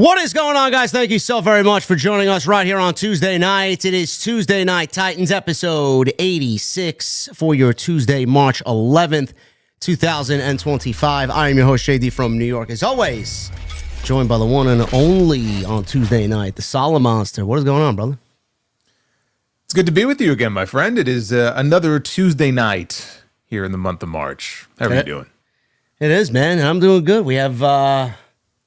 What is going on, guys? Thank you so very much for joining us right here on Tuesday night. It is Tuesday Night Titans, episode 86 for your Tuesday, March 11th, 2025. I am your host, JD from New York. As always, joined by the one and only on Tuesday night, the Solid Monster. What is going on, brother? It's good to be with you again, my friend. It is another Tuesday night here in the month of March. How are you doing? It is, man. I'm doing good. We have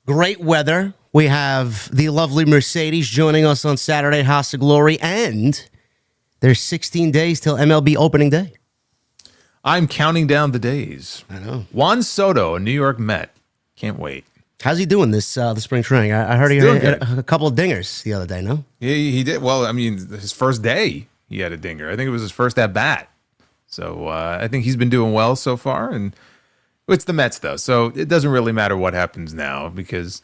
great weather. We have the lovely Mercedes joining us on Saturday, House of Glory, and there's 16 days till MLB opening day. I'm counting down the days. I know. Juan Soto, a New York Met. Can't wait. How's he doing this the spring training? I heard he had a couple of dingers the other day, no? Yeah, he did. Well, I mean, his first day, he had a dinger. I think it was his first at-bat. So I think he's been doing well so far. And it's the Mets, though, so it doesn't really matter what happens now because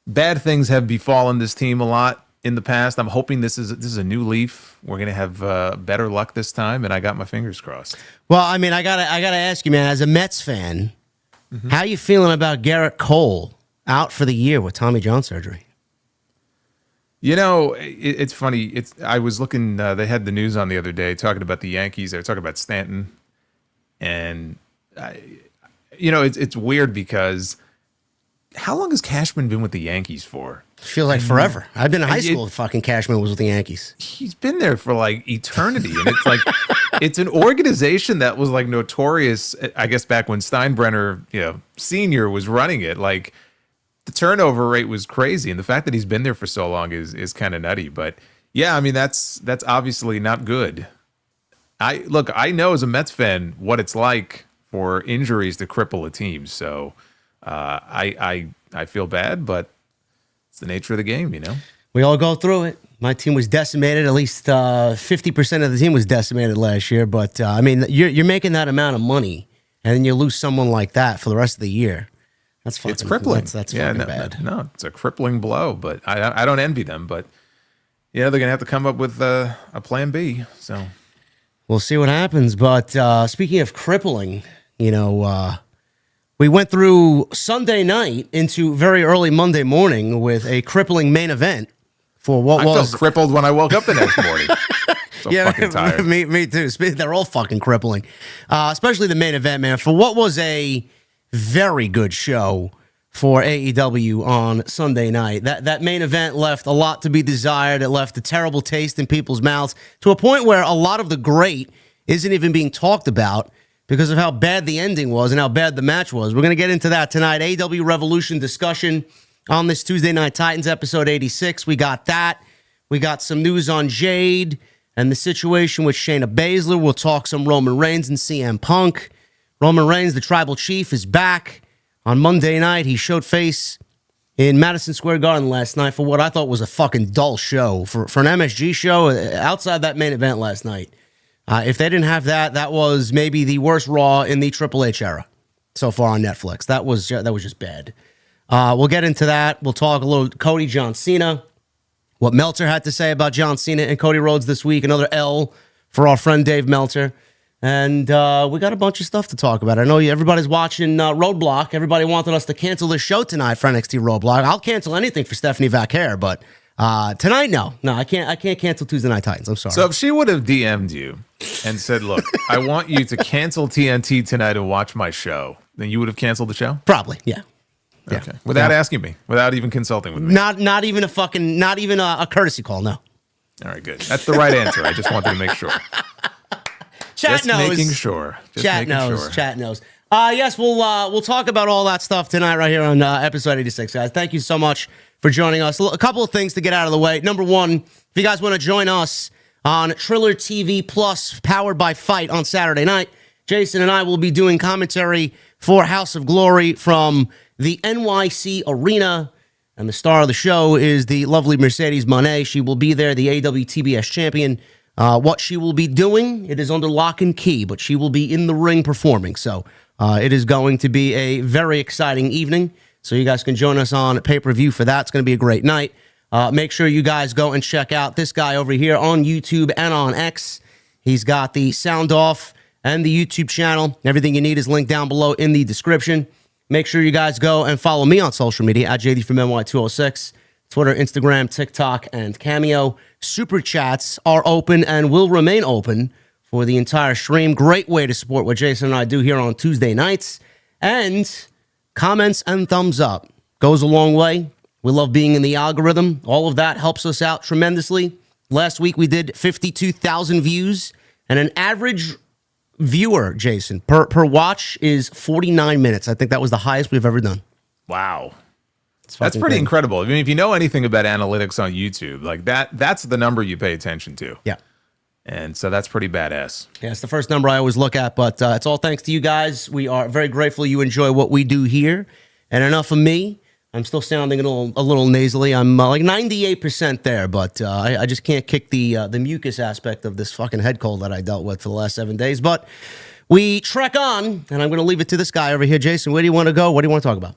bad things have befallen this team a lot in the past. I'm hoping this is a new leaf. We're gonna have better luck this time, and I got my fingers crossed. Well, I mean, I gotta ask you, man, as a Mets fan, how you feeling about Garrett Cole out for the year with Tommy John surgery? You know, it's funny. I was looking. They had the news on the other day talking about the Yankees. They were talking about Stanton, and it's weird because. How long has Cashman been with the Yankees for? Feels like forever. I've been in high school. Fucking Cashman was with the Yankees. He's been there for like eternity, and it's like it's an organization that was like notorious. I guess back when Steinbrenner, Senior was running it, like the turnover rate was crazy, and the fact that he's been there for so long is kind of nutty. But yeah, I mean that's obviously not good. I know as a Mets fan what it's like for injuries to cripple a team. So. I feel bad, but it's the nature of the game, We all go through it. My team was decimated. At least 50% of the team was decimated last year. But I mean, you're making that amount of money, and then you lose someone like that for the rest of the year. That's fucking. It's crippling. That's fucking bad. No, it's a crippling blow. But I don't envy them. But they're gonna have to come up with a plan B. So we'll see what happens. But speaking of crippling, we went through Sunday night into very early Monday morning with a crippling main event for what was... I felt crippled when I woke up the next morning. So fucking tired. Me too. They're all fucking crippling. Especially the main event, man. For what was a very good show for AEW on Sunday night. That main event left a lot to be desired. It left a terrible taste in people's mouths to a point where a lot of the great isn't even being talked about because of how bad the ending was and how bad the match was. We're going to get into that tonight. AEW Revolution discussion on this Tuesday Night Titans, episode 86. We got that. We got some news on Jade and the situation with Shayna Bazsler. We'll talk some Roman Reigns and CM Punk. Roman Reigns, the tribal chief, is back. On Monday night, he showed face in Madison Square Garden last night for what I thought was a fucking dull show. For an MSG show, outside that main event last night. If they didn't have that, that was maybe the worst Raw in the Triple H era so far on Netflix. That was just bad. We'll get into that. We'll talk a little Cody, John Cena, what Meltzer had to say about John Cena and Cody Rhodes this week. Another L for our friend Dave Meltzer. And we got a bunch of stuff to talk about. I know everybody's watching Roadblock. Everybody wanted us to cancel this show tonight for NXT Roadblock. I'll cancel anything for Stephanie Vaquer, but tonight, no, I can't cancel Tuesday Night Titans. I'm sorry. So if she would have DM'd you and said, "Look, I want you to cancel TNT tonight and watch my show," then you would have canceled the show? Probably, yeah. Okay. Without asking me, without even consulting with me. Not even a courtesy call. No. All right, good. That's the right answer. I just wanted to make sure. Chat knows. Making sure. Chat knows. Yes, we'll talk about all that stuff tonight right here on episode 86, guys. Thank you so much for joining us. A couple of things to get out of the way. Number one, if you guys want to join us on Triller TV Plus, powered by Fight on Saturday night, Jason and I will be doing commentary for House of Glory from the NYC Arena. And the star of the show is the lovely Mercedes Monet. She will be there, the AEW TBS champion. What she will be doing, it is under lock and key, but she will be in the ring performing. So it is going to be a very exciting evening. So you guys can join us on pay-per-view for that. It's going to be a great night. Make sure you guys go and check out this guy over here on YouTube and on X. He's got the Sound Off and the YouTube channel. Everything you need is linked down below in the description. Make sure you guys go and follow me on social media at JD from NY206, Twitter, Instagram, TikTok, and Cameo. Super chats are open and will remain open for the entire stream. Great way to support what Jason and I do here on Tuesday nights. And comments and thumbs up goes a long way. We love being in the algorithm. All of that helps us out tremendously. Last week we did 52,000 views, and an average viewer, Jason, per watch is 49 minutes. I think that was the highest we've ever done. Wow. That's pretty incredible. I mean, if you know anything about analytics on YouTube, like that's the number you pay attention to. Yeah. And so that's pretty badass. Yeah, it's the first number I always look at, but it's all thanks to you guys. We are very grateful you enjoy what we do here. And enough of me. I'm still sounding a little nasally. I'm like 98% there, but I just can't kick the mucus aspect of this fucking head cold that I dealt with for the last 7 days. But we trek on, and I'm going to leave it to this guy over here. Jason, where do you want to go? What do you want to talk about?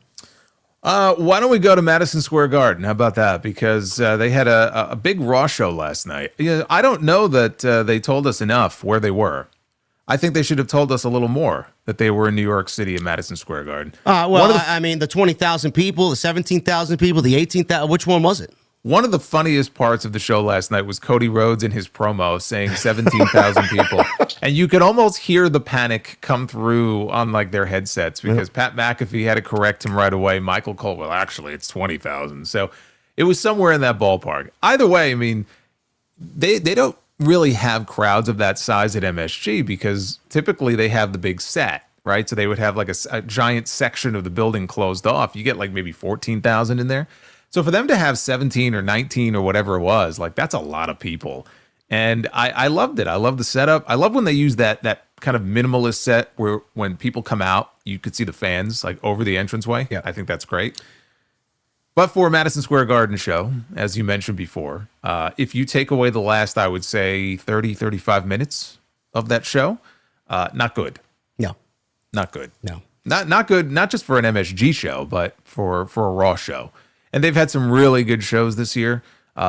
Why don't we go to Madison Square Garden? How about that? Because they had a big Raw show last night. I don't know that they told us enough where they were. I think they should have told us a little more that they were in New York City at Madison Square Garden. I mean, the 20,000 people, the 17,000 people, the 18,000, which one was it? One of the funniest parts of the show last night was Cody Rhodes in his promo saying 17,000 people. And you could almost hear the panic come through on like their headsets because Pat McAfee had to correct him right away. Michael Cole, well, actually, it's 20,000. So it was somewhere in that ballpark. Either way, I mean, they don't really have crowds of that size at MSG because typically they have the big set, right? So they would have like a giant section of the building closed off. You get like maybe 14,000 in there. So for them to have 17 or 19 or whatever it was, like that's a lot of people. And I loved it. I love the setup. I love when they use that kind of minimalist set where when people come out, you could see the fans like over the entranceway. Yeah. I think that's great. But for a Madison Square Garden show, as you mentioned before, if you take away the last, I would say 30, 35 minutes of that show, not good. No. Not good. No. Not good, not just for an MSG show, but for a Raw show. And they've had some really good shows this year.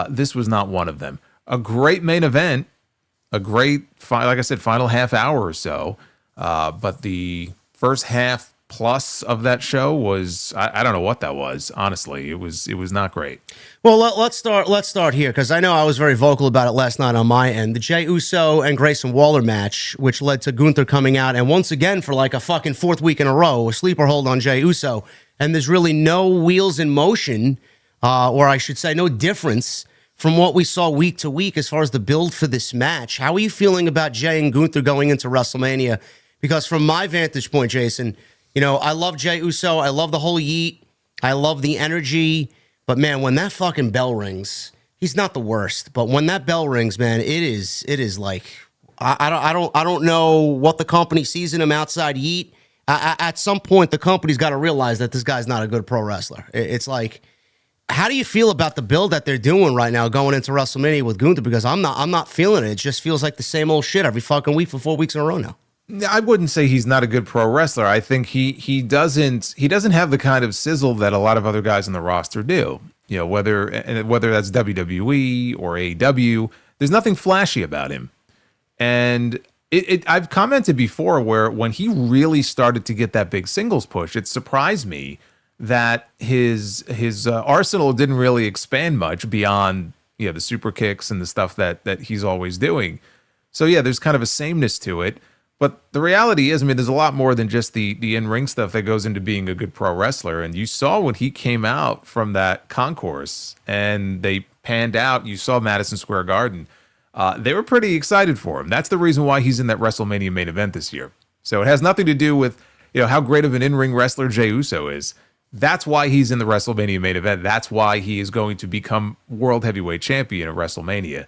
This was not one of them. A great main event, a great, like I said, final half hour or so. But the first half plus of that show was, I don't know what that was. Honestly, it was not great. Well, let's start here because I know I was very vocal about it last night on my end. The Jey Uso and Grayson Waller match, which led to Gunther coming out and once again for like a fucking fourth week in a row, a sleeper hold on Jey Uso. And there's really no wheels in motion, or I should say no difference from what we saw week to week as far as the build for this match. How are you feeling about Jey and Gunther going into WrestleMania? Because from my vantage point, Jason, you know, I love Jey Uso. I love the whole yeet. I love the energy. But, man, when that fucking bell rings, he's not the worst. But when that bell rings, man, it is like, I don't know what the company sees in him outside yeet. At some point, the company's got to realize that this guy's not a good pro wrestler. It's like, how do you feel about the build that they're doing right now going into WrestleMania with Gunther? Because I'm not feeling it. It just feels like the same old shit every fucking week for 4 weeks in a row now. I wouldn't say he's not a good pro wrestler. I think he doesn't have the kind of sizzle that a lot of other guys on the roster do. You know, whether that's WWE or AEW, there's nothing flashy about him. And I've commented before where when he really started to get that big singles push, it surprised me that his arsenal didn't really expand much beyond the super kicks and the stuff that he's always doing. So yeah, there's kind of a sameness to it. But the reality is, I mean, there's a lot more than just the in-ring stuff that goes into being a good pro wrestler. And you saw when he came out from that concourse and they panned out, you saw Madison Square Garden. They were pretty excited for him. That's the reason why he's in that WrestleMania main event this year. So it has nothing to do with how great of an in-ring wrestler Jey Uso is. That's why he's in the WrestleMania main event. That's why he is going to become World Heavyweight Champion at WrestleMania.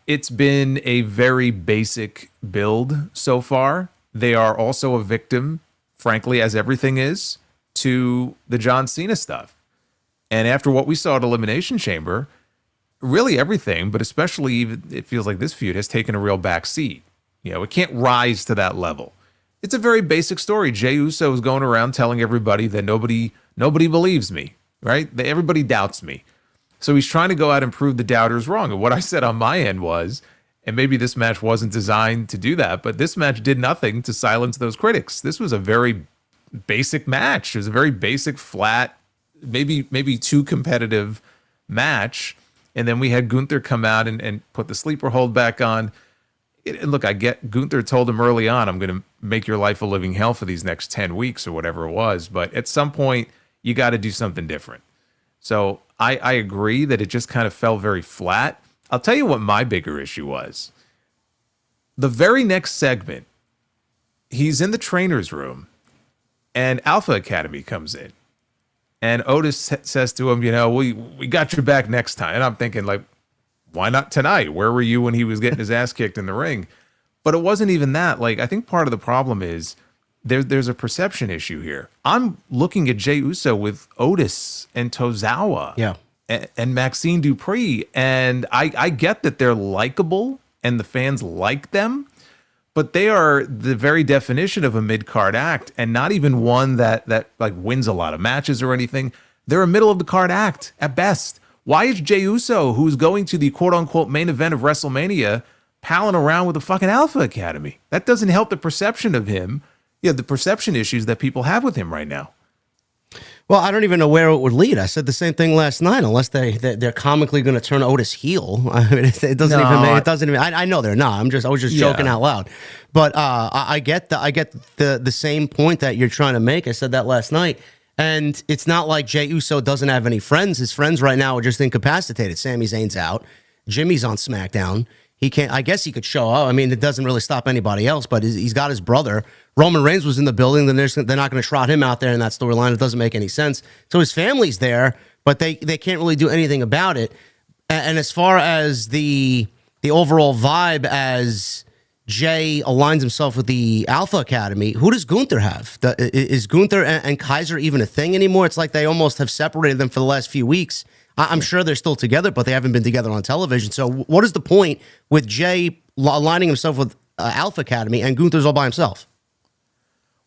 It's been a very basic build so far. They are also a victim, frankly, as everything is, to the John Cena stuff. And after what we saw at Elimination Chamber, really everything, but especially even it feels like this feud has taken a real back seat. It can't rise to that level. It's a very basic story. Jey Uso is going around telling everybody that nobody believes me, right? Everybody doubts me. So he's trying to go out and prove the doubters wrong. And what I said on my end was, and maybe this match wasn't designed to do that, but this match did nothing to silence those critics. This was a very basic match. It was a very basic, flat, maybe too competitive match. And then we had Gunther come out and put the sleeper hold back on. And look, I get Gunther told him early on, I'm going to make your life a living hell for these next 10 weeks or whatever it was. But at some point, you got to do something different. So I agree that it just kind of fell very flat. I'll tell you what my bigger issue was. The very next segment, he's in the trainer's room and Alpha Academy comes in. And Otis says to him, we got your back next time. And I'm thinking, like, why not tonight? Where were you when he was getting his ass kicked in the ring? But it wasn't even that. Like, I think part of the problem is there's a perception issue here. I'm looking at Jey Uso with Otis and Tozawa and Maxine Dupree. And I get that they're likable and the fans like them, but they are the very definition of a mid-card act, and not even one that like wins a lot of matches or anything. They're a middle-of-the-card act at best. Why is Jey Uso, who's going to the quote-unquote main event of WrestleMania, palling around with the fucking Alpha Academy? That doesn't help the perception of him. The perception issues that people have with him right now. Well, I don't even know where it would lead. I said the same thing last night. Unless they're comically going to turn Otis heel, I mean, it doesn't even make, it doesn't even. I know they're not. I was just joking out loud. But I get the same point that you're trying to make. I said that last night, and it's not like Jey Uso doesn't have any friends. His friends right now are just incapacitated. Sami Zayn's out. Jimmy's on SmackDown. He can't. I guess he could show up. I mean, it doesn't really stop anybody else. But he's got his brother. Roman Reigns was in the building. Then they're not going to trot him out there in that storyline. It doesn't make any sense. So his family's there, but they can't really do anything about it. And as far as the overall vibe, as Jey aligns himself with the Alpha Academy, who does Gunther have? Is Gunther and Kaiser even a thing anymore? It's like they almost have separated them for the last few weeks. I'm sure they're still together, but they haven't been together on television. So what is the point with Jey aligning himself with Alpha Academy and Gunther's all by himself?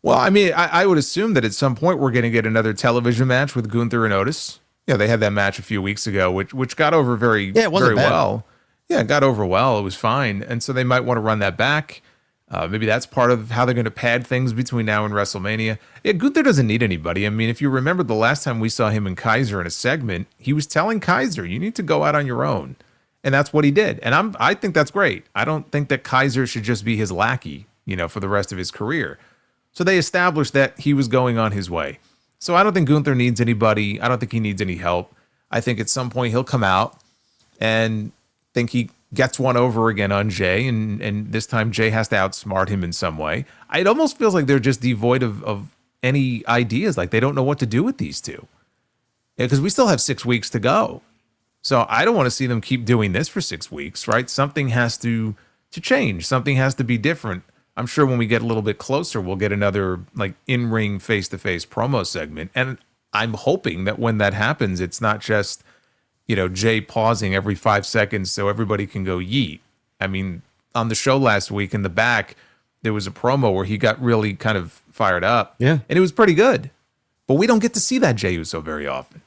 Well, I mean, I would assume that at some point we're going to get another television match with Gunther and Otis. Yeah, they had that match a few weeks ago, which got over very well. Yeah, it got over well. It was fine. And so they might want to run that back. Maybe that's part of how they're going to pad things between now and WrestleMania. Yeah, Gunther doesn't need anybody. I mean, if you remember the last time we saw him and Kaiser in a segment, he was telling Kaiser, you need to go out on your own. And that's what he did. And I think that's great. I don't think that Kaiser should just be his lackey, for the rest of his career. So they established that he was going on his way. So I don't think Gunther needs anybody. I don't think he needs any help. I think at some point he'll come out and think he gets one over again on Jey, and this time Jey has to outsmart him in some way. It almost feels like they're just devoid of any ideas. Like they don't know what to do with these two. Because we still have 6 weeks to go. So I don't want to see them keep doing this for 6 weeks, right? Something has to change. Something has to be different. I'm sure when we get a little bit closer, we'll get another like in-ring face-to-face promo segment. And I'm hoping that when that happens, it's not just, Jey pausing every 5 seconds so everybody can go yeet. I mean, on the show last week in the back, there was a promo where he got really kind of fired up. Yeah. And it was pretty good. But we don't get to see that Jey Uso very often.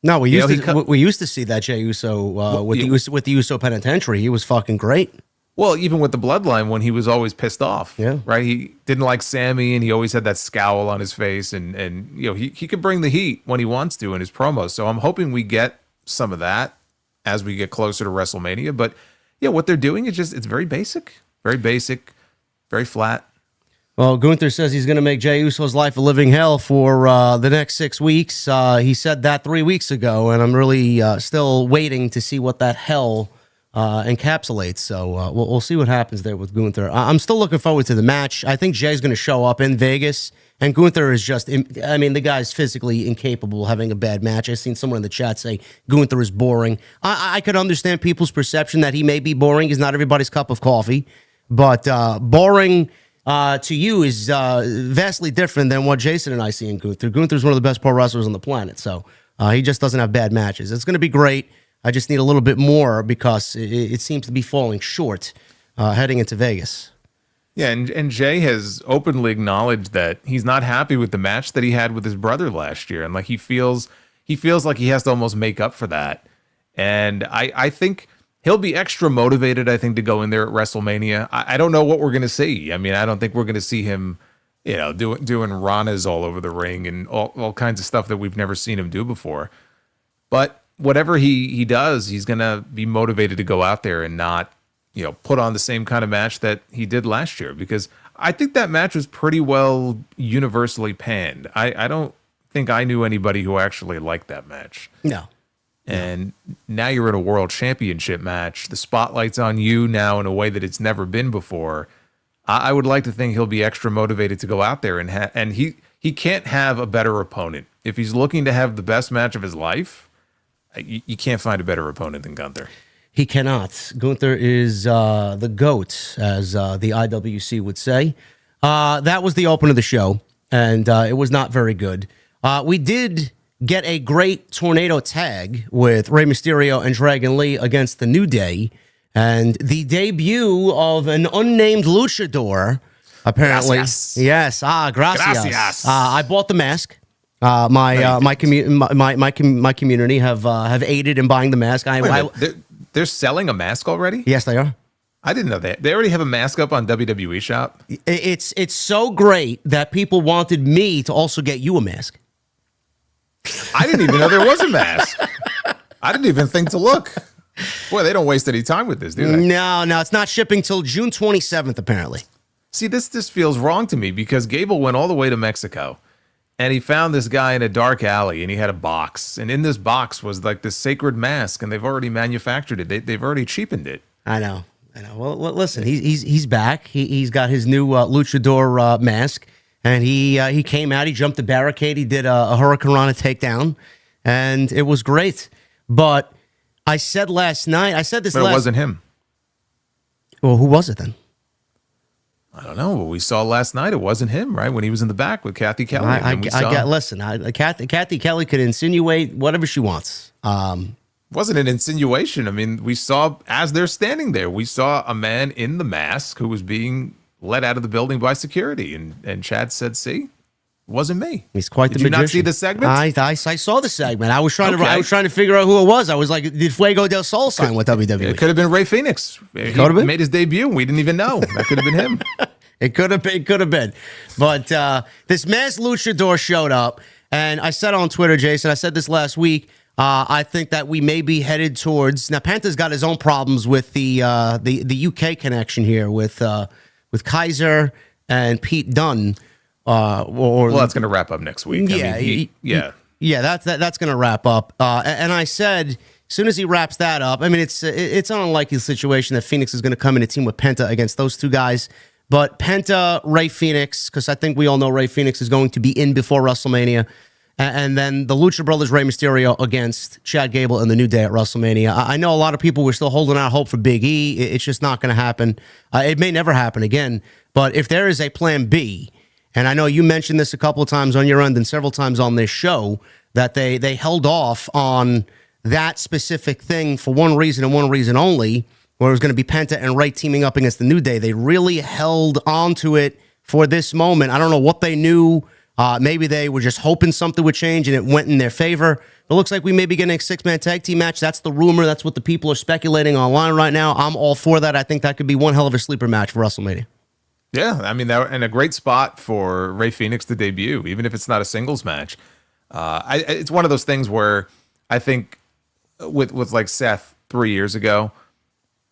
No, we used to see that Jey Uso with the Uso Penitentiary. He was fucking great. Well, even with the Bloodline, when he was always pissed off, right? He didn't like Sammy, and he always had that scowl on his face, and he could bring the heat when he wants to in his promos. So I'm hoping we get some of that as we get closer to WrestleMania. But yeah, what they're doing is it's very basic, very flat. Well, Gunther says he's going to make Jey Uso's life a living hell for the next 6 weeks. He said that 3 weeks ago, and I'm really still waiting to see what that hell encapsulates. So we'll see what happens there with Gunther. I'm still looking forward to the match. I think Jay's going to show up in Vegas, and Gunther is just, the guy's physically incapable of having a bad match. I've seen someone in the chat say Gunther is boring. I could understand people's perception that he may be boring. He's not everybody's cup of coffee, but boring to you is vastly different than what Jason and I see in Gunther. Gunther's one of the best pro wrestlers on the planet, so he just doesn't have bad matches. It's going to be great. I just need a little bit more because it seems to be falling short heading into Vegas. Yeah, and Jey has openly acknowledged that he's not happy with the match that he had with his brother last year, and like he feels like he has to almost make up for that. And I think he'll be extra motivated, I think, to go in there at WrestleMania. I don't know what we're going to see. I mean, I don't think we're going to see him, doing ranas all over the ring and all kinds of stuff that we've never seen him do before. But whatever he does, he's going to be motivated to go out there and not, put on the same kind of match that he did last year, because I think that match was pretty well universally panned. I don't think I knew anybody who actually liked that match. No. And now you're in a world championship match. The spotlight's on you now in a way that it's never been before. I would like to think he'll be extra motivated to go out there and he can't have a better opponent. If he's looking to have the best match of his life, you can't find a better opponent than Gunther. He cannot. Gunther is the GOAT, as the IWC would say. That was the open of the show, and it was not very good. We did get a great tornado tag with Rey Mysterio and Dragon Lee against the New Day, and the debut of an unnamed luchador, apparently. Gracias. Yes. Gracias. Gracias. I bought the mask. My community have aided in buying the mask. They're selling a mask already? Yes, they are. I didn't know that. They already have a mask up on WWE Shop? It's so great that people wanted me to also get you a mask. I didn't even know there was a mask. I didn't even think to look. Boy, they don't waste any time with this, do they? No, it's not shipping till June 27th, apparently. See, this feels wrong to me because Gable went all the way to Mexico and he found this guy in a dark alley and he had a box. And in this box was like this sacred mask, and they've already manufactured it. They've already cheapened it. I know. Well, listen, he's back. He's got his new luchador mask, and he came out. He jumped the barricade. He did a Hurricane Rana takedown, and it was great. But I said last night, But it wasn't him. Well, who was it then? I don't know. What we saw last night, it wasn't him, right? When he was in the back with Kathy Kelly. Kathy Kelly could insinuate whatever she wants. Wasn't an insinuation. I mean, we saw, as they're standing there, we saw a man in the mask who was being led out of the building by security. And Chad said, see, it wasn't me. He's quite the magician. Did you not see the segment? I saw the segment. I was trying to figure out who it was. I was like, did Fuego del Sol sign with WWE? It could have been Rey Fenix. He made his debut and we didn't even know. That could have been him. It could have been. But this masked luchador showed up, and I said on Twitter, Jason, I said this last week, I think that we may be headed towards. Now, Penta's got his own problems with the UK connection here with Kaiser and Pete Dunne. Well, that's going to wrap up next week. That's going to wrap up. And I said, as soon as he wraps that up, I mean, it's an unlikely situation that Phoenix is going to come in a team with Penta against those two guys. But Penta, Rey Fenix, because I think we all know Rey Fenix is going to be in before WrestleMania. And then the Lucha Brothers, Rey Mysterio against Chad Gable and the New Day at WrestleMania. I know a lot of people were still holding out hope for Big E. It's just not going to happen. It may never happen again. But if there is a plan B, and I know you mentioned this a couple of times on your end and several times on this show, that they held off on that specific thing for one reason and one reason only, where it was going to be Penta and Rey teaming up against the New Day. They really held on to it for this moment. I don't know what they knew. Maybe they were just hoping something would change and it went in their favor. It looks like we may be getting a 6-man tag team match. That's the rumor. That's what the people are speculating online right now. I'm all for that. I think that could be one hell of a sleeper match for WrestleMania. Yeah, I mean, and a great spot for Rey Fenix to debut, even if it's not a singles match. It's one of those things where I think with like Seth 3 years ago,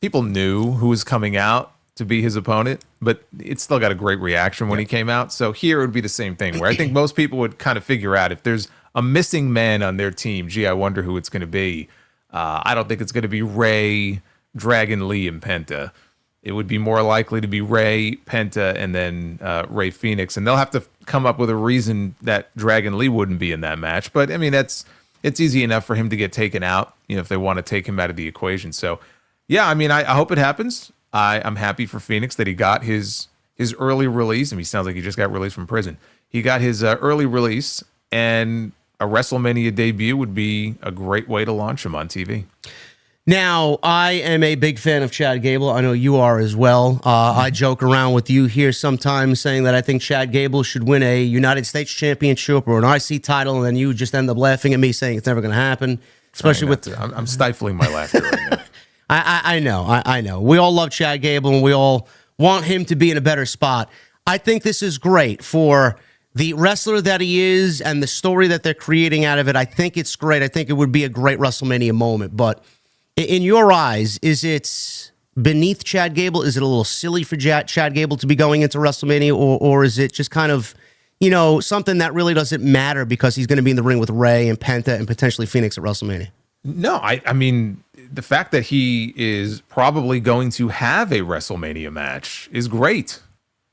people knew who was coming out to be his opponent, but it still got a great reaction when he came out. So here it would be the same thing, where I think most people would kind of figure out if there's a missing man on their team, gee, I wonder who it's going to be. I don't think it's going to be Rey, Dragon Lee, and Penta. It would be more likely to be Rey, Penta, and then Rey Fenix. And they'll have to come up with a reason that Dragon Lee wouldn't be in that match. But, I mean, it's easy enough for him to get taken out, if they want to take him out of the equation. So, yeah, I mean, I hope it happens. I'm happy for Phoenix that he got his early release. I mean, he sounds like he just got released from prison. He got his early release, and a WrestleMania debut would be a great way to launch him on TV. Now, I am a big fan of Chad Gable. I know you are as well. I joke around with you here sometimes saying that I think Chad Gable should win a United States Championship or an IC title, and then you just end up laughing at me saying it's never going to happen. Especially with I'm stifling my laughter right now. I know. We all love Chad Gable, and we all want him to be in a better spot. I think this is great for the wrestler that he is and the story that they're creating out of it. I think it's great. I think it would be a great WrestleMania moment. But in your eyes, is it beneath Chad Gable? Is it a little silly for Chad Gable to be going into WrestleMania? Or is it just kind of, something that really doesn't matter because he's going to be in the ring with Rey and Penta and potentially Phoenix at WrestleMania? No, I mean, the fact that he is probably going to have a WrestleMania match is great.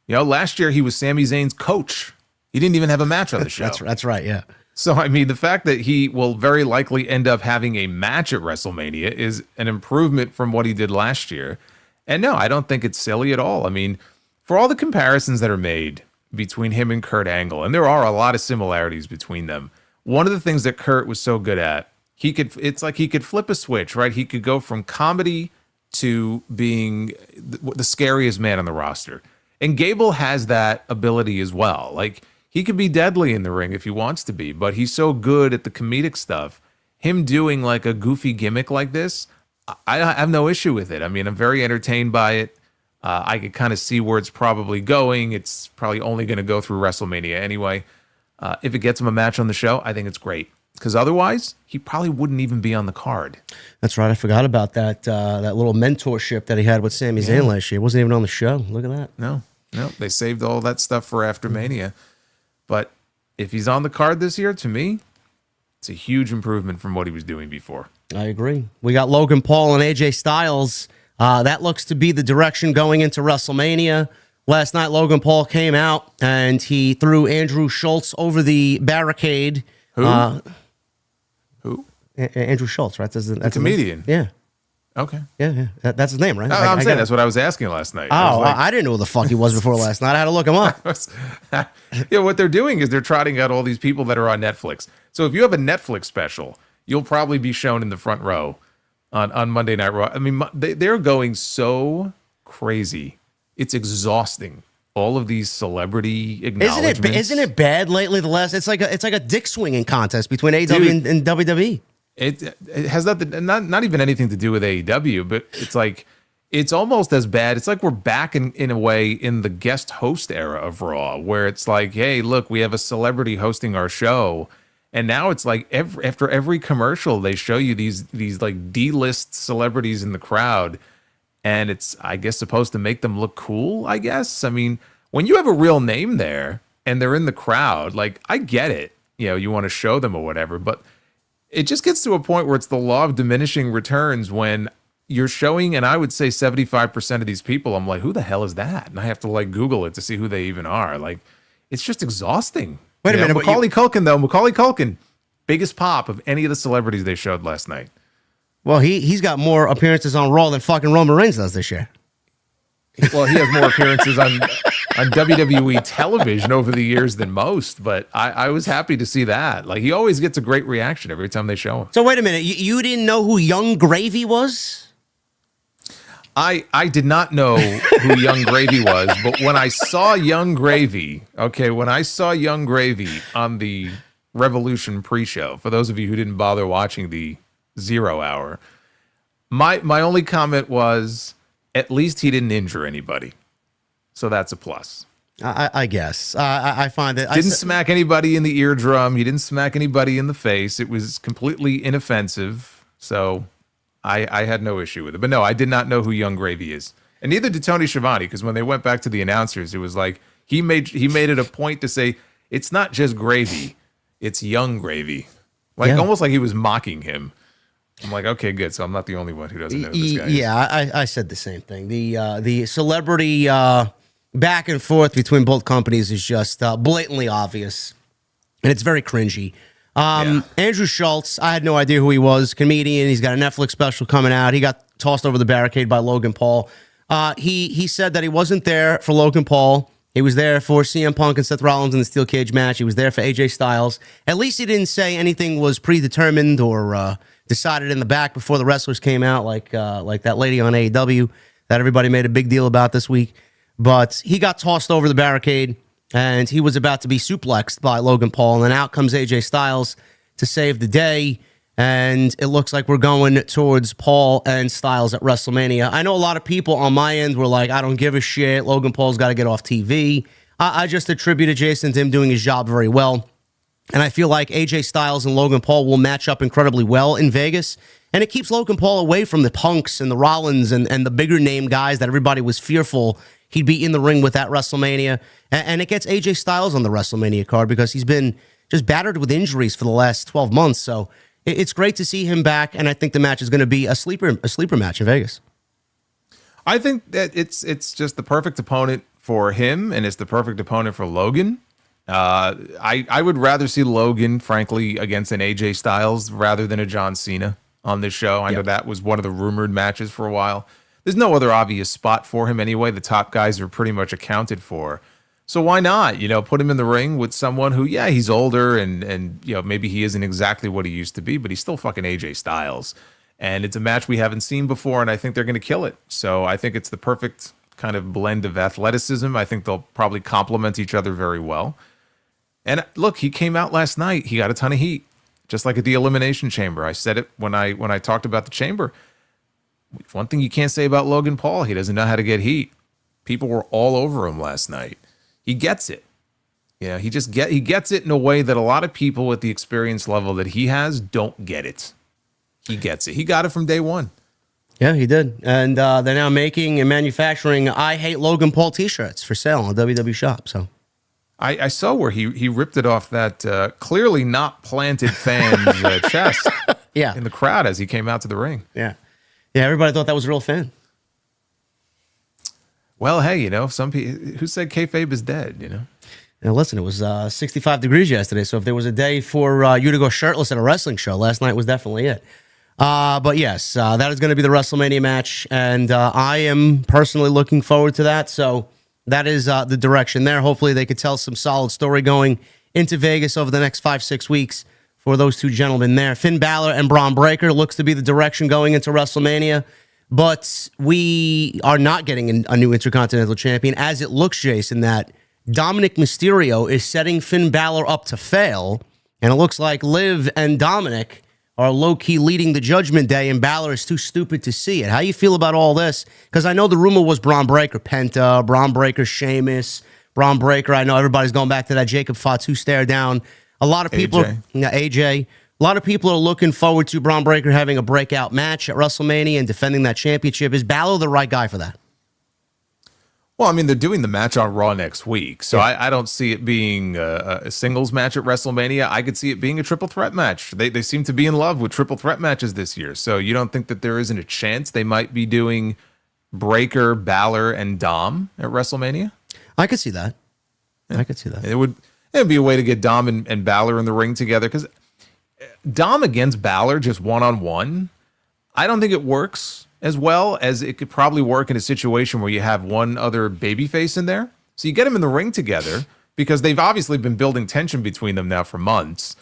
Last year he was Sami Zayn's coach. He didn't even have a match on the show. That's right, yeah. So, I mean, the fact that he will very likely end up having a match at WrestleMania is an improvement from what he did last year. And no, I don't think it's silly at all. I mean, for all the comparisons that are made between him and Kurt Angle, and there are a lot of similarities between them, one of the things that Kurt was so good at, it's like he could flip a switch, right? He could go from comedy to being the scariest man on the roster. And Gable has that ability as well. Like, he could be deadly in the ring if he wants to be, but he's so good at the comedic stuff. Him doing like a goofy gimmick like this, I have no issue with it. I mean, I'm very entertained by it. I could kind of see where it's probably going. It's probably only going to go through WrestleMania anyway. If it gets him a match on the show, I think it's great. Because otherwise, he probably wouldn't even be on the card. That's right. I forgot about that little mentorship that he had with Sami Zayn last year. It wasn't even on the show. Look at that. No, they saved all that stuff for after Mania. But if he's on the card this year, to me, it's a huge improvement from what he was doing before. I agree. We got Logan Paul and AJ Styles. That looks to be the direction going into WrestleMania. Last night, Logan Paul came out and he threw Andrew Schultz over the barricade. Who? Who? Andrew Schultz, right? That's the comedian. Yeah. Okay. Yeah. That's his name, right? I'm saying that's what I was asking last night. I didn't know who the fuck he was before last night. I had to look him up. What they're doing is they're trotting out all these people that are on Netflix. So if you have a Netflix special, you'll probably be shown in the front row on Monday Night Raw. I mean, they're going so crazy. It's exhausting. All of these celebrity acknowledgments. Isn't it bad lately? It's like a dick swinging contest between AEW and WWE. It has not even anything to do with AEW, but it's like it's almost as bad. It's like we're back in a way in the guest host era of Raw, where it's like, hey, look, we have a celebrity hosting our show, and now it's like after every commercial they show you these like D-list celebrities in the crowd, and it's, I guess, supposed to make them look cool. I guess. I mean, when you have a real name there and they're in the crowd, like, I get it. You want to show them or whatever, but it just gets to a point where it's the law of diminishing returns when you're showing, and I would say 75% of these people, I'm like, who the hell is that? And I have to like Google it to see who they even are. Like, it's just exhausting. Wait a minute. Macaulay Culkin, biggest pop of any of the celebrities they showed last night. Well, he's got more appearances on Raw than fucking Roman Reigns does this year. Well, he has more appearances on WWE television over the years than most, but I was happy to see that. Like, he always gets a great reaction every time they show him. So wait a minute, you didn't know who Young Gravy was? I did not know who Young Gravy was, but when I saw Young Gravy on the Revolution pre-show, for those of you who didn't bother watching the 0 hour, my only comment was, at least he didn't injure anybody. So that's a plus. I guess. I find that... Didn't smack anybody in the eardrum. He didn't smack anybody in the face. It was completely inoffensive. So I had no issue with it. But no, I did not know who Young Gravy is. And neither did Tony Schiavone, because when they went back to the announcers, it was like, he made it a point to say, it's not just gravy, it's Young Gravy. Almost like he was mocking him. I'm like, okay, good. So I'm not the only one who doesn't know who this guy is. Yeah, I said the same thing. The celebrity back and forth between both companies is just blatantly obvious, and it's very cringy. Andrew Schultz, I had no idea who he was. Comedian. He's got a Netflix special coming out. He got tossed over the barricade by Logan Paul. He said that he wasn't there for Logan Paul. He was there for CM Punk and Seth Rollins in the steel cage match. He was there for AJ Styles. At least he didn't say anything was predetermined or decided in the back before the wrestlers came out, like that lady on AEW that everybody made a big deal about this week. But he got tossed over the barricade, and he was about to be suplexed by Logan Paul, and then out comes AJ Styles to save the day, and it looks like we're going towards Paul and Styles at WrestleMania. I know a lot of people on my end were like, I don't give a shit. Logan Paul's got to get off TV. I just attributed Jason to him doing his job very well. And I feel like AJ Styles and Logan Paul will match up incredibly well in Vegas. And it keeps Logan Paul away from the Punks and the Rollins and the bigger name guys that everybody was fearful he'd be in the ring with at WrestleMania. And it gets AJ Styles on the WrestleMania card because he's been just battered with injuries for the last 12 months. So it's great to see him back. And I think the match is going to be a sleeper match in Vegas. I think that it's just the perfect opponent for him, and it's the perfect opponent for Logan. I would rather see Logan, frankly, against an AJ Styles rather than a John Cena on this show. I know that was one of the rumored matches for a while. There's no other obvious spot for him anyway. The top guys are pretty much accounted for. So why not, put him in the ring with someone who, he's older and maybe he isn't exactly what he used to be, but he's still fucking AJ Styles. And it's a match we haven't seen before, and I think they're going to kill it. So I think it's the perfect kind of blend of athleticism. I think they'll probably complement each other very well. And look, he came out last night. He got a ton of heat, just like at the Elimination Chamber. I said it when I talked about the Chamber. One thing you can't say about Logan Paul, he doesn't know how to get heat. People were all over him last night. He gets it. He gets it in a way that a lot of people at the experience level that he has don't get it. He gets it. He got it from day one. Yeah, he did. And they're now making and manufacturing I Hate Logan Paul t-shirts for sale on the WWE shop. So I saw where he ripped it off that clearly not planted fan's chest in the crowd as he came out to the ring. Yeah, everybody thought that was a real fan. Well, hey, some people who said kayfabe is dead, Now, listen, it was 65 degrees yesterday, so if there was a day for you to go shirtless at a wrestling show, last night was definitely it. But yes, that is going to be the WrestleMania match, and I am personally looking forward to that. So that is the direction there. Hopefully they could tell some solid story going into Vegas over the next 5-6 weeks for those two gentlemen there. Finn Balor and Braun Breaker looks to be the direction going into WrestleMania, but we are not getting a new Intercontinental Champion, as it looks, Jason, that Dominic Mysterio is setting Finn Balor up to fail, and it looks like Liv and Dominic are low-key leading the Judgment Day, and Balor is too stupid to see it. How you feel about all this? Because I know the rumor was Braun Breaker, Penta, Braun Breaker, Sheamus, Braun Breaker. I know everybody's going back to that Jacob Fatu stare down. A lot of people, AJ. A lot of people are looking forward to Braun Breaker having a breakout match at WrestleMania and defending that championship. Is Balor the right guy for that? Well, I mean, they're doing the match on Raw next week, so I don't see it being a singles match at WrestleMania. I could see it being a triple threat match. They seem to be in love with triple threat matches this year, so you don't think that there isn't a chance they might be doing Breaker, Balor, and Dom at WrestleMania? I could see that. Yeah. I could see that. It would be a way to get Dom and Balor in the ring together, because Dom against Balor just one-on-one, I don't think it works as well as it could probably work in a situation where you have one other babyface in there. So you get them in the ring together because they've obviously been building tension between them now for months.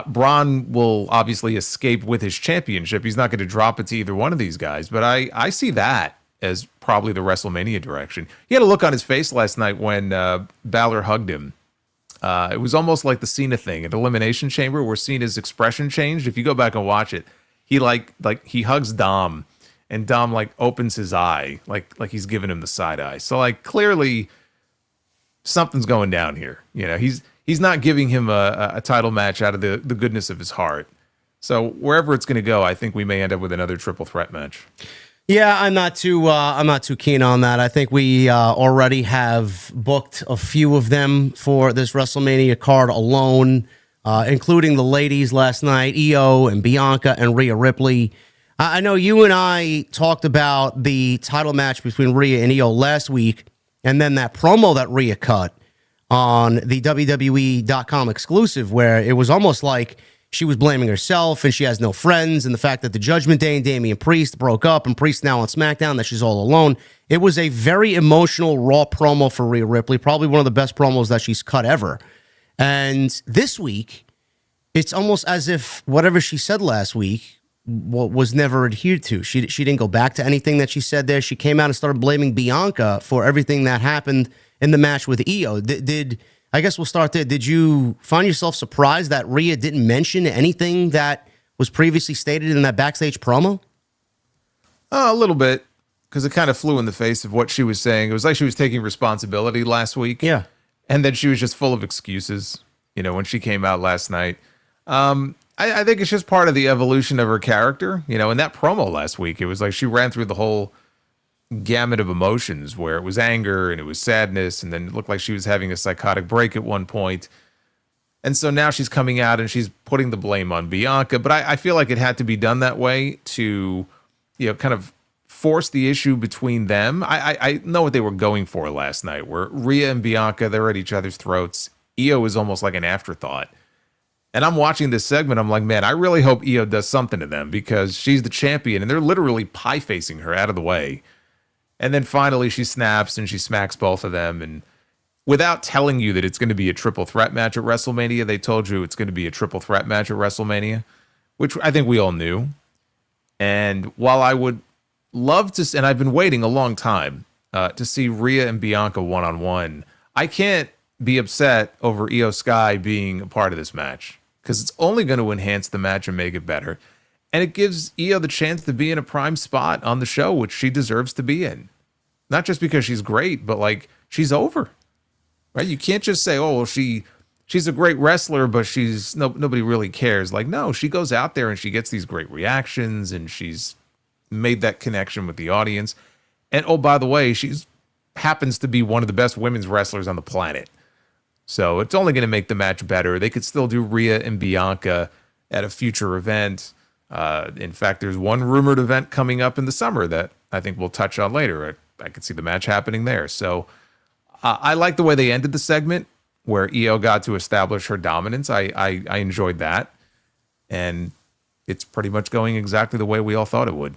Braun will obviously escape with his championship. He's not going to drop it to either one of these guys, but I see that as probably the WrestleMania direction. He had a look on his face last night when Balor hugged him. It was almost like the Cena thing at Elimination Chamber where Cena's expression changed. If you go back and watch it, he he hugs Dom, and Dom opens his eye, like he's giving him the side eye. So clearly something's going down here. He's not giving him a title match out of the goodness of his heart. So wherever it's going to go, I think we may end up with another triple threat match. Yeah, I'm not too keen on that. I think we already have booked a few of them for this WrestleMania card alone, including the ladies last night, Io and Bianca and Rhea Ripley. I know you and I talked about the title match between Rhea and Io last week, and then that promo that Rhea cut on the WWE.com exclusive, where it was almost like she was blaming herself and she has no friends, and the fact that the Judgment Day and Damian Priest broke up and Priest now on SmackDown, that she's all alone. It was a very emotional, raw promo for Rhea Ripley, probably one of the best promos that she's cut ever. And this week, it's almost as if whatever she said last week was never adhered to. She didn't go back to anything that she said there. She came out and started blaming Bianca for everything that happened in the match with Io. I guess we'll start there. Did you find yourself surprised that Rhea didn't mention anything that was previously stated in that backstage promo? A little bit, because it kind of flew in the face of what she was saying. It was like she was taking responsibility last week. Yeah. And then she was just full of excuses, when she came out last night. I think it's just part of the evolution of her character. In that promo last week, it was like she ran through the whole gamut of emotions where it was anger and it was sadness. And then it looked like she was having a psychotic break at one point. And so now she's coming out and she's putting the blame on Bianca. But I feel like it had to be done that way to, kind of force the issue between them. I know what they were going for last night, where Rhea and Bianca, they're at each other's throats. Io is almost like an afterthought. And I'm watching this segment. I'm like, man, I really hope Io does something to them because she's the champion and they're literally pie-facing her out of the way. And then finally she snaps and she smacks both of them. And without telling you that it's going to be a triple threat match at WrestleMania, they told you it's going to be a triple threat match at WrestleMania, which I think we all knew. And while I would love to, and I've been waiting a long time to see Rhea and Bianca one-on-one, I can't be upset over Io Sky being a part of this match because it's only going to enhance the match and make it better. And it gives Io the chance to be in a prime spot on the show, which she deserves to be in. Not just because she's great, but like she's over, right? You can't just say, oh, well, she's a great wrestler, but nobody really cares. Like, no, she goes out there and she gets these great reactions and she's made that connection with the audience. And oh, by the way, she's happens to be one of the best women's wrestlers on the planet. So it's only going to make the match better. They could still do Rhea and Bianca at a future event. In fact, there's one rumored event coming up in the summer that I think we'll touch on later. I could see the match happening there. So I like the way they ended the segment where Io got to establish her dominance. I enjoyed that. And it's pretty much going exactly the way we all thought it would.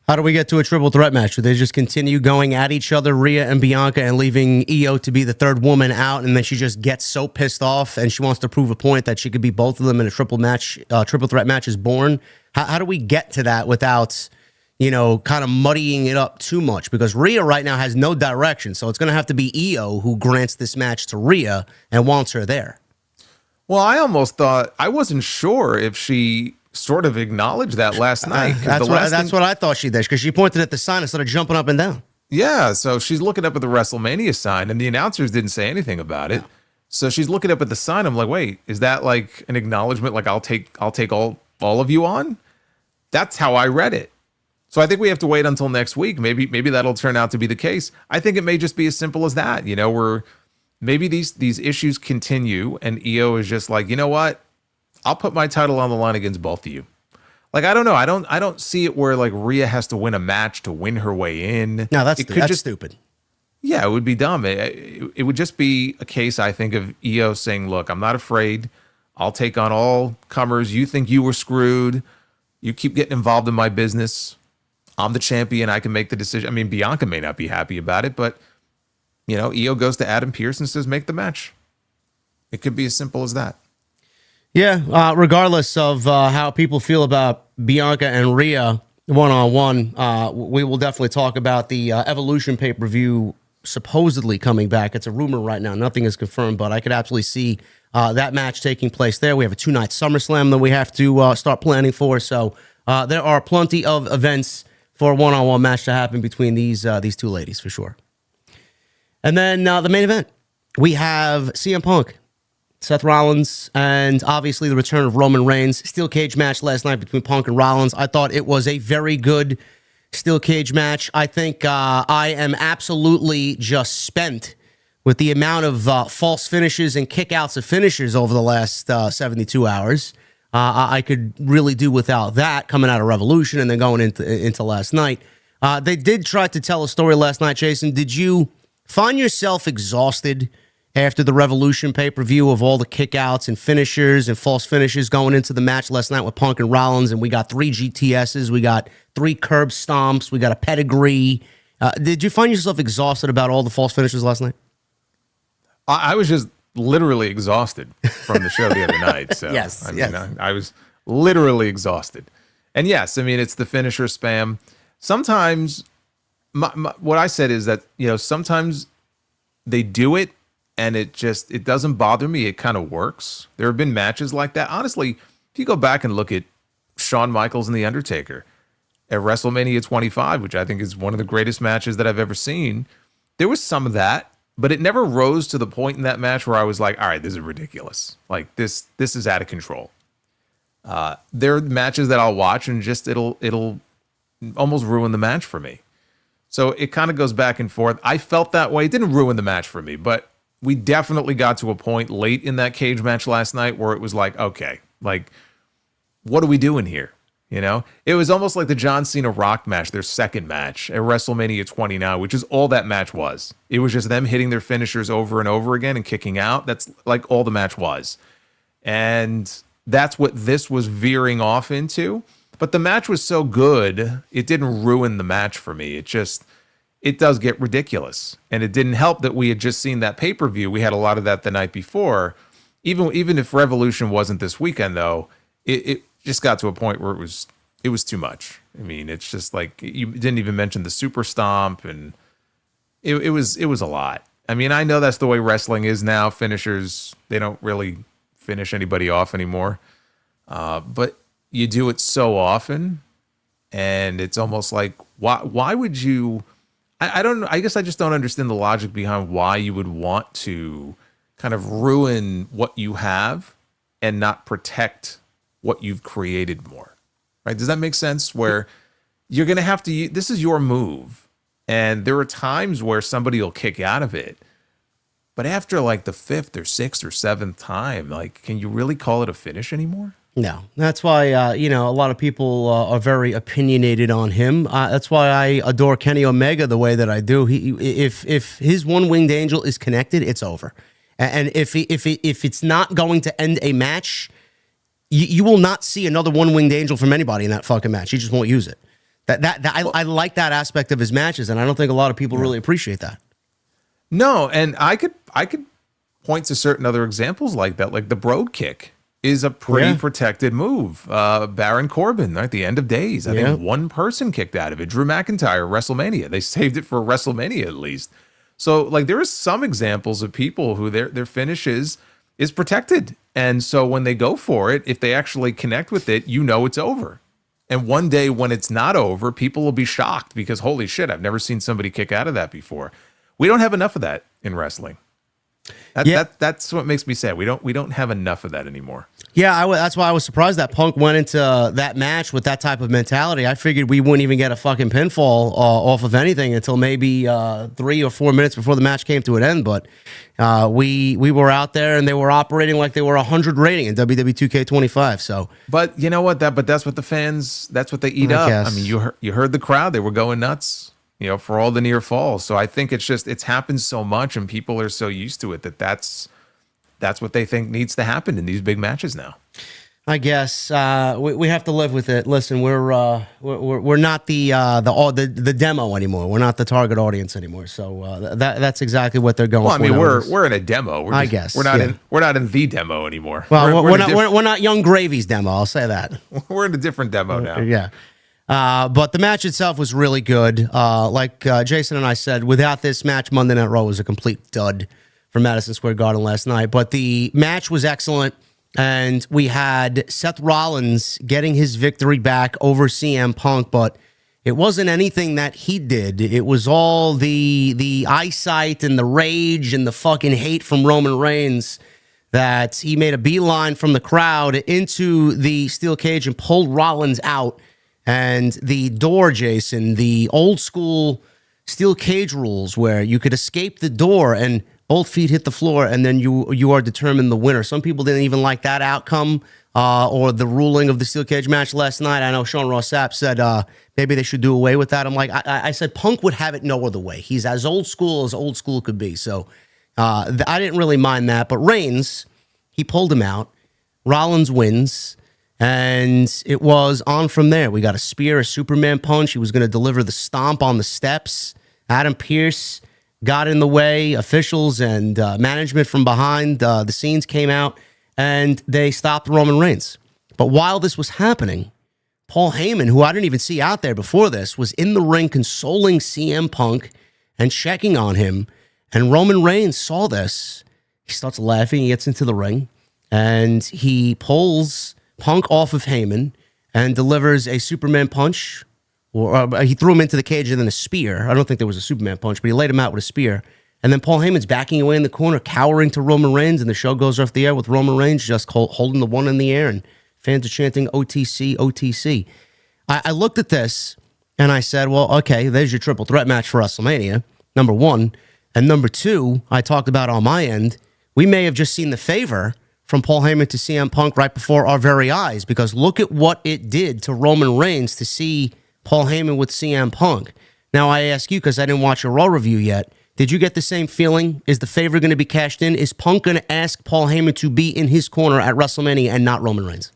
How do we get to a triple threat match? Do they just continue going at each other, Rhea and Bianca, and leaving Io to be the third woman out, and then she just gets so pissed off and she wants to prove a point that she could be both of them in a triple threat match is born? How do we get to that without, kind of muddying it up too much? Because Rhea right now has no direction, so it's going to have to be Io who grants this match to Rhea and wants her there. Well, I wasn't sure if she sort of acknowledged that last night. That's what I thought she did, because she pointed at the sign and started jumping up and down. Yeah, so she's looking up at the WrestleMania sign, and the announcers didn't say anything about it. No. So she's looking up at the sign. I'm like, wait, is that like an acknowledgement? Like I'll take all of you on? That's how I read it. So I think we have to wait until next week. Maybe that'll turn out to be the case. I think it may just be as simple as that. Where maybe these issues continue, and Io is just like, you know what? I'll put my title on the line against both of you. Like, I don't know. I don't see it where like Rhea has to win a match to win her way in. No, that's stupid. Yeah, it would be dumb. It would just be a case, I think, of Io saying, look, I'm not afraid. I'll take on all comers. You think you were screwed. You keep getting involved in my business. I'm the champion. I can make the decision. I mean, Bianca may not be happy about it, but, Io goes to Adam Pearce and says, make the match. It could be as simple as that. Yeah, regardless of how people feel about Bianca and Rhea one-on-one, we will definitely talk about the Evolution pay-per-view supposedly coming back. It's a rumor right now. Nothing is confirmed, but I could absolutely see that match taking place there. We have a 2-night SummerSlam that we have to start planning for. So there are plenty of events for a one-on-one match to happen between these two ladies, for sure. And then the main event, we have CM Punk, Seth Rollins, and obviously the return of Roman Reigns. Steel cage match last night between Punk and Rollins. I thought it was a very good steel cage match. I think I am absolutely just spent with the amount of false finishes and kickouts of finishers over the last 72 hours. I could really do without that coming out of Revolution and then going into last night. They did try to tell a story last night, Jason. Did you find yourself exhausted after the Revolution pay-per-view of all the kickouts and finishers and false finishes going into the match last night with Punk and Rollins? And we got 3 GTSs, we got 3 curb stomps, we got a pedigree. Did you find yourself exhausted about all the false finishes last night? I was just literally exhausted from the show the other night. So yes, I was literally exhausted. And yes, I mean, it's the finisher spam. Sometimes what I said is that, sometimes they do it and it doesn't bother me. It kind of works. There have been matches like that. Honestly, if you go back and look at Shawn Michaels and The Undertaker at WrestleMania 25, which I think is one of the greatest matches that I've ever seen, there was some of that, but it never rose to the point in that match where I was like, all right, this is ridiculous. Like this is out of control. There are matches that I'll watch and just it'll almost ruin the match for me. So it kind of goes back and forth. I felt that way. It didn't ruin the match for me, but we definitely got to a point late in that cage match last night where it was like, okay, like, what are we doing here? You know, it was almost like the John Cena Rock match, their second match at WrestleMania 29, which is all that match was. It was just them hitting their finishers over and over again and kicking out. That's like all the match was. And that's what this was veering off into. But the match was so good, it didn't ruin the match for me. It does get ridiculous. And it didn't help that we had just seen that pay-per-view. We had a lot of that the night before. Even if Revolution wasn't this weekend, though, it just got to a point where it was too much. I mean, it's just like, you didn't even mention the super stomp, and it was a lot. I mean, I know that's the way wrestling is now. Finishers, they don't really finish anybody off anymore. But you do it so often, and it's almost like, why would you? I don't know. I guess I just don't understand the logic behind why you would want to kind of ruin what you have and not protect what you've created more. Right? Does that make sense? Where you're going to have to, this is your move. And there are times where somebody will kick out of it. But after like the 5th or 6th or 7th time, like, can you really call it a finish anymore? No, that's why, a lot of people are very opinionated on him. That's why I adore Kenny Omega the way that I do. If his one-winged angel is connected, it's over. And if it's not going to end a match, you will not see another one-winged angel from anybody in that fucking match. He just won't use it. I like that aspect of his matches, and I don't think a lot of people really appreciate that. No, and I could point to certain other examples like that, like the Broad Kick is a pretty protected move. Baron Corbin, at the end of days, I think one person kicked out of it. Drew McIntyre, WrestleMania. They saved it for WrestleMania at least. So, like, there are some examples of people who their finish is protected. And so when they go for it, if they actually connect with it, you know it's over. And one day when it's not over, people will be shocked because, holy shit, I've never seen somebody kick out of that before. We don't have enough of that in wrestling. That's what makes me sad. We don't have enough of that anymore. Yeah, that's why I was surprised that Punk went into that match with that type of mentality. I figured we wouldn't even get a fucking pinfall off of anything until maybe 3 or 4 minutes before the match came to an end. But we were out there and they were operating like they were 100 rating in WWE 2K25. So, but you know what? But that's what the fans. That's what they eat up. Guess. I mean, you heard the crowd. They were going nuts. For all the near falls. So I think it's happened so much and people are so used to it that's what they think needs to happen in these big matches now. I guess we have to live with it. Listen, we're not the demo anymore. We're not the target audience anymore. So that's exactly what they're going for. I mean, we're in a demo. I guess we're not in the demo anymore. Well, we're not Young Gravy's demo. I'll say that. We're in a different demo now. Yeah. But the match itself was really good. Like Jason and I said, without this match, Monday Night Raw was a complete dud for Madison Square Garden last night. But the match was excellent, and we had Seth Rollins getting his victory back over CM Punk, but it wasn't anything that he did. It was all the eyesight and the rage and the fucking hate from Roman Reigns that he made a beeline from the crowd into the steel cage and pulled Rollins out. And the door, Jason, the old school steel cage rules where you could escape the door and both feet hit the floor and then you are determined the winner. Some people didn't even like that outcome or the ruling of the steel cage match last night. I know Sean Ross Sapp said maybe they should do away with that. I'm like, I said Punk would have it no other way. He's as old school could be. So I didn't really mind that. But Reigns, he pulled him out. Rollins wins. And it was on from there. We got a spear, a Superman punch. He was going to deliver the stomp on the steps. Adam Pearce got in the way. Officials and management from behind the scenes came out, and they stopped Roman Reigns. But while this was happening, Paul Heyman, who I didn't even see out there before this, was in the ring consoling CM Punk and checking on him. And Roman Reigns saw this. He starts laughing. He gets into the ring, and he pulls Punk off of Heyman and delivers a Superman punch, or he threw him into the cage and then a spear. I don't think there was a Superman punch, but he laid him out with a spear. And then Paul Heyman's backing away in the corner, cowering to Roman Reigns, and the show goes off the air with Roman Reigns just holding the one in the air, and fans are chanting OTC, OTC. I looked at this, and I said, well, okay, there's your triple threat match for WrestleMania, number one. And number two, I talked about on my end, we may have just seen the favor from Paul Heyman to CM Punk right before our very eyes, because look at what it did to Roman Reigns to see Paul Heyman with CM Punk. Now, I ask you, because I didn't watch a Raw review yet, did you get the same feeling? Is the favor going to be cashed in? Is Punk going to ask Paul Heyman to be in his corner at WrestleMania and not Roman Reigns?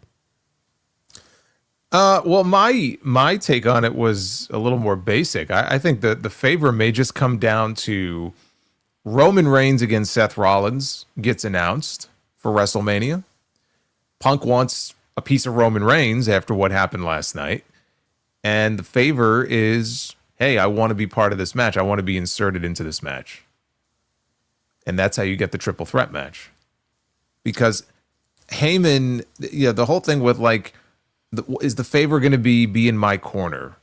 Well, my take on it was a little more basic. I think that the favor may just come down to Roman Reigns against Seth Rollins gets announced for WrestleMania. Punk wants a piece of Roman Reigns after what happened last night. And the favor is, hey, I want to be part of this match. I want to be inserted into this match. And that's how you get the triple threat match. Because Heyman, the whole thing with like, is the favor going to be in my corner?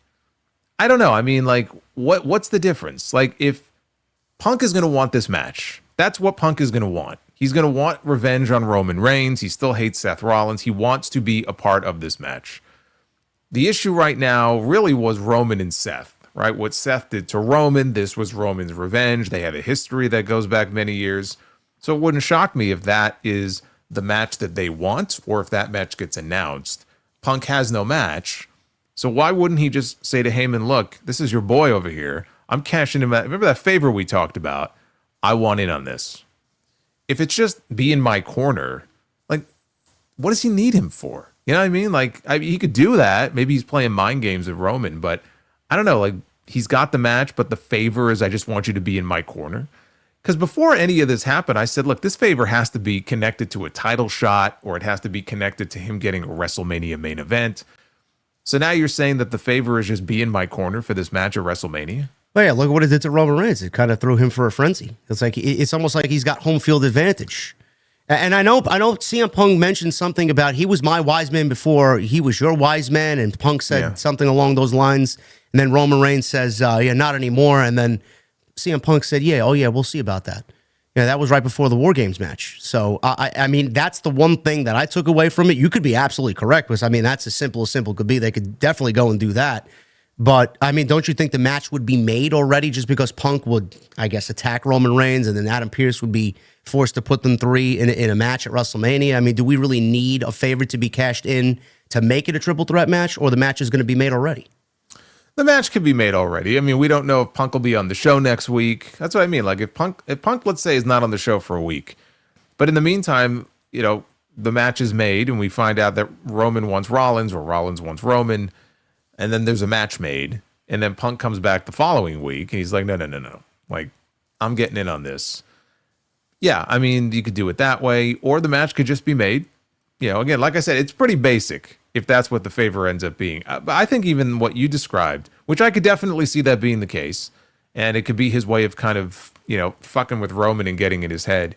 I don't know. I mean, like, what's the difference? Like, if Punk is going to want this match, that's what Punk is going to want. He's going to want revenge on Roman Reigns. He still hates Seth Rollins. He wants to be a part of this match. The issue right now really was Roman and Seth, right? What Seth did to Roman, this was Roman's revenge. They had a history that goes back many years. So it wouldn't shock me if that is the match that they want, or if that match gets announced. Punk has no match, so why wouldn't he just say to Heyman, look, this is your boy over here. I'm cashing him out. Remember that favor we talked about? I want in on this. If it's just be in my corner, like, what does he need him for? You know what I mean? Like, he could do that. Maybe he's playing mind games with Roman, but I don't know. Like, he's got the match, but the favor is I just want you to be in my corner. Because before any of this happened, I said, look, this favor has to be connected to a title shot, or it has to be connected to him getting a WrestleMania main event. So now you're saying that the favor is just be in my corner for this match at WrestleMania? Well, yeah, look at what it did to Roman Reigns. It kind of threw him for a frenzy. It's almost like he's got home field advantage. And I know CM Punk mentioned something about he was my wise man before he was your wise man, and Punk said something along those lines. And then Roman Reigns says, yeah, not anymore. And then CM Punk said, we'll see about that. Yeah, that was right before the War Games match. So, I mean, that's the one thing that I took away from it. You could be absolutely correct, because, I mean, that's as simple could be. They could definitely go and do that. But, I mean, don't you think the match would be made already just because Punk would, I guess, attack Roman Reigns, and then Adam Pearce would be forced to put them three in a match at WrestleMania? I mean, do we really need a favor to be cashed in to make it a triple threat match, or the match is going to be made already? The match could be made already. I mean, we don't know if Punk will be on the show next week. That's what I mean. Like, if Punk, let's say, is not on the show for a week, but in the meantime, the match is made, and we find out that Roman wants Rollins, or Rollins wants Roman, and then there's a match made, and then Punk comes back the following week, and he's like, no. Like, I'm getting in on this. Yeah, I mean, you could do it that way, or the match could just be made. Again, like I said, it's pretty basic if that's what the favor ends up being. But I think even what you described, which I could definitely see that being the case, and it could be his way of kind of, fucking with Roman and getting in his head.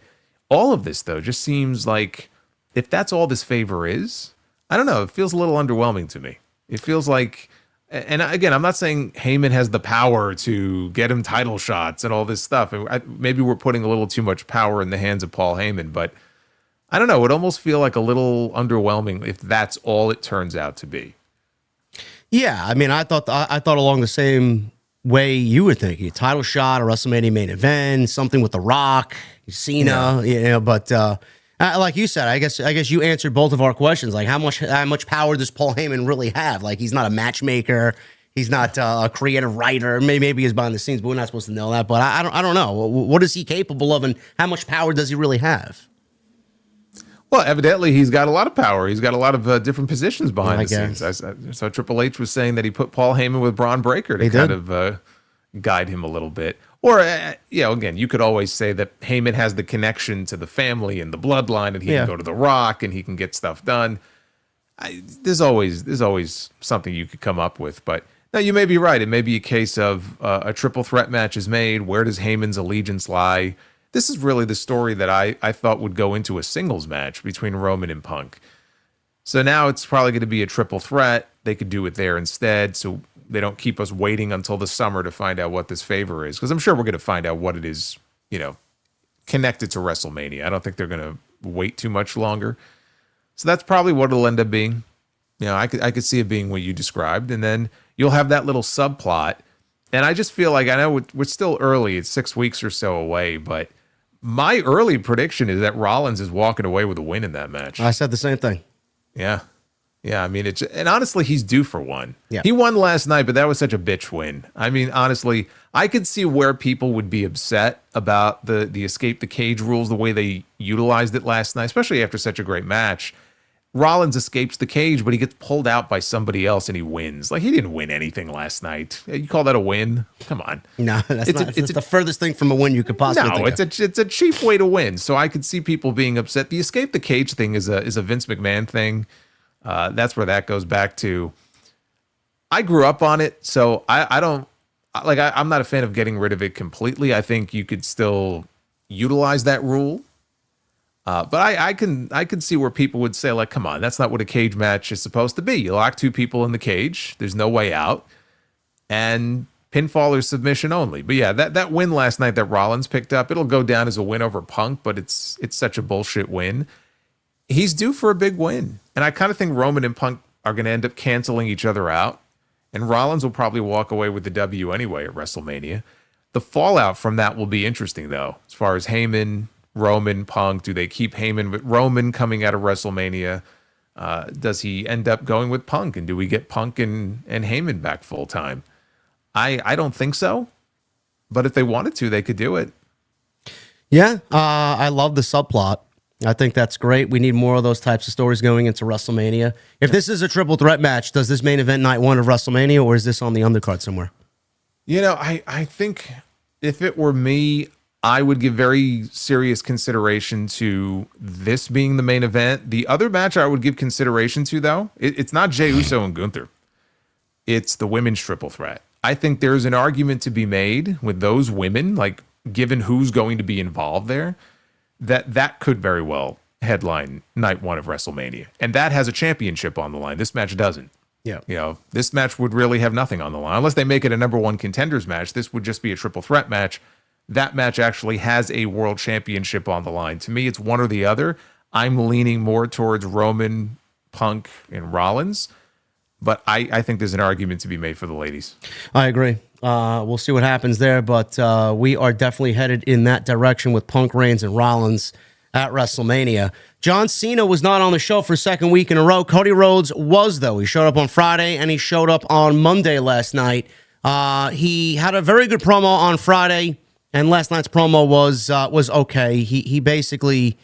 All of this, though, just seems like, if that's all this favor is, I don't know, it feels a little underwhelming to me. It feels like, and again, I'm not saying Heyman has the power to get him title shots and all this stuff. Maybe we're putting a little too much power in the hands of Paul Heyman, but I don't know. It would almost feel like a little underwhelming if that's all it turns out to be. Yeah, I mean, I thought along the same way you were thinking. A title shot, a WrestleMania main event, something with The Rock, Cena, but like you said, I guess you answered both of our questions. Like, how much power does Paul Heyman really have? Like, he's not a matchmaker. He's not a creative writer. Maybe he's behind the scenes, but we're not supposed to know that. But I don't know. What is he capable of, and how much power does he really have? Well, evidently, he's got a lot of power. He's got a lot of different positions behind the scenes. So Triple H was saying that he put Paul Heyman with Braun Breaker to kind of guide him a little bit. Or, again, you could always say that Heyman has the connection to the family and the bloodline, and he can go to The Rock and he can get stuff done. There's always something you could come up with. But no, you may be right. It may be a case of a triple threat match is made. Where does Heyman's allegiance lie? This is really the story that I thought would go into a singles match between Roman and Punk. So now it's probably going to be a triple threat. They could do it there instead, so they don't keep us waiting until the summer to find out what this favor is. Because I'm sure we're going to find out what it is, connect it to WrestleMania. I don't think they're going to wait too much longer. So that's probably what it'll end up being. I could see it being what you described. And then you'll have that little subplot. And I just feel like, I know we're still early. It's 6 weeks or so away, but my early prediction is that Rollins is walking away with a win in that match. I said the same thing. Yeah. Yeah, I mean, and honestly, he's due for one. Yeah. He won last night, but that was such a bitch win. I mean, honestly, I could see where people would be upset about the escape the cage rules, the way they utilized it last night, especially after such a great match. Rollins escapes the cage, but he gets pulled out by somebody else and he wins. Like, he didn't win anything last night. You call that a win? Come on. No, it's the furthest thing from a win you could possibly think of. It's a cheap way to win. So I could see people being upset. The escape the cage thing is a Vince McMahon thing. That's where that goes back to. I grew up on it, so I'm not a fan of getting rid of it completely. I think you could still utilize that rule. But I can see where people would say, like, come on, that's not what a cage match is supposed to be. You lock two people in the cage, there's no way out, and pinfall or submission only. But yeah, that win last night that Rollins picked up, it'll go down as a win over Punk, but it's such a bullshit win. He's due for a big win. And I kind of think Roman and Punk are going to end up canceling each other out. And Rollins will probably walk away with the W anyway at WrestleMania. The fallout from that will be interesting, though, as far as Heyman, Roman, Punk. Do they keep Heyman with Roman coming out of WrestleMania? Does he end up going with Punk? And do we get Punk and Heyman back full time? I don't think so. But if they wanted to, they could do it. Yeah, I love the subplot. I think that's great. We need more of those types of stories going into WrestleMania. If this is a triple threat match, does this main event night one of WrestleMania, or is this on the undercard somewhere? I think if it were me, I would give very serious consideration to this being the main event. The other match I would give consideration to, though, it's not Jey Uso and Gunther. It's the women's triple threat. I think there's an argument to be made with those women, like, given who's going to be involved there, that could very well headline night one of WrestleMania. And that has a championship on the line. This match doesn't. Yeah. This match would really have nothing on the line. Unless they make it a number one contenders match, this would just be a triple threat match. That match actually has a world championship on the line. To me, it's one or the other. I'm leaning more towards Roman, Punk, and Rollins. But I think there's an argument to be made for the ladies. I agree. We'll see what happens there, but we are definitely headed in that direction with Punk, Reigns, and Rollins at WrestleMania. John Cena was not on the show for a second week in a row. Cody Rhodes was, though. He showed up on Friday, and he showed up on Monday last night. He had a very good promo on Friday, and last night's promo was okay. He basically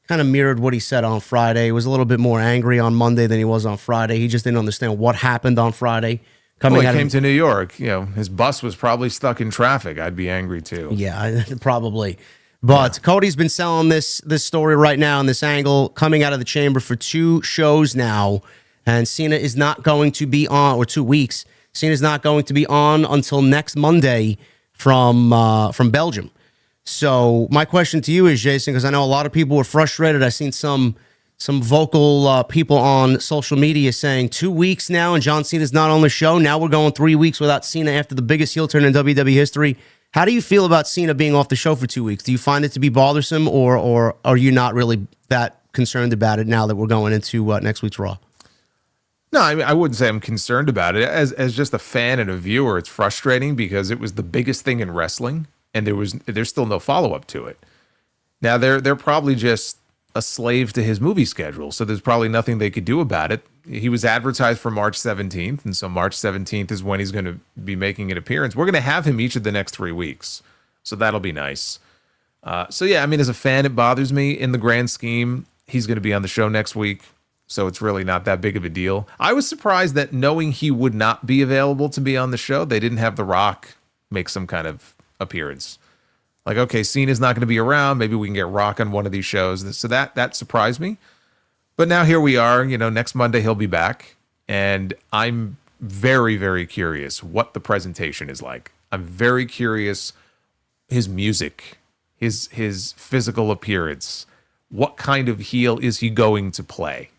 kind of mirrored what he said on Friday. He was a little bit more angry on Monday than he was on Friday. He just didn't understand what happened on Friday. He came to New York. His bus was probably stuck in traffic. I'd be angry too. Yeah, probably. But yeah. Cody's been selling this story right now, and this angle coming out of the chamber for 2 shows now. And Cena is not going to be on, or 2 weeks. Cena's not going to be on until next Monday from Belgium. So my question to you is, Jason, because I know a lot of people were frustrated. I've seen some vocal people on social media saying 2 weeks now and John Cena's not on the show. Now we're going 3 weeks without Cena after the biggest heel turn in WWE history. How do you feel about Cena being off the show for 2 weeks? Do you find it to be bothersome, or are you not really that concerned about it now that we're going into next week's Raw? No, I mean, I wouldn't say I'm concerned about it. As just a fan and a viewer, it's frustrating because it was the biggest thing in wrestling, and there's still no follow-up to it. Now, they're probably just a slave to his movie schedule, so there's probably nothing they could do about it. He was advertised for March 17th, and so March 17th is when he's going to be making an appearance. We're going to have him each of the next 3 weeks, so that'll be nice. So yeah, I mean, as a fan, it bothers me. In the grand scheme, he's going to be on the show next week, so it's really not that big of a deal. I was surprised that, knowing he would not be available to be on the show, they didn't have The Rock make some kind of appearance. Like, okay, Cena's not going to be around. Maybe we can get Rock on one of these shows. So that surprised me. But now here we are. Next Monday he'll be back. And I'm very, very curious what the presentation is like. I'm very curious his music, his physical appearance. What kind of heel is he going to play?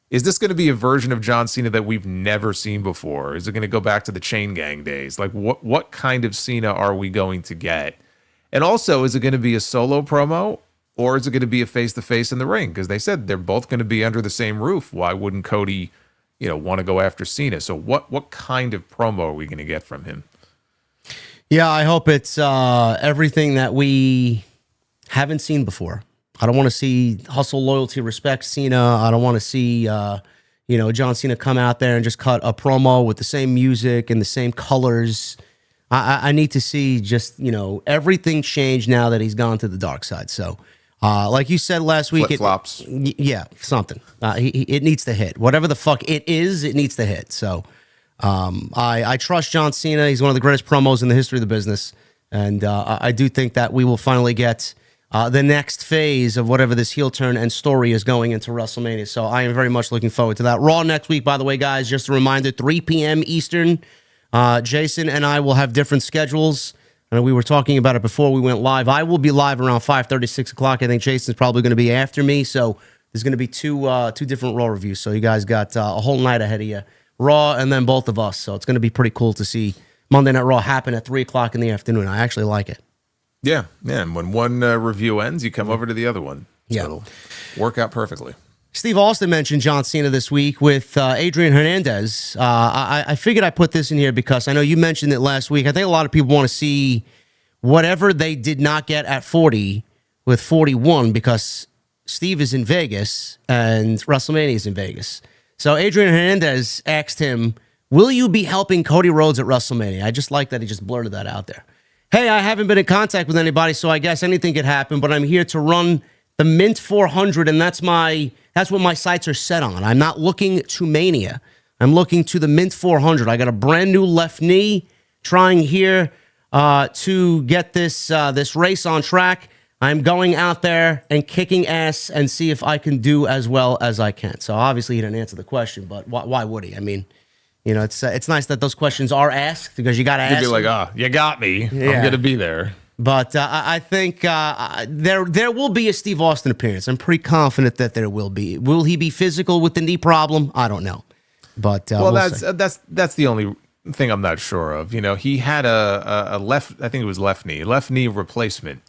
Is this going to be a version of John Cena that we've never seen before? Is it going to go back to the Chain Gang days? Like, what kind of Cena are we going to get? And also, is it going to be a solo promo or is it going to be a face-to-face in the ring? Because they said they're both going to be under the same roof. Why wouldn't Cody, want to go after Cena? So what kind of promo are we going to get from him? Yeah, I hope it's everything that we haven't seen before. I don't want to see hustle, loyalty, respect Cena. I don't want to see, John Cena come out there and just cut a promo with the same music and the same colors. I need to see just, everything change now that he's gone to the dark side. So, like you said last week, flip-flops. Something. It needs to hit. Whatever the fuck it is, it needs to hit. So, I trust John Cena. He's one of the greatest promos in the history of the business. And I do think that we will finally get the next phase of whatever this heel turn and story is going into WrestleMania. So I am very much looking forward to that. Raw next week, by the way, guys, just a reminder, 3 p.m. Eastern. Jason and I will have different schedules. And we were talking about it before we went live. I will be live around 5:30, 6 o'clock. I think Jason's probably going to be after me. So there's going to be two different Raw reviews. So you guys got a whole night ahead of you. Raw and then both of us. So it's going to be pretty cool to see Monday Night Raw happen at 3 o'clock in the afternoon. I actually like it. Yeah. And when one review ends, you come over to the other one. So it'll work out perfectly. Steve Austin mentioned John Cena this week with Adrian Hernandez. I figured I'd put this in here because I know you mentioned it last week. I think a lot of people want to see whatever they did not get at 40 with 41 because Steve is in Vegas and WrestleMania is in Vegas. So Adrian Hernandez asked him, will you be helping Cody Rhodes at WrestleMania? I just like that he just blurted that out there. Hey, I haven't been in contact with anybody, so I guess anything could happen, but I'm here to run the Mint 400, and that's what my sights are set on. I'm not looking to Mania. I'm looking to the Mint 400. I got a brand new left knee trying here to get this race on track. I'm going out there and kicking ass and see if I can do as well as I can. So obviously he didn't answer the question, but why would he? I mean, it's nice that those questions are asked because you got to ask. You'd be like, you got me. Yeah. I'm going to be there. But I think there will be a Steve Austin appearance. I'm pretty confident that there will be. Will he be physical with the knee problem? I don't know. But that's the only thing I'm not sure of. He had a left, I think it was left knee replacement.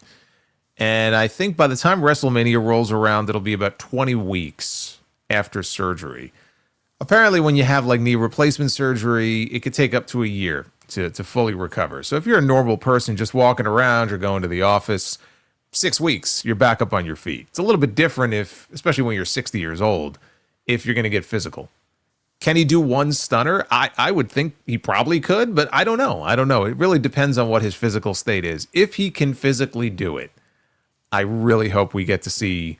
And I think by the time WrestleMania rolls around, it'll be about 20 weeks after surgery. Apparently, when you have like knee replacement surgery, it could take up to a year to fully recover. So if you're a normal person just walking around or going to the office, 6 weeks, you're back up on your feet. It's a little bit different especially when you're 60 years old, if you're going to get physical. Can he do one stunner? I would think he probably could, but I don't know. It really depends on what his physical state is. If he can physically do it, I really hope we get to see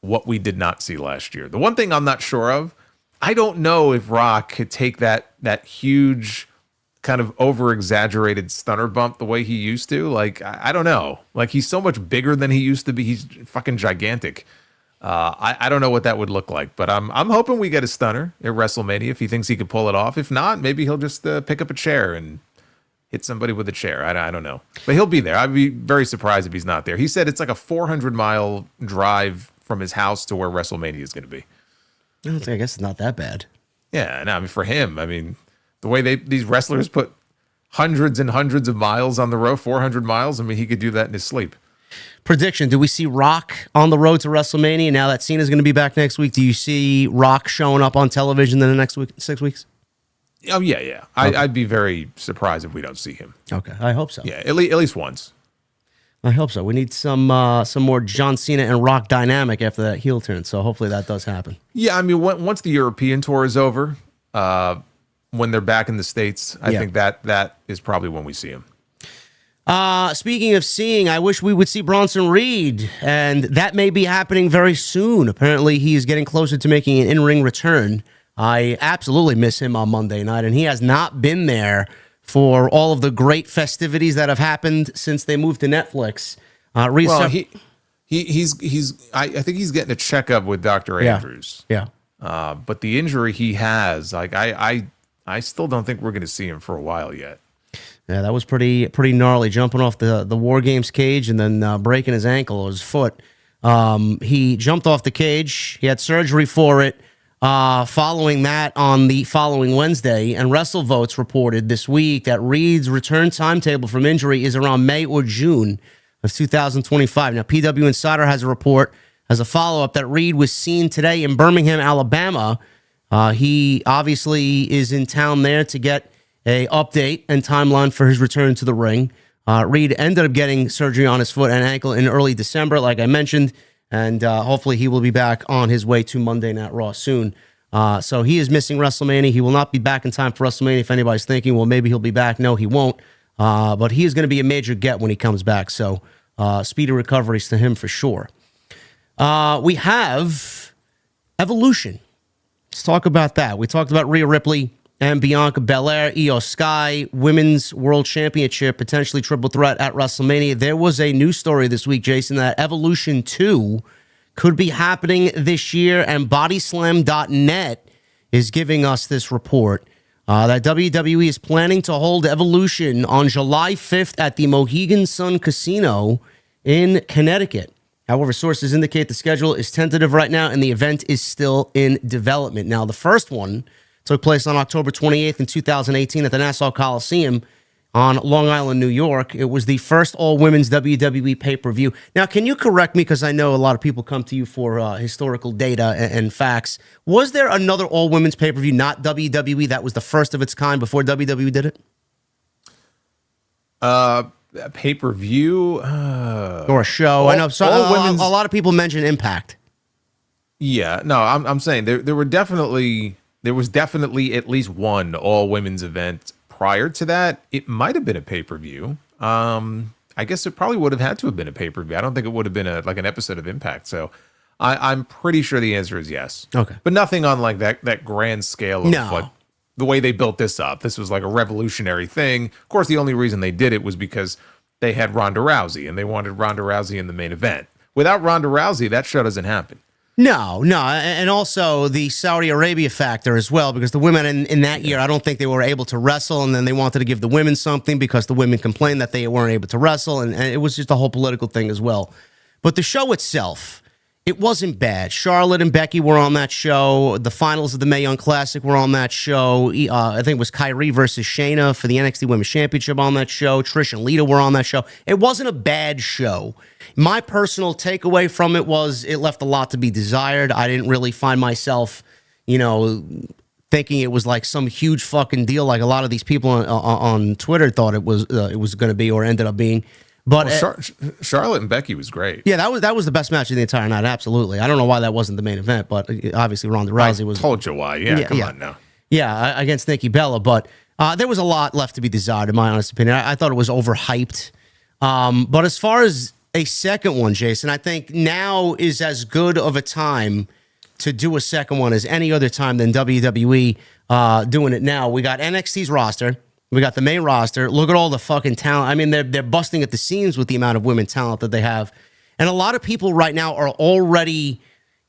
what we did not see last year. The one thing I'm not sure of, I don't know if Rock could take that huge kind of over-exaggerated stunner bump the way he used to. Like, I don't know. Like, he's so much bigger than he used to be. He's fucking gigantic. I don't know what that would look like, but I'm hoping we get a stunner at WrestleMania if he thinks he could pull it off. If not, maybe he'll just pick up a chair and hit somebody with a chair. I don't know. But he'll be there. I'd be very surprised if he's not there. He said it's like a 400-mile drive from his house to where WrestleMania is going to be. I guess it's not that bad. Yeah, no, for him, the way these wrestlers put hundreds and hundreds of miles on the road, 400 miles, he could do that in his sleep. Prediction, do we see Rock on the road to WrestleMania now that Cena's going to be back next week? Do you see Rock showing up on television in the next 6 weeks? Oh, yeah. Okay. I'd be very surprised if we don't see him. Okay, I hope so. Yeah, at least once. I hope so. We need some more John Cena and Rock dynamic after that heel turn, so hopefully that does happen. Yeah, once the European tour is over, when they're back in the States, I think that is probably when we see him. Speaking of seeing, I wish we would see Bronson Reed, and that may be happening very soon. Apparently, he is getting closer to making an in-ring return. I absolutely miss him on Monday night, and he has not been there for all of the great festivities that have happened since they moved to Netflix. I think he's getting a checkup with Dr. Andrews. Yeah. But the injury he has, I still don't think we're going to see him for a while yet. Yeah, that was pretty gnarly, jumping off the War Games cage and then breaking his ankle or his foot. He jumped off the cage. He had surgery for it. Following that on the following Wednesday, and WrestleVotes reported this week that Reed's return timetable from injury is around May or June. of 2025. Now, PW Insider has a report as a follow-up that Reed was seen today in Birmingham, Alabama. He obviously is in town there to get a update and timeline for his return to the ring. Reed ended up getting surgery on his foot and ankle in early December, like I mentioned, and hopefully he will be back on his way to Monday Night Raw soon. So he is missing WrestleMania. He will not be back in time for WrestleMania. If anybody's thinking, well, maybe he'll be back. No, he won't. But he is going to be a major get when he comes back. So speedy recoveries to him for sure. We have Evolution. Let's talk about that. We talked about Rhea Ripley and Bianca Belair, Io Sky, Women's World Championship, potentially triple threat at WrestleMania. There was a news story this week, Jason, that Evolution 2 could be happening this year, and Bodyslam.net is giving us this report that WWE is planning to hold Evolution on July 5th at the Mohegan Sun Casino in Connecticut. However, sources indicate the schedule is tentative right now, and the event is still in development. Now, the first one took place on October 28th in 2018 at the Nassau Coliseum on Long Island, New York. It was the first all-women's WWE pay-per-view. Now, can you correct me, because I know a lot of people come to you for historical data and facts. Was there another all-women's pay-per-view, not WWE, that was the first of its kind before WWE did it? Pay-per-view? Or a show? I know a lot of people mention Impact. Yeah, no, I'm saying there was definitely at least one all-women's event. Prior to that, it might have been a pay-per-view. I guess it probably would have had to have been a pay-per-view. I don't think it would have been an episode of Impact. So I'm pretty sure the answer is yes. Okay. But nothing on like that grand scale of what the way they built this up. This was like a revolutionary thing. Of course, the only reason they did it was because they had Ronda Rousey and they wanted Ronda Rousey in the main event. Without Ronda Rousey, that show doesn't happen. No. And also the Saudi Arabia factor as well, because the women in that year, I don't think they were able to wrestle, and then they wanted to give the women something because the women complained that they weren't able to wrestle, and it was just a whole political thing as well. But the show itself, it wasn't bad. Charlotte and Becky were on that show. The finals of the Mae Young Classic were on that show. I think it was Kyrie versus Shayna for the NXT Women's Championship on that show. Trish and Lita were on that show. It wasn't a bad show. My personal takeaway from it was it left a lot to be desired. I didn't really find myself, thinking it was like some huge fucking deal like a lot of these people on Twitter thought it was going to be or ended up being. But Charlotte and Becky was great. Yeah, that was the best match of the entire night. Absolutely. I don't know why that wasn't the main event, but obviously Ronda Rousey was. I told you why. Yeah, come on now. Yeah, against Nikki Bella, but there was a lot left to be desired, in my honest opinion. I thought it was overhyped. But as far as a second one, Jason, I think now is as good of a time to do a second one as any other time than WWE doing it now. We got NXT's roster. We got the main roster. Look at all the fucking talent. I mean, they're busting at the seams with the amount of women talent that they have. And a lot of people right now are already,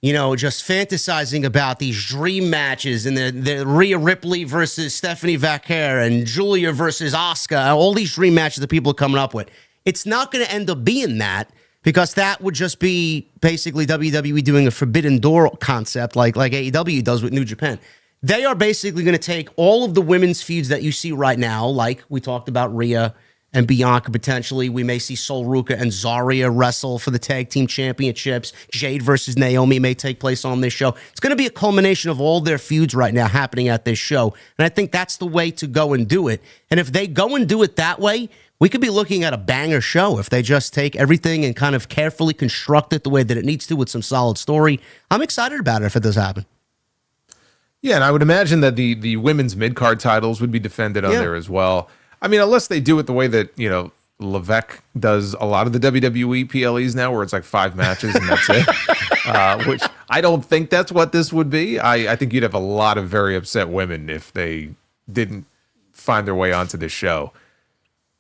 just fantasizing about these dream matches and the Rhea Ripley versus Stephanie Vaquer and Julia versus Asuka. All these dream matches that people are coming up with. It's not going to end up being that, because that would just be basically WWE doing a forbidden door concept like AEW does with New Japan. They are basically going to take all of the women's feuds that you see right now, like we talked about Rhea and Bianca potentially. We may see Sol Ruka and Zarya wrestle for the tag team championships. Jade versus Naomi may take place on this show. It's going to be a culmination of all their feuds right now happening at this show. And I think that's the way to go and do it. And if they go and do it that way, we could be looking at a banger show if they just take everything and kind of carefully construct it the way that it needs to with some solid story. I'm excited about it if it does happen. Yeah, and I would imagine that the women's mid-card titles would be defended on there as well. I mean, unless they do it the way that, Levesque does a lot of the WWE PLEs now, where it's like 5 matches and that's it. Which I don't think that's what this would be. I think you'd have a lot of very upset women if they didn't find their way onto this show.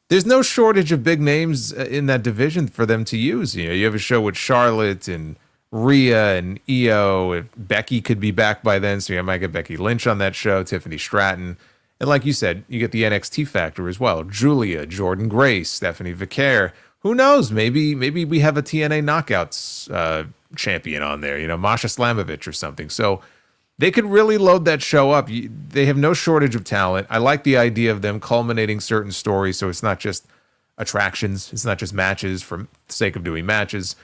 There's no shortage of big names in that division for them to use. You have a show with Charlotte and Rhea and Io. If Becky could be back by then, so you might get Becky Lynch on that show, Tiffany Stratton. And like you said, you get the NXT factor as well. Julia, Jordan Grace, Stephanie Vaquer. Who knows? Maybe we have a TNA Knockouts champion on there, Masha Slamovich or something. So they could really load that show up. They have no shortage of talent. I like the idea of them culminating certain stories, so it's not just attractions. It's not just matches for the sake of doing matches.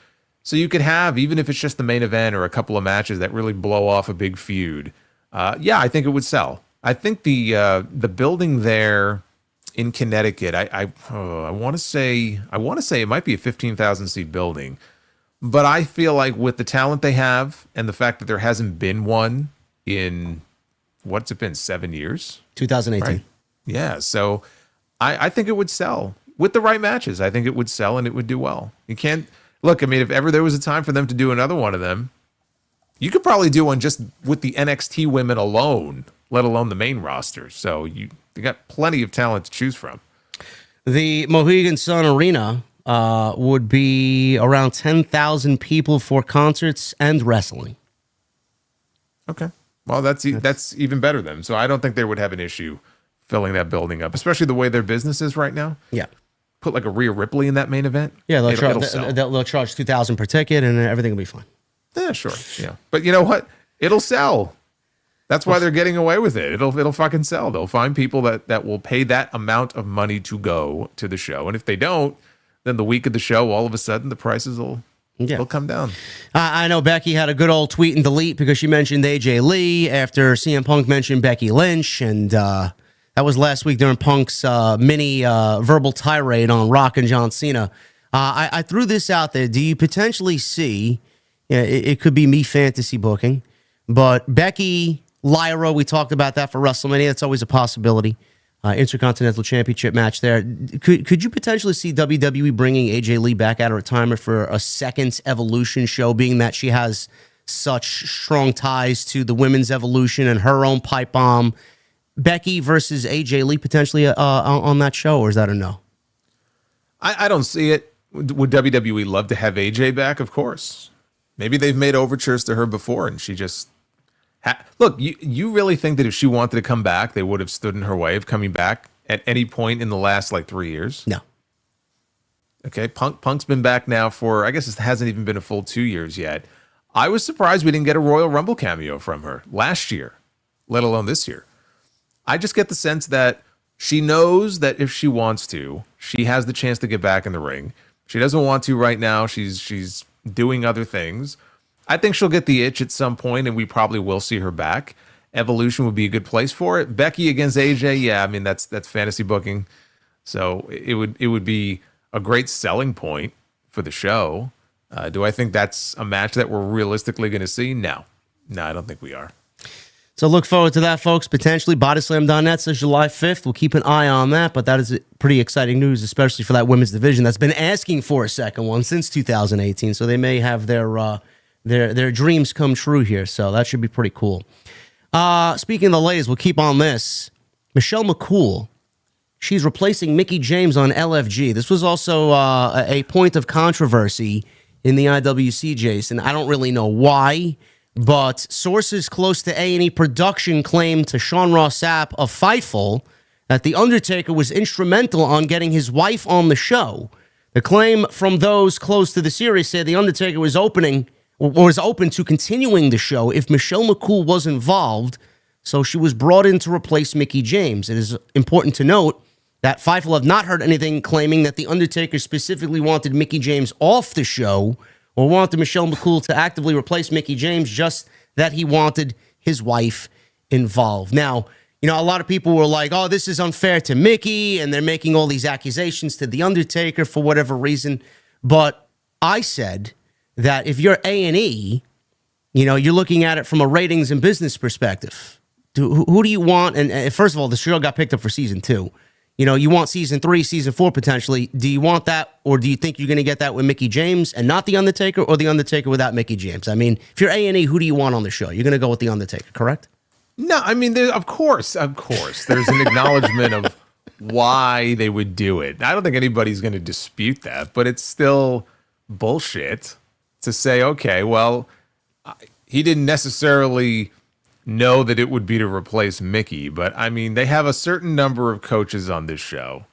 So you could have, even if it's just the main event or a couple of matches that really blow off a big feud. Yeah, I think it would sell. I think the building there in Connecticut, I want to say it might be a 15,000 seat building, but I feel like with the talent they have and the fact that there hasn't been one in what's it been 7 years, 2018. right? Yeah, so I think it would sell with the right matches. I think it would sell and it would do well. You can't look. I mean, if ever there was a time for them to do another one of them, you could probably do one just with the NXT women alone, let alone the main roster. So you got plenty of talent to choose from. The Mohegan Sun Arena would be around 10,000 people for concerts and wrestling. Okay. Well, that's even better then. So I don't think they would have an issue filling that building up, especially the way their business is right now. Yeah. Put like a Rhea Ripley in that main event. Yeah, they'll charge $2,000 per ticket and everything will be fine. Yeah, sure. Yeah. But you know what? It'll sell. That's why they're getting away with it. It'll fucking sell. They'll find people that will pay that amount of money to go to the show. And if they don't, then the week of the show, all of a sudden the prices will come down. I know Becky had a good old tweet and delete because she mentioned AJ Lee after CM Punk mentioned Becky Lynch. And that was last week during Punk's mini verbal tirade on Rock and John Cena. I threw this out there. Do you potentially see, it could be me fantasy booking, but Becky, Lyra, we talked about that for WrestleMania. That's always a possibility. Intercontinental Championship match there. Could you potentially see WWE bringing AJ Lee back out of retirement for a second Evolution show, being that she has such strong ties to the women's Evolution and her own pipe bomb? Becky versus AJ Lee potentially on that show, or is that a no? I don't see it. Would WWE love to have AJ back? Of course. Maybe they've made overtures to her before and she just... Look, you really think that if she wanted to come back, they would have stood in her way of coming back at any point in the last, 3 years? No. Okay, Punk's been back now for, I guess it hasn't even been a full 2 years yet. I was surprised we didn't get a Royal Rumble cameo from her last year, let alone this year. I just get the sense that she knows that if she wants to, she has the chance to get back in the ring. She doesn't want to right now. She's doing other things. I think she'll get the itch at some point, and we probably will see her back. Evolution would be a good place for it. Becky against AJ, yeah, I mean that's fantasy booking, so it would be a great selling point for the show. Do I think that's a match that we're realistically going to see? No, I don't think we are. So look forward to that, folks. Potentially, BodySlam.net says July 5th. We'll keep an eye on that, but that is pretty exciting news, especially for that women's division that's been asking for a second one since 2018. So they may have their dreams come true here. So that should be pretty cool. Speaking of the ladies, we'll keep on this. Michelle McCool, she's replacing Mickie James on LFG. This was also a point of controversy in the IWC, Jason. I don't really know why, but sources close to A&E Production claimed to Sean Ross Sapp of Fightful that The Undertaker was instrumental on getting his wife on the show. The claim from those close to the series said The Undertaker was open to continuing the show if Michelle McCool was involved, so she was brought in to replace Mickie James. It is important to note that Fightful have not heard anything claiming that The Undertaker specifically wanted Mickie James off the show or wanted Michelle McCool to actively replace Mickie James, just that he wanted his wife involved. Now, a lot of people were like, oh, this is unfair to Mickie, and they're making all these accusations to The Undertaker for whatever reason. But I said that if you're A&E, you're looking at it from a ratings and business perspective. Who do you want? And first of all, the show got picked up for season 2. You want season 3, season 4 potentially. Do you want that, or do you think you're going to get that with Mickie James and not The Undertaker, or The Undertaker without Mickie James? I mean, if you're A&E, who do you want on the show? You're going to go with The Undertaker, correct? No, I mean, of course. There's an acknowledgement of why they would do it. I don't think anybody's going to dispute that, but it's still bullshit to say, okay, well, he didn't necessarily know that it would be to replace Mickie, but I mean, they have a certain number of coaches on this show.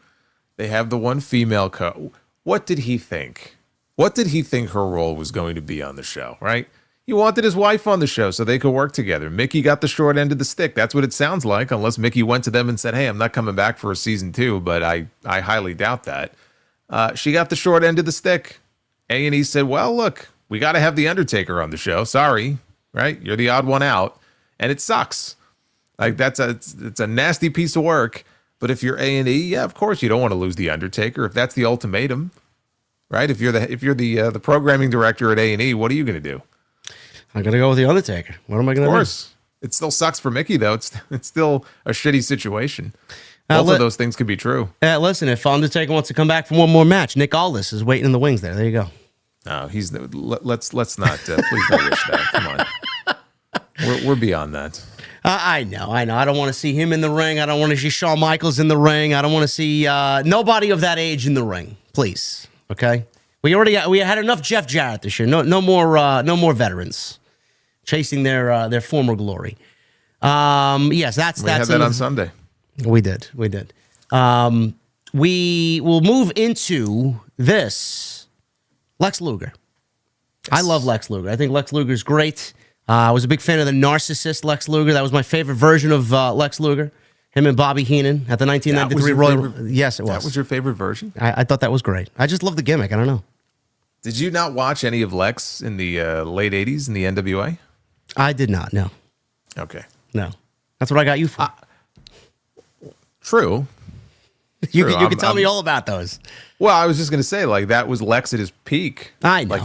They have the one female coach. What did he think? What did he think her role was going to be on the show, right? He wanted his wife on the show so they could work together. Mickie got the short end of the stick. That's what it sounds like, unless Mickie went to them and said, hey, I'm not coming back for a season 2, but I highly doubt that. She got the short end of the stick. A&E said, well, look, we got to have The Undertaker on the show. Sorry, right? You're the odd one out. And it sucks. Like, it's a nasty piece of work. But if you're A&E, yeah, of course you don't want to lose The Undertaker. If that's the ultimatum, right? If you're the programming director at A&E, what are you going to do? I'm going to go with The Undertaker. What am I going to do? Of course. It still sucks for Mickey, though. It's still a shitty situation. Both of those things could be true. Listen, if Undertaker wants to come back for one more match, Nick Aldis is waiting in the wings there. There you go. No, let's not. Please don't wish that. Come on. We're beyond that. I know. I don't want to see him in the ring. I don't want to see Shawn Michaels in the ring. I don't want to see nobody of that age in the ring. Please, okay? We had enough Jeff Jarrett this year. No more veterans chasing their former glory. Yes, that's had that on Sunday. We did. We will move into this. Lex Luger. Yes. I love Lex Luger. I think Lex Luger is great. I was a big fan of the narcissist Lex Luger. That was my favorite version of Lex Luger. Him and Bobby Heenan at the 1993 Royal. Yes, it was. That was your favorite version? I thought that was great. I just love the gimmick. I don't know. Did you not watch any of Lex in the late 80s in the NWA? I did not, no. Okay. No. That's what I got you for. True. You can tell me all about those. Well, I was just gonna say, like, that was Lex at his peak. I know.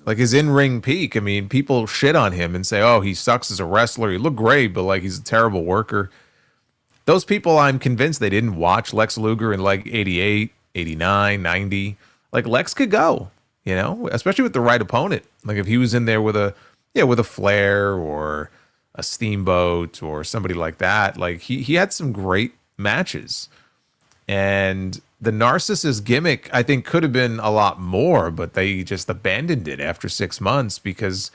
Like his in-ring peak. I mean, people shit on him and say, "Oh, he sucks as a wrestler. He looked great, but like he's a terrible worker." Those people, I'm convinced they didn't watch Lex Luger in like 88, 89, 90. Like, Lex could go, especially with the right opponent. Like, if he was in there with a Flair or a Steamboat or somebody like that, like he had some great matches. And the narcissist gimmick, I think, could have been a lot more, but they just abandoned it after 6 months because,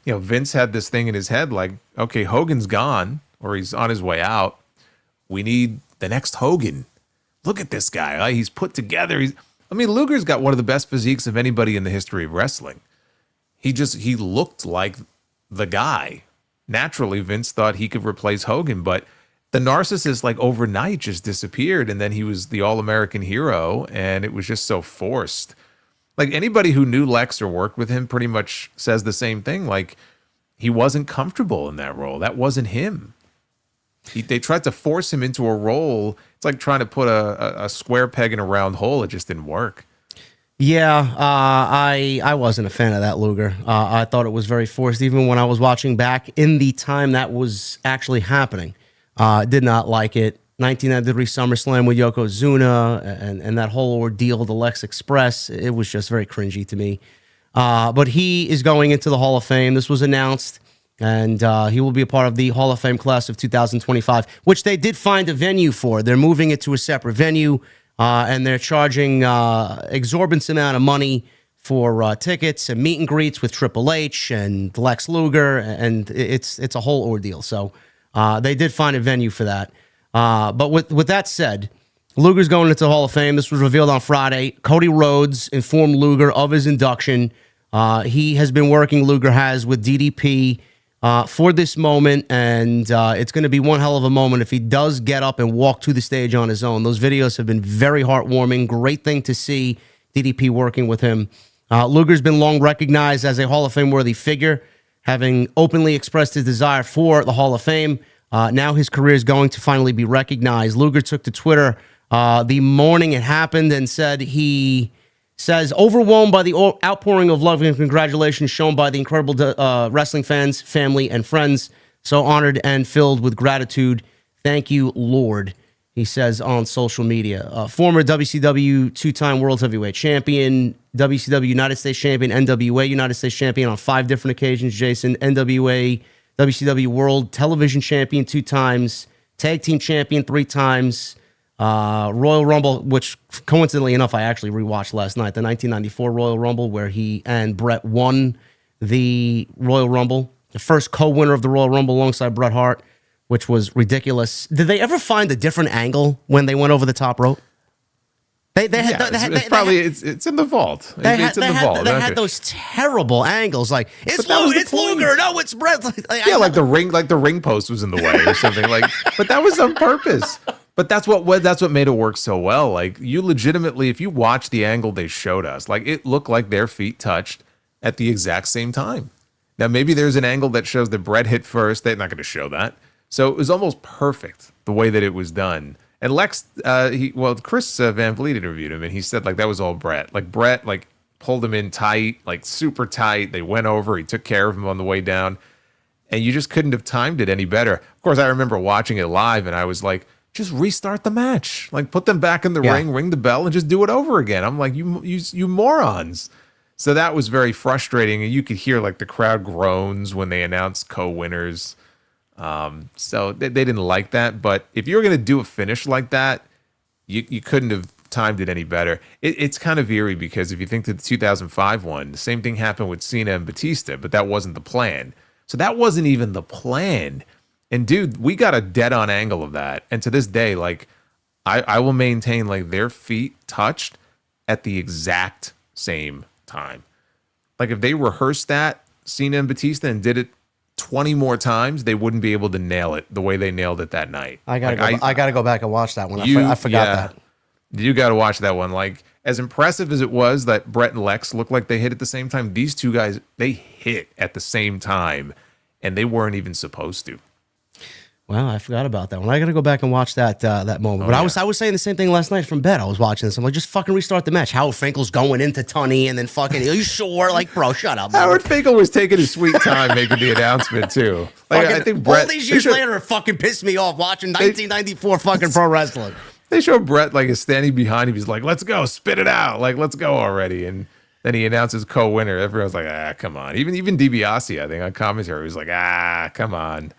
Vince had this thing in his head like, okay, Hogan's gone or he's on his way out. We need the next Hogan. Look at this guy. Right? He's put together. Luger's got one of the best physiques of anybody in the history of wrestling. He looked like the guy. Naturally, Vince thought he could replace Hogan, but the narcissist, like, overnight just disappeared, and then he was the all-American hero, and it was just so forced. Like, anybody who knew Lex or worked with him pretty much says the same thing. Like, he wasn't comfortable in that role. That wasn't him. They tried to force him into a role. It's like trying to put a square peg in a round hole. It just didn't work. Yeah, I wasn't a fan of that Luger. I thought it was very forced, even when I was watching back in the time that was actually happening. Did not like it. 1993 SummerSlam with Yokozuna and that whole ordeal, the Lex Express, it was just very cringy to me. But he is going into the Hall of Fame. This was announced, and he will be a part of the Hall of Fame class of 2025, which they did find a venue for. They're moving it to a separate venue, and they're charging exorbitant amount of money for tickets and meet and greets with Triple H and Lex Luger, and it's a whole ordeal. So they did find a venue for that. But with that said, Luger's going into the Hall of Fame. This was revealed on Friday. Cody Rhodes informed Luger of his induction. He has been working, Luger has, with DDP for this moment, and it's going to be one hell of a moment if he does get up and walk to the stage on his own. Those videos have been very heartwarming. Great thing to see DDP working with him. Luger's been long recognized as a Hall of Fame-worthy figure, having openly expressed his desire for the Hall of Fame. Now his career is going to finally be recognized. Luger took to Twitter the morning it happened and he says, overwhelmed by the outpouring of love and congratulations shown by the incredible wrestling fans, family, and friends. So honored and filled with gratitude. Thank you, Lord, he says on social media. Former WCW two-time World Heavyweight Champion, WCW United States Champion, NWA United States Champion on 5 different occasions, Jason. NWA, WCW World Television Champion 2 times, Tag Team Champion 3 times, Royal Rumble, which coincidentally enough, I actually rewatched last night, the 1994 Royal Rumble, where he and Bret won the Royal Rumble, the first co-winner of the Royal Rumble alongside Bret Hart, which was ridiculous. Did they ever find a different angle when they went over the top rope? It's in the vault. They had those terrible angles, like it's Luger, no, it's Bret. Like the ring post was in the way or something. But that was on purpose. But that's what made it work so well. Like, you legitimately, if you watch the angle they showed us, like, it looked like their feet touched at the exact same time. Now, maybe there's an angle that shows that Brett hit first. They're not going to show that. So it was almost perfect the way that it was done. And Lex, Chris Van Vliet interviewed him, and he said, like, that was all Brett. Like, Brett, like, pulled him in tight, like, super tight. They went over. He took care of him on the way down. And you just couldn't have timed it any better. Of course, I remember watching it live, and I was like, just restart the match. Like, put them back in the ring, ring the bell, and just do it over again. I'm like, you morons. So that was very frustrating, and you could hear, like, the crowd groans when they announced co-winners. So they didn't like that. But if you're going to do a finish like that, you couldn't have timed it any better. It's kind of eerie because if you think to the 2005 one, the same thing happened with Cena and Batista, but that wasn't the plan. So that wasn't even the plan. And dude, we got a dead-on angle of that. And to this day, like, I will maintain, like, their feet touched at the exact same time. Like, if they rehearsed that, Cena and Batista, and did it 20 more times, they wouldn't be able to nail it the way they nailed it that night. I gotta go back and watch that one. I forgot that. You got to watch that one. Like, as impressive as it was that Brett and Lex looked like they hit at the same time, these two guys, they hit at the same time, and they weren't even supposed to. Well, I forgot about that one. I got to go back and watch that moment. But I was saying the same thing last night from bed. I was watching this. I'm like, just fucking restart the match. Howard Finkel's going into Tunney and then fucking, are you sure? Like, bro, shut up. Howard Finkel was taking his sweet time making the announcement, too. Like, fucking, I think Brett, all these years later, it fucking pissed me off watching 1994 fucking pro wrestling. They showed Brett, like, is standing behind him. He's like, let's go, spit it out. Like, let's go already. And then he announces co-winner. Everyone's like, come on. Even DiBiase, I think, on commentary was like, come on.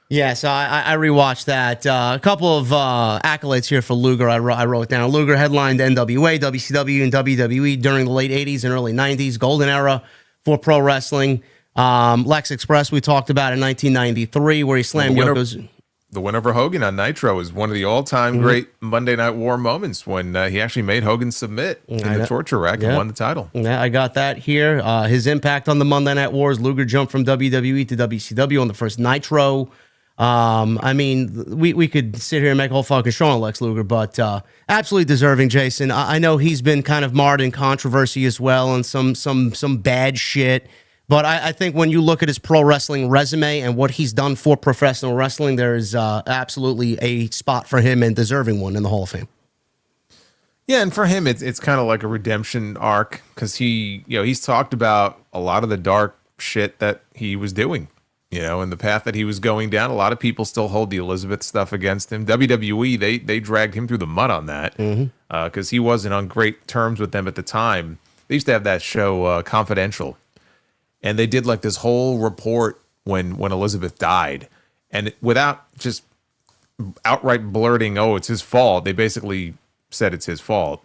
Yeah, so I rewatched that. A couple of accolades here for Luger. I wrote down. Luger headlined NWA, WCW, and WWE during the late 80s and early 90s, golden era for pro wrestling. Lex Express, we talked about in 1993, where he slammed Yoko's. The win over Hogan on Nitro is one of the all-time great Monday Night War moments when he actually made Hogan submit in the torture rack and won the title. Yeah, I got that here. His impact on the Monday Night Wars. Luger jumped from WWE to WCW on the first Nitro. I mean, we could sit here and make a whole fucking show on Lex Luger, but absolutely deserving, Jason. I know he's been kind of marred in controversy as well and some bad shit. But I think when you look at his pro wrestling resume and what he's done for professional wrestling, there is absolutely a spot for him and deserving one in the Hall of Fame. Yeah, and for him, it's kind of like a redemption arc because he's talked about a lot of the dark shit that he was doing, and the path that he was going down. A lot of people still hold the Elizabeth stuff against him. WWE, they dragged him through the mud on that because he wasn't on great terms with them at the time. They used to have that show Confidential. And they did like this whole report when Elizabeth died. And without just outright blurting, oh, it's his fault, they basically said it's his fault.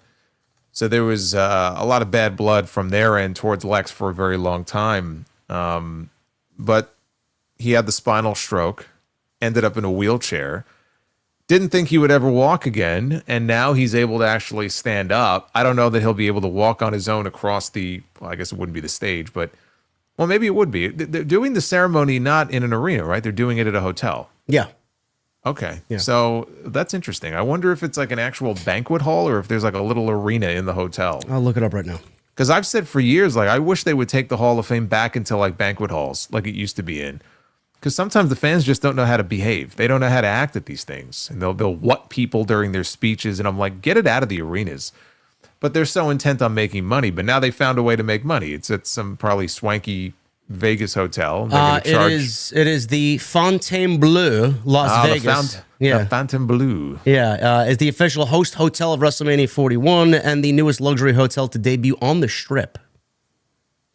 So there was a lot of bad blood from their end towards Lex for a very long time. But he had the spinal stroke, ended up in a wheelchair, didn't think he would ever walk again. And now he's able to actually stand up. I don't know that he'll be able to walk on his own across I guess it wouldn't be the stage, but well, maybe it would be. They're doing the ceremony not in an arena, right? They're doing it at a hotel. Yeah. Okay. Yeah. So that's interesting. I wonder if it's like an actual banquet hall or if there's like a little arena in the hotel. I'll look it up right now. Because I've said for years, like, I wish they would take the Hall of Fame back into like banquet halls like it used to be in. Because sometimes the fans just don't know how to behave. They don't know how to act at these things. And they'll what people during their speeches. And I'm like, get it out of the arenas. But they're so intent on making money. But now they found a way to make money. It's at some probably swanky Vegas hotel. It is the Fontainebleau, Las Vegas. The Fontainebleau. Yeah, is the official host hotel of WrestleMania 41 and the newest luxury hotel to debut on the Strip.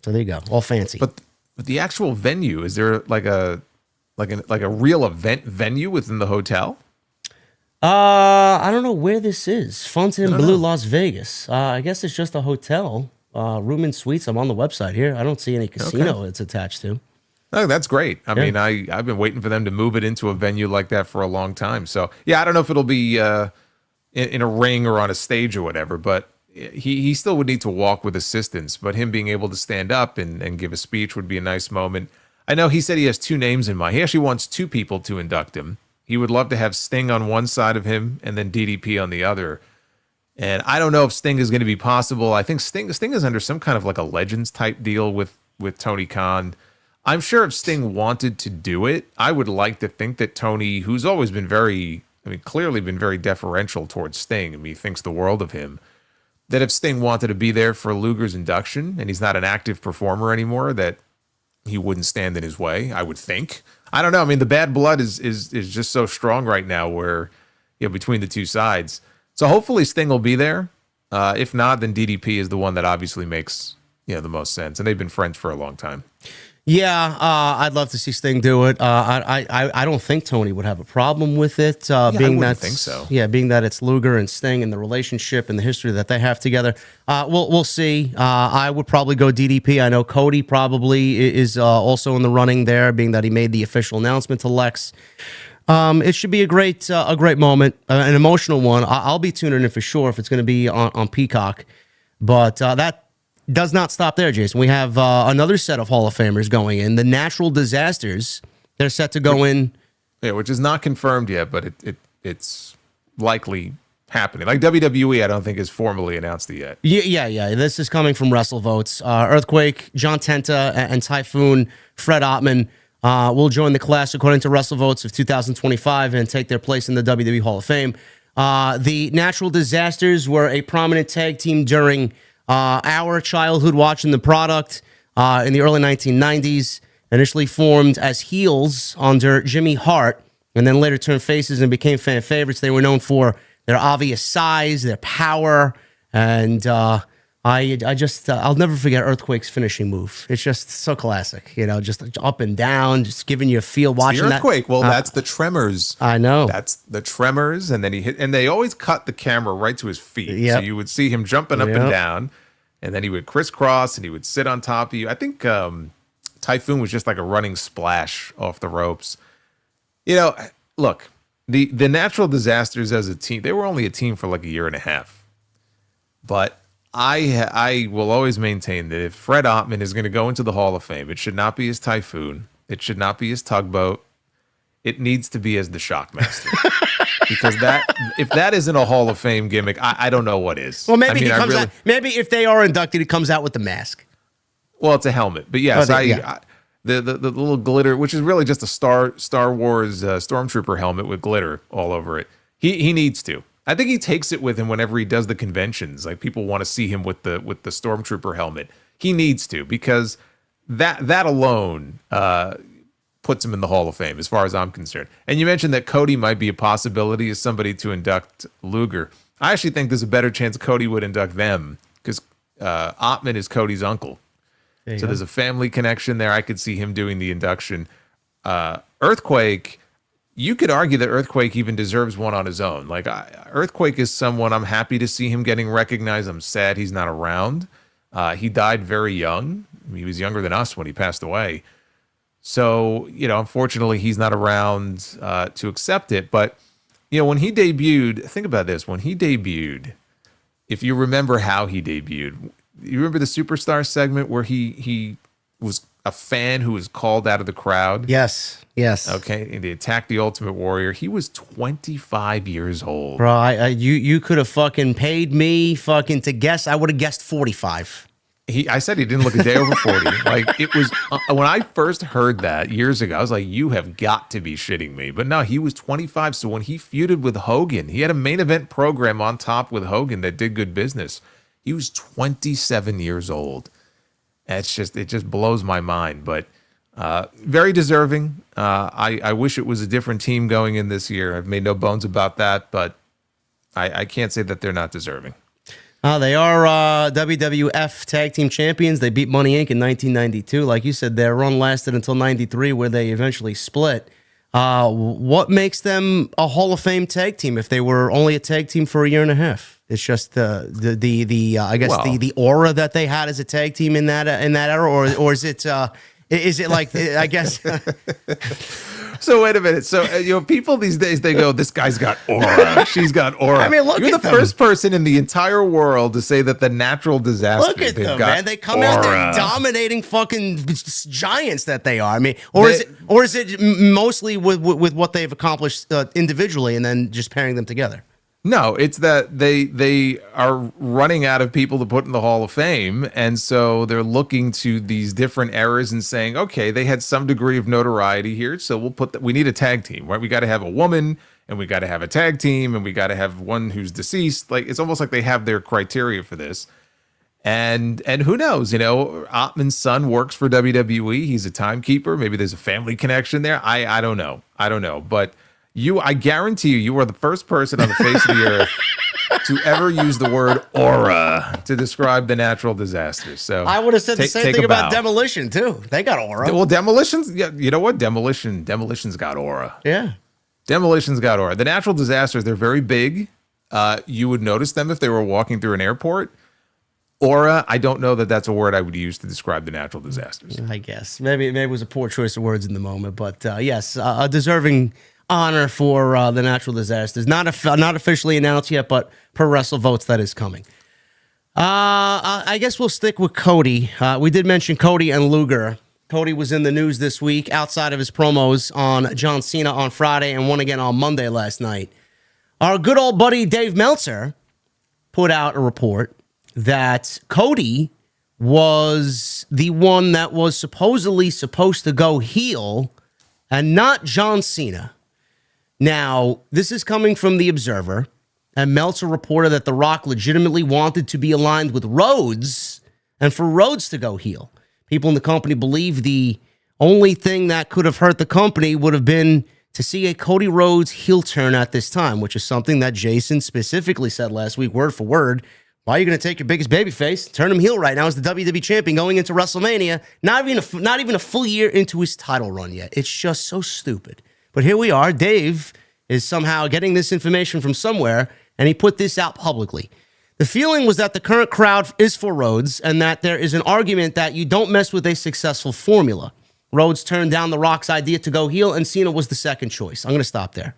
So there you go, all fancy. But the actual venue, is there like a real event venue within the hotel? I don't know where this is. Fontainebleau, Las Vegas. I guess it's just a hotel. Room and suites. I'm on the website here. I don't see any casino it's attached to. Oh, that's great. I mean, I've been waiting for them to move it into a venue like that for a long time. So, yeah, I don't know if it'll be in a ring or on a stage or whatever, but he still would need to walk with assistance. But him being able to stand up and give a speech would be a nice moment. I know he said he has two names in mind. He actually wants two people to induct him. He would love to have Sting on one side of him and then DDP on the other. And I don't know if Sting is going to be possible. I think Sting is under some kind of like a Legends type deal with Tony Khan. I'm sure if Sting wanted to do it, I would like to think that Tony, who's always been clearly been very deferential towards Sting. I mean, he thinks the world of him. That if Sting wanted to be there for Luger's induction and he's not an active performer anymore, that he wouldn't stand in his way, I would think. I don't know. I mean, the bad blood is just so strong right now where, between the two sides. So hopefully Sting will be there. If not, then DDP is the one that obviously makes, the most sense. And they've been friends for a long time. Yeah, I'd love to see Sting do it. I don't think Tony would have a problem with it. Being I wouldn't think so. Yeah, being that it's Luger and Sting and the relationship and the history that they have together. We'll see. I would probably go DDP. I know Cody probably is also in the running there, being that he made the official announcement to Lex. It should be a great moment, an emotional one. I'll be tuning in for sure if it's going to be on Peacock. But that does not stop there, Jason. We have another set of Hall of Famers going in. The Natural Disasters, they're set to go in. Yeah, which is not confirmed yet, but it's likely happening. Like WWE, I don't think is formally announced it yet. Yeah. This is coming from WrestleVotes. Earthquake, John Tenta, and Typhoon, Fred Ottman will join the class according to WrestleVotes of 2025 and take their place in the WWE Hall of Fame. The Natural Disasters were a prominent tag team during our childhood watching the product in the early 1990s, initially formed as heels under Jimmy Hart, and then later turned faces and became fan favorites. They were known for their obvious size, their power, and I'll never forget Earthquake's finishing move. It's just so classic, just up and down, just giving you a feel watching the Earthquake. that. Well, that's the Tremors. I know. That's the Tremors, and then he hit, and they always cut the camera right to his feet. Yep. So you would see him jumping up and down, and then he would crisscross, and he would sit on top of you. I think Typhoon was just like a running splash off the ropes. Look, the Natural Disasters as a team, they were only a team for like a year and a half. But I will always maintain that if Fred Ottman is going to go into the Hall of Fame, it should not be as Typhoon. It should not be as Tugboat. It needs to be as the Shockmaster. Because if that isn't a Hall of Fame gimmick, I don't know what is. Well, maybe out. Maybe if they are inducted, he comes out with the mask. Well, it's a helmet, but yes, the little glitter, which is really just a Star Wars Stormtrooper helmet with glitter all over it. He needs to. I think he takes it with him whenever he does the conventions. Like people want to see him with the Stormtrooper helmet. He needs to, because that alone puts him in the Hall of Fame, as far as I'm concerned. And you mentioned that Cody might be a possibility as somebody to induct Luger. I actually think there's a better chance Cody would induct them, because Ottman is Cody's uncle. So there's a family connection there. I could see him doing the induction. Earthquake, you could argue that Earthquake even deserves one on his own. Like Earthquake is someone I'm happy to see him getting recognized. I'm sad he's not around. He died very young. He was younger than us when he passed away. So, unfortunately, he's not around to accept it. But, when he debuted, think about this. When he debuted, if you remember how he debuted, you remember the Superstar segment where he was a fan who was called out of the crowd? Yes. Okay, and they attacked the Ultimate Warrior. He was 25 years old. Bro, you could have fucking paid me to guess. I would have guessed 45. I said he didn't look a day over 40. Like, it was when I first heard that years ago, I was like, you have got to be shitting me. But no, he was 25. So when he feuded with Hogan, he had a main event program on top with Hogan that did good business. He was 27 years old. It just blows my mind. But very deserving. I wish it was a different team going in this year. I've made no bones about that, but I can't say that they're not deserving. They are WWF Tag Team Champions. They beat Money Inc. in 1992. Like you said, their run lasted until 93, where they eventually split. What makes them a Hall of Fame tag team if they were only a tag team for a year and a half? It's just the aura that they had as a tag team in that era, or is it like I guess? So wait a minute. So people these days, they go, "This guy's got aura. She's got aura." I mean, look You're at the them. first person in the entire world to say that the natural disaster. Look at them, man. They come out there dominating fucking giants that they are. I mean, or is it mostly with what they've accomplished individually and then just pairing them together? No, it's that they are running out of people to put in the Hall of Fame, and so they're looking to these different eras and saying, okay, they had some degree of notoriety here, so we'll we need a tag team, right? We got to have a woman, and we got to have a tag team, and we got to have one who's deceased. Like, it's almost like they have their criteria for this. And who knows, Ottman's son works for WWE. He's a timekeeper. Maybe there's a family connection there. I don't know. But I guarantee you are the first person on the face of the earth to ever use the word aura to describe the natural disasters. So I would have said the same thing about Demolition too. They got aura. Well, Demolition's, yeah, you know what? Demolition's got aura. Yeah. Demolition's got aura. The natural disasters, they're very big. You would notice them if they were walking through an airport. Aura, I don't know that that's a word I would use to describe the natural disasters. I guess maybe it was a poor choice of words in the moment, but yes, a deserving honor for the natural disasters. Not officially announced yet, but per Wrestle Votes, that is coming. I guess we'll stick with Cody. We did mention Cody and Luger. Cody was in the news this week outside of his promos on John Cena on Friday and one again on Monday last night. Our good old buddy Dave Meltzer put out a report that Cody was the one that was supposedly supposed to go heel and not John Cena. Now, this is coming from The Observer, and Meltzer reported that The Rock legitimately wanted to be aligned with Rhodes and for Rhodes to go heel. People in the company believe the only thing that could have hurt the company would have been to see a Cody Rhodes heel turn at this time, which is something that Jason specifically said last week, word for word. Why are you going to take your biggest babyface, turn him heel right now as the WWE champion going into WrestleMania, not even a full year into his title run yet? It's just so stupid. But here we are. Dave is somehow getting this information from somewhere, and he put this out publicly. The feeling was that the current crowd is for Rhodes and that there is an argument that you don't mess with a successful formula. Rhodes turned down The Rock's idea to go heel, and Cena was the second choice. I'm going to stop there.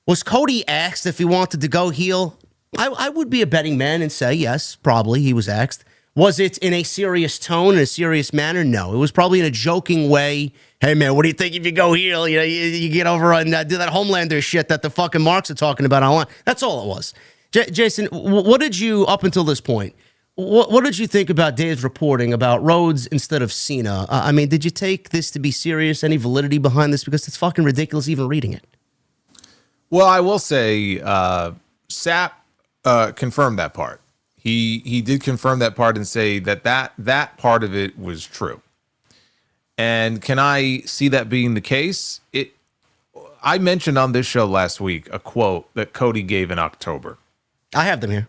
Was Cody asked if he wanted to go heel? I would be a betting man and say yes, probably he was asked. Was it in a serious tone, in a serious manner? No. It was probably in a joking way. Hey, man, what do you think if you go heel? You get over and do that Homelander shit that the fucking marks are talking about online. That's all it was. Jason, what did you, up until this point, what did you think about Dave's reporting about Rhodes instead of Cena? I mean, did you take this to be serious? Any validity behind this? Because it's fucking ridiculous even reading it. Well, I will say Sapp confirmed that part. He did confirm that part and say that part of it was true. And can I see that being the case? I mentioned on this show last week a quote that Cody gave in October. I have them here.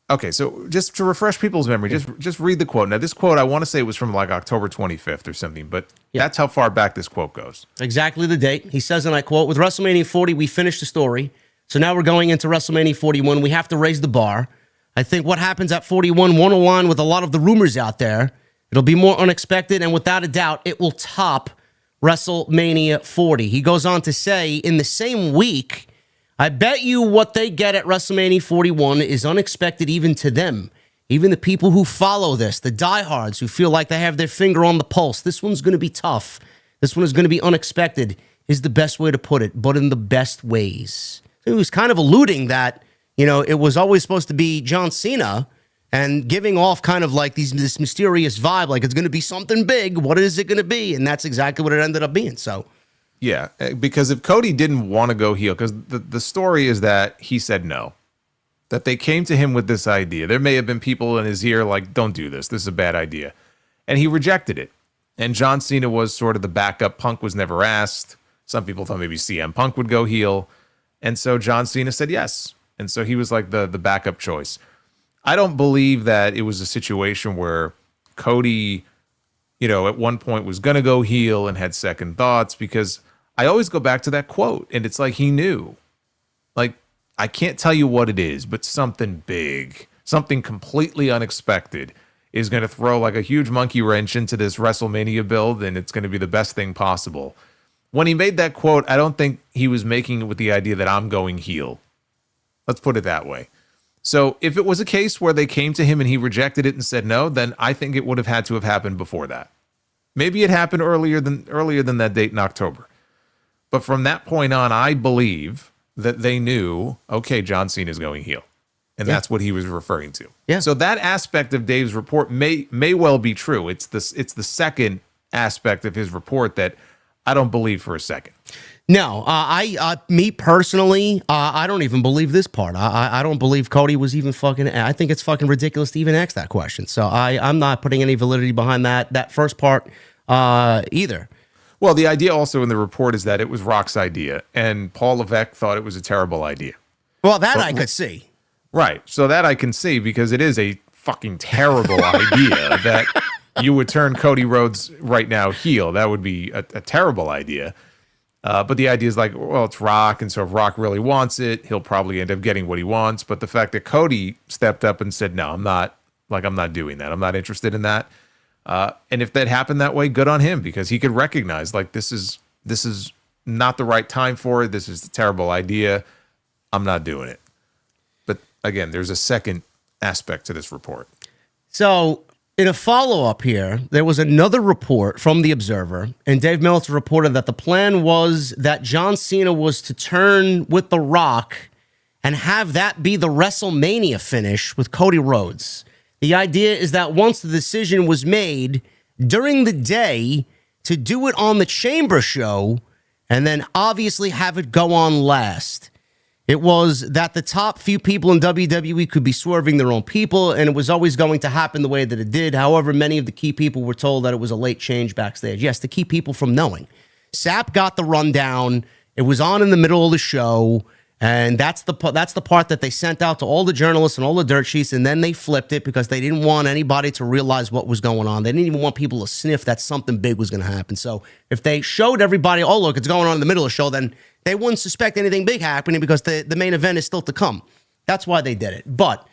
Okay, so just to refresh people's memory, just read the quote. Now, this quote, I want to say it was from like October 25th or something, but that's how far back this quote goes. Exactly the date. He says, and I quote, "With WrestleMania 40, we finished the story. So now we're going into WrestleMania 41. We have to raise the bar. I think what happens at 41 won't align with a lot of the rumors out there. It'll be more unexpected, and without a doubt, it will top WrestleMania 40. He goes on to say, in the same week, I bet you what they get at WrestleMania 41 is unexpected even to them. Even the people who follow this, the diehards who feel like they have their finger on the pulse. This one's going to be tough. This one is going to be unexpected is the best way to put it, but in the best ways. So he was kind of alluding that, it was always supposed to be John Cena and giving off kind of like this mysterious vibe, like it's going to be something big. What is it going to be? And that's exactly what it ended up being. So, yeah, because if Cody didn't want to go heel, because the story is that he said no, that they came to him with this idea. There may have been people in his ear like, don't do this. This is a bad idea. And he rejected it. And John Cena was sort of the backup. Punk was never asked. Some people thought maybe CM Punk would go heel. And so John Cena said yes. And so he was like the backup choice. I don't believe that it was a situation where Cody, at one point was going to go heel and had second thoughts, because I always go back to that quote, and it's like he knew. Like, I can't tell you what it is, but something big, something completely unexpected is going to throw like a huge monkey wrench into this WrestleMania build, and it's going to be the best thing possible. when he made that quote, I don't think he was making it with the idea that I'm going heel. Let's put it that way. So if it was a case where they came to him and he rejected it and said no, then I think it would have had to have happened before that. Maybe it happened earlier than that date in October. But from that point on, I believe that they knew, okay, John Cena is going heel. And that's what he was referring to. Yeah. So that aspect of Dave's report may well be true. It's the second aspect of his report that I don't believe for a second. No, me personally, I don't even believe this part. I don't believe Cody was even fucking. I think it's fucking ridiculous to even ask that question. So I'm not putting any validity behind that first part either. Well, the idea also in the report is that it was Rock's idea, and Paul Levesque thought it was a terrible idea. Well, I could see. Right. So that I can see, because it is a fucking terrible idea that you would turn Cody Rhodes right now heel. That would be a terrible idea. But the idea is like, well, it's Rock, and so if Rock really wants it, he'll probably end up getting what he wants. But the fact that Cody stepped up and said, no, I'm not doing that. I'm not interested in that. And if that happened that way, good on him, because he could recognize, like, this is not the right time for it. This is a terrible idea. I'm not doing it. But again, there's a second aspect to this report. So in a follow-up here, there was another report from The Observer, and Dave Meltzer reported that the plan was that John Cena was to turn with The Rock and have that be the WrestleMania finish with Cody Rhodes. The idea is that once the decision was made during the day to do it on the Chamber show and then obviously have it go on last. It was that the top few people in WWE could be swerving their own people, and it was always going to happen the way that it did. However, many of the key people were told that it was a late change backstage. Yes, to keep people from knowing. Sapp got the rundown. It was on in the middle of the show, and that's the part that they sent out to all the journalists and all the dirt sheets, and then they flipped it because they didn't want anybody to realize what was going on. They didn't even want people to sniff that something big was going to happen. So if they showed everybody, oh, look, it's going on in the middle of the show, then they wouldn't suspect anything big happening because the main event is still to come. That's why they did it. But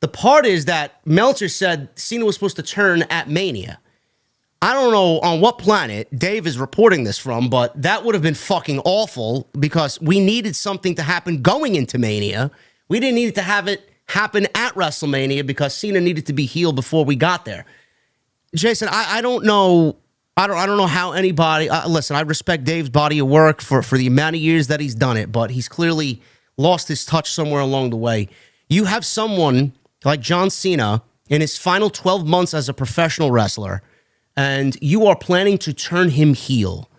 the part is that Meltzer said Cena was supposed to turn at Mania. I don't know on what planet Dave is reporting this from, but that would have been fucking awful because we needed something to happen going into Mania. We didn't need to have it happen at WrestleMania because Cena needed to be healed before we got there. Jason, I don't know. I don't know how anybody. Listen, I respect Dave's body of work for the amount of years that he's done it, but he's clearly lost his touch somewhere along the way. You have someone like John Cena in his final 12 months as a professional wrestler, and you are planning to turn him heel.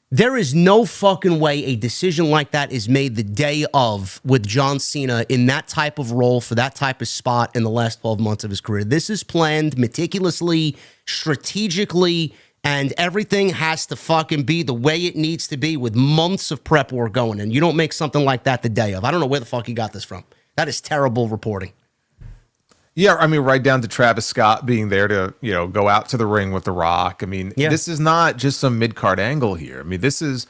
There is no fucking way a decision like that is made the day of with John Cena in that type of role for that type of spot in the last 12 months of his career. This is planned meticulously, strategically, and everything has to fucking be the way it needs to be with months of prep work going. And you don't make something like that the day of. I don't know where the fuck you got this from. That is terrible reporting. Yeah, I mean, right down to Travis Scott being there to, go out to the ring with The Rock. I mean, This is not just some mid-card angle here. I mean, this is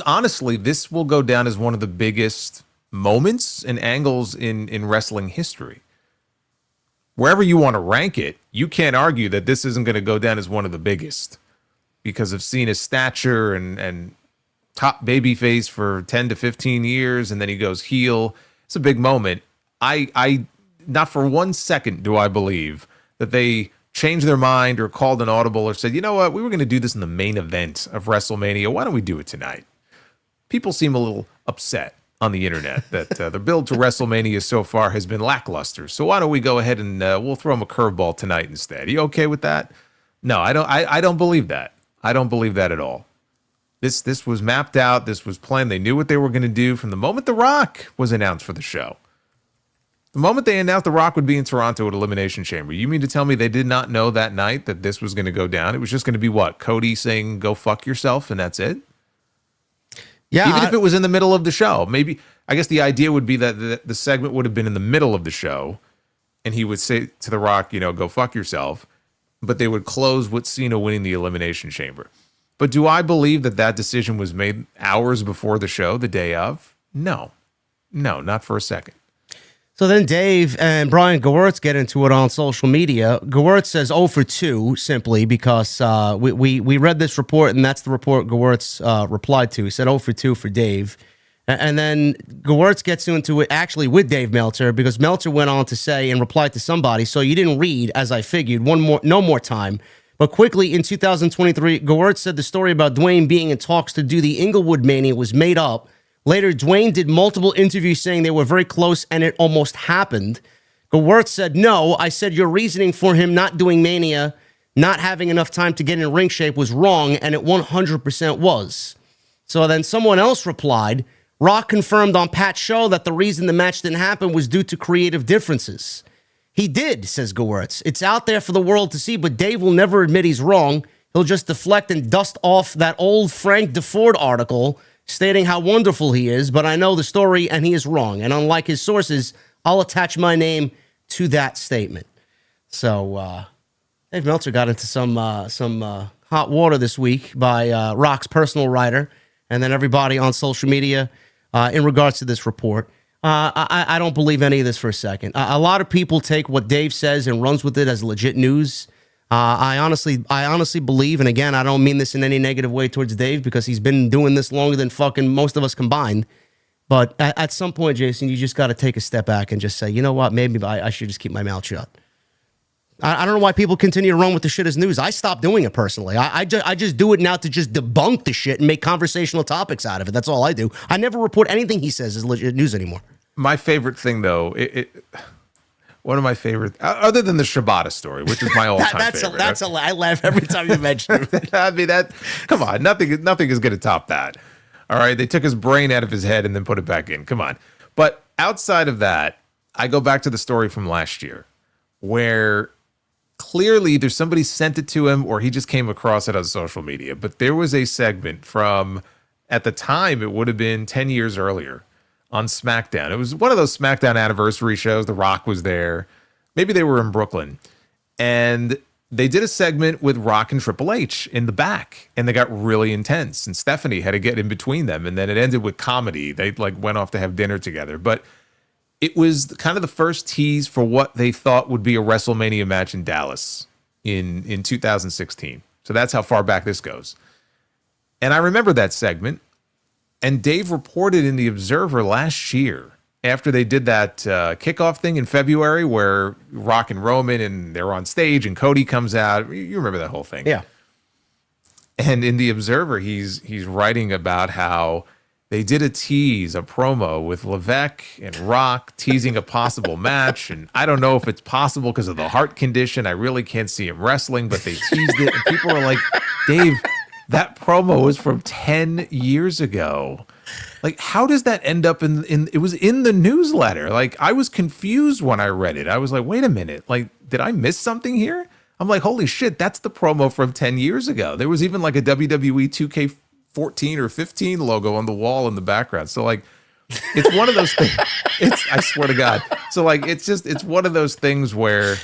honestly, this will go down as one of the biggest moments and angles in wrestling history. Wherever you want to rank it, you can't argue that this isn't going to go down as one of the biggest because of Cena's stature and top babyface for 10 to 15 years, and then he goes heel. It's a big moment. I not for 1 second do I believe that they changed their mind or called an audible or said, you know what, we were going to do this in the main event of WrestleMania. Why don't we do it tonight? People seem a little upset on the internet that the build to WrestleMania so far has been lackluster. So why don't we go ahead and we'll throw him a curveball tonight instead? Are you okay with that? No, I don't believe that. I don't believe that at all. This was mapped out. This was planned. They knew what they were going to do from the moment The Rock was announced for the show. The moment they announced The Rock would be in Toronto at Elimination Chamber. You mean to tell me they did not know that night that this was going to go down? It was just going to be what? Cody saying, go fuck yourself, and that's it? Yeah. Even if it was in the middle of the show. Maybe, I guess the idea would be that the segment would have been in the middle of the show, and he would say to The Rock, go fuck yourself, but they would close with Cena winning the Elimination Chamber. But do I believe that decision was made hours before the show, the day of? No, not for a second. So then Dave and Brian Gewirtz get into it on social media. Gewirtz says 0 for 2 simply because we read this report, and that's the report Gewirtz replied to. He said 0 for 2 for Dave. And then Gewirtz gets into it actually with Dave Meltzer because Meltzer went on to say and replied to somebody, so you didn't read, as I figured, no more time. But quickly, in 2023, Gewirtz said the story about Dwayne being in talks to do the Inglewood Mania was made up. Later, Dwayne did multiple interviews saying they were very close and it almost happened. Gewirtz said, no, I said your reasoning for him not doing Mania, not having enough time to get in ring shape was wrong, and it 100% was. So then someone else replied, Rock confirmed on Pat's show that the reason the match didn't happen was due to creative differences. He did, says Gewirtz. It's out there for the world to see, but Dave will never admit he's wrong. He'll just deflect and dust off that old Frank DeFord article stating how wonderful he is, but I know the story and he is wrong. And unlike his sources, I'll attach my name to that statement. So Dave Meltzer got into some hot water this week by Rock's personal writer and then everybody on social media in regards to this report. I don't believe any of this for a second. A lot of people take what Dave says and runs with it as legit news. I honestly believe, and again, I don't mean this in any negative way towards Dave because he's been doing this longer than fucking most of us combined. But at some point, Jason, you just got to take a step back and just say, you know what, maybe I should just keep my mouth shut. I don't know why people continue to run with the shit as news. I stopped doing it personally. I just do it now to just debunk the shit and make conversational topics out of it. That's all I do. I never report anything he says as legit news anymore. My favorite thing, though, one of my favorite, other than the Shibata story, which is my all-time favorite. I laugh every time you mention it. I mean, come on, nothing is going to top that. All right, they took his brain out of his head and then put it back in. Come on. But outside of that, I go back to the story from last year where clearly either somebody sent it to him or he just came across it on social media. But there was a segment from, at the time, it would have been 10 years earlier, on SmackDown. It was one of those SmackDown anniversary shows. The Rock was there. Maybe they were in Brooklyn. And they did a segment with Rock and Triple H in the back. And they got really intense. And Stephanie had to get in between them. And then it ended with comedy. They went off to have dinner together. But it was kind of the first tease for what they thought would be a WrestleMania match in Dallas in 2016. So that's how far back this goes. And I remember that segment. And Dave reported in The Observer last year, after they did that kickoff thing in February where Rock and Roman and they're on stage and Cody comes out. You remember that whole thing. Yeah. And in The Observer, he's writing about how they did a promo with Levesque and Rock teasing a possible match. And I don't know if it's possible because of the heart condition. I really can't see him wrestling, but they teased it. And people are like, Dave, that promo was from 10 years ago. Like, how does that end up in it was in the newsletter? Like, I was confused when I read it. I was like, wait a minute. Like, did I miss something here? I'm like, holy shit, that's the promo from 10 years ago. There was even like a WWE 2K14 or 15 logo on the wall in the background. So like, it's one of those things. I swear to God. So like, it's one of those things where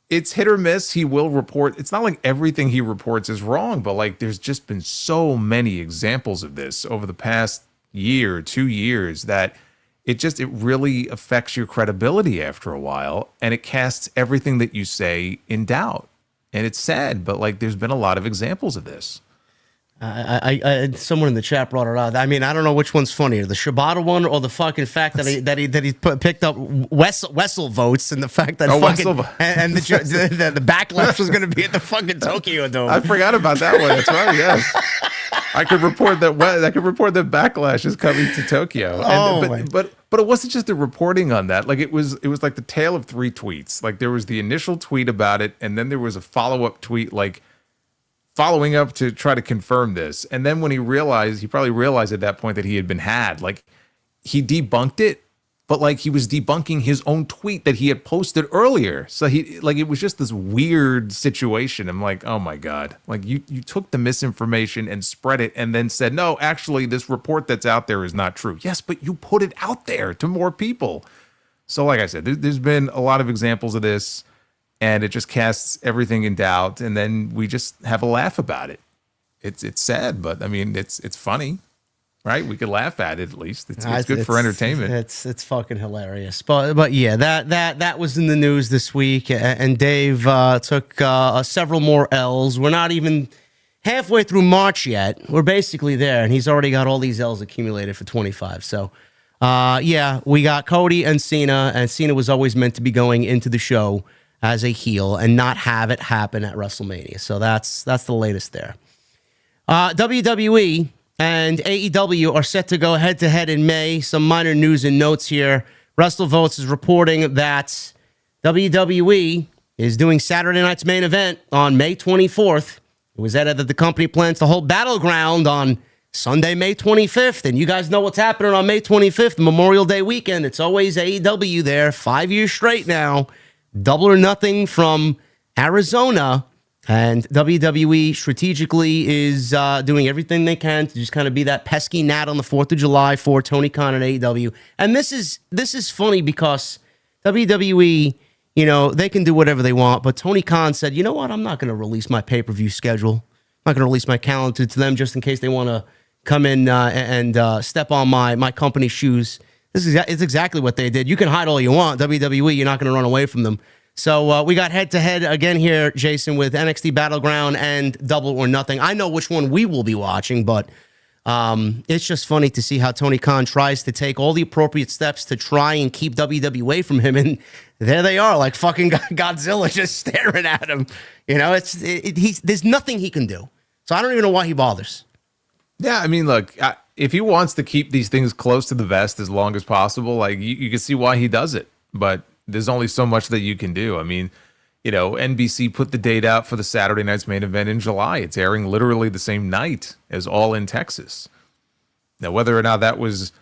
it's hit or miss. He will report. It's not like everything he reports is wrong, but like there's just been so many examples of this over the past year, 2 years that it really affects your credibility after a while, and it casts everything that you say in doubt. And it's sad, but like there's been a lot of examples of this. Someone in the chat brought it out. I mean, I don't know which one's funnier, the Shibata one or the fucking fact that he picked up Wessel votes and the fact that the backlash was going to be at the fucking Tokyo Dome. I forgot about that one. That's right. Yes, I could report that. The backlash is coming to Tokyo. But it wasn't just the reporting on that. Like it was like the tale of three tweets. Like there was the initial tweet about it, and then there was a follow-up tweet like following up to try to confirm this. And then when he probably realized at that point that he had been had, like he debunked it, but like he was debunking his own tweet that he had posted earlier. So it was just this weird situation. I'm like, oh my God, like you took the misinformation and spread it and then said, no, actually this report that's out there is not true. Yes, but you put it out there to more people. So like I said, there's been a lot of examples of this. And it just casts everything in doubt, and then we just have a laugh about it. It's sad, but I mean, it's funny. right? We could laugh at it at least. It's good for entertainment. It's fucking hilarious. But yeah, that was in the news this week, and Dave took several more L's. We're not even halfway through March yet. We're basically there, and he's already got all these L's accumulated for 25. So, yeah, we got Cody and Cena was always meant to be going into the show as a heel and not have it happen at WrestleMania. So that's the latest there. WWE and AEW are set to go head-to-head in May. Some minor news and notes here. WrestleVotes is reporting that WWE is doing Saturday night's main event on May 24th. It was added that the company plans to hold Battleground on Sunday, May 25th. And you guys know what's happening on May 25th, Memorial Day weekend. It's always AEW there, 5 years straight now. Double or Nothing from Arizona. And WWE strategically is doing everything they can to just kind of be that pesky gnat on the 4th of July for Tony Khan and AEW. And this is funny because WWE, you know, they can do whatever they want. But Tony Khan said, you know what? I'm not going to release my pay-per-view schedule. I'm not going to release my calendar to them just in case they want to come in and step on my company's shoes. It's exactly what they did. You can hide all you want. WWE, you're not going to run away from them. So we got head-to-head again here, Jason, with NXT Battleground and Double or Nothing. I know which one we will be watching, but it's just funny to see how Tony Khan tries to take all the appropriate steps to try and keep WWE away from him, and there they are, like fucking Godzilla just staring at him. You know, there's nothing he can do. So I don't even know why he bothers. Yeah, I mean, look, if he wants to keep these things close to the vest as long as possible, like you can see why he does it, but there's only so much that you can do. I mean, you know, NBC put the date out for the Saturday night's main event in July. It's airing literally the same night as All in Texas. Now, whether or not that was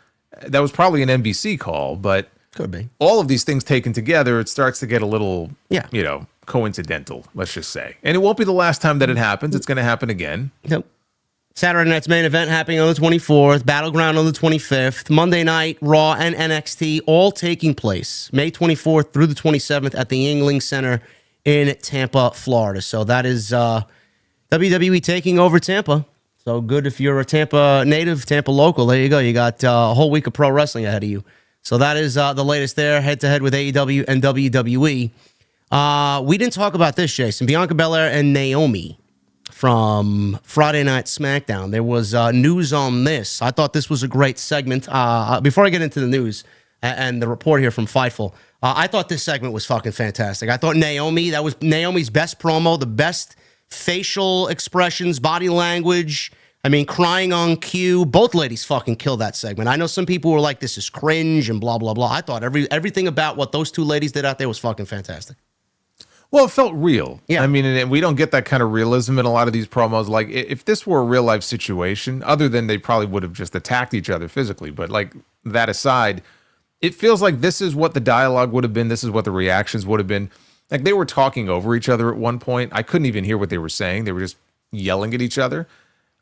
probably an NBC call, but could be. All of these things taken together, it starts to get a little, you know, coincidental, let's just say. And it won't be the last time that it happens. It's going to happen again. Nope. Saturday night's main event happening on the 24th, Battleground on the 25th, Monday night, Raw and NXT all taking place May 24th through the 27th at the Yuengling Center in Tampa, Florida. So that is WWE taking over Tampa. So good if you're a Tampa native, Tampa local. There you go. You got a whole week of pro wrestling ahead of you. So that is the latest there, head-to-head with AEW and WWE. We didn't talk about this, Jason. Bianca Belair and Naomi from Friday Night SmackDown. There was news on this. I thought this was a great segment. Before I get into the news and the report here from Fightful, I thought this segment was fucking fantastic. I thought that was Naomi's best promo, the best facial expressions, body language. I mean, crying on cue. Both ladies fucking killed that segment. I know some people were like, this is cringe and blah, blah, blah. I thought everything about what those two ladies did out there was fucking fantastic. Well, it felt real. Yeah. I mean, and we don't get that kind of realism in a lot of these promos. Like, if this were a real life situation, other than they probably would have just attacked each other physically, but like that aside, it feels like this is what the dialogue would have been. This is what the reactions would have been. Like, they were talking over each other at one point. I couldn't even hear what they were saying. They were just yelling at each other.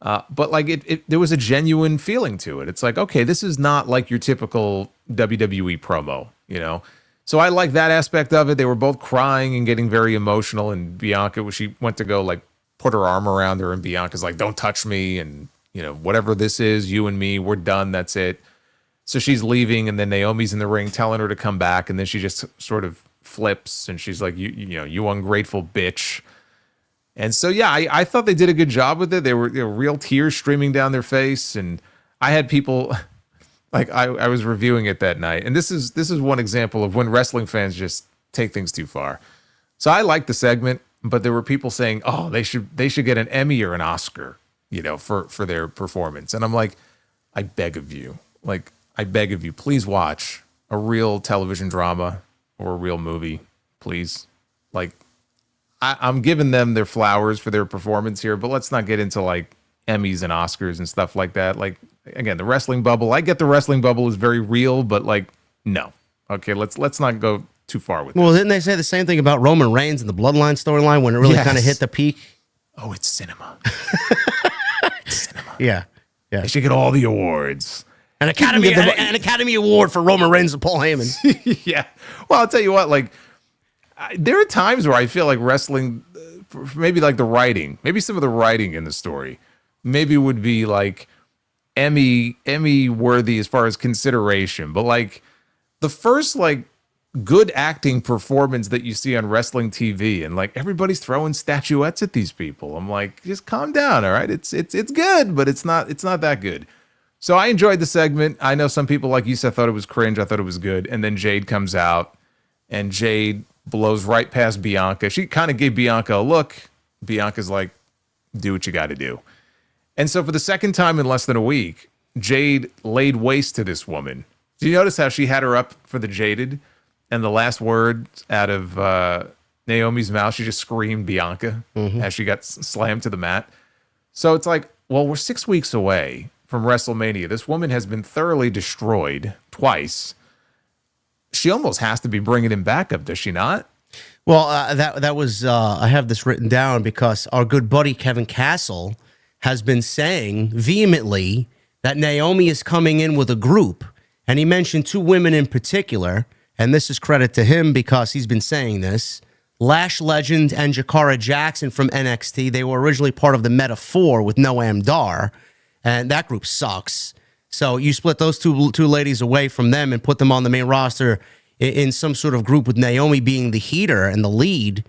But like there was a genuine feeling to it. It's like, okay, this is not like your typical WWE promo, you know? So I like that aspect of it. They were both crying and getting very emotional. And Bianca, she went to go like put her arm around her, and Bianca's like, don't touch me. And, you know, whatever this is, you and me, we're done. That's it. So she's leaving, and then Naomi's in the ring telling her to come back. And then she just sort of flips, and she's like, you know, you ungrateful bitch. And so, yeah, I thought they did a good job with it. There were real tears streaming down their face. And I had people... Like I was reviewing it that night, and this is one example of when wrestling fans just take things too far. So I liked the segment, but there were people saying, "Oh, they should get an Emmy or an Oscar, you know, for their performance." And I'm like, I beg of you, please watch a real television drama or a real movie, please. Like, I'm giving them their flowers for their performance here, but let's not get into like Emmys and Oscars and stuff like that. Like, again, the wrestling bubble. I get the wrestling bubble is very real, but like, no. Okay, let's not go too far with it. Well, didn't they say the same thing about Roman Reigns and the Bloodline storyline when it really kind of hit the peak? Oh, it's cinema. It's cinema. Yeah. They should get all the awards. An Academy Award for Roman Reigns and Paul Heyman. Yeah. Well, I'll tell you what, like, there are times where I feel like wrestling, maybe like the writing, maybe some of the writing in the story, maybe would be like Emmy worthy as far as consideration, but like the first like good acting performance that you see on wrestling TV, and like everybody's throwing statuettes at these people. I'm like, just calm down, all right? It's good, but it's not that good. So I enjoyed the segment. I know some people, like you said, thought it was cringe. I thought it was good. And then Jade comes out, and Jade blows right past Bianca. She kind of gave Bianca a look. Bianca's like, do what you got to do. And so for the second time in less than a week, Jade laid waste to this woman. Do you notice how she had her up for the Jaded? And the last word out of Naomi's mouth, she just screamed Bianca as she got slammed to the mat. So it's like, well, we're 6 weeks away from WrestleMania. This woman has been thoroughly destroyed twice. She almost has to be bringing him back up, does she not? Well, that was I have this written down because our good buddy Kevin Castle has been saying vehemently that Naomi is coming in with a group, and he mentioned 2 women in particular, and this is credit to him because he's been saying this. Lash Legend and Jakara Jackson from NXT. They were originally part of the Meta 4 with Noam Dar, and that group sucks. So you split those two ladies away from them and put them on the main roster in some sort of group with Naomi being the heater and the lead.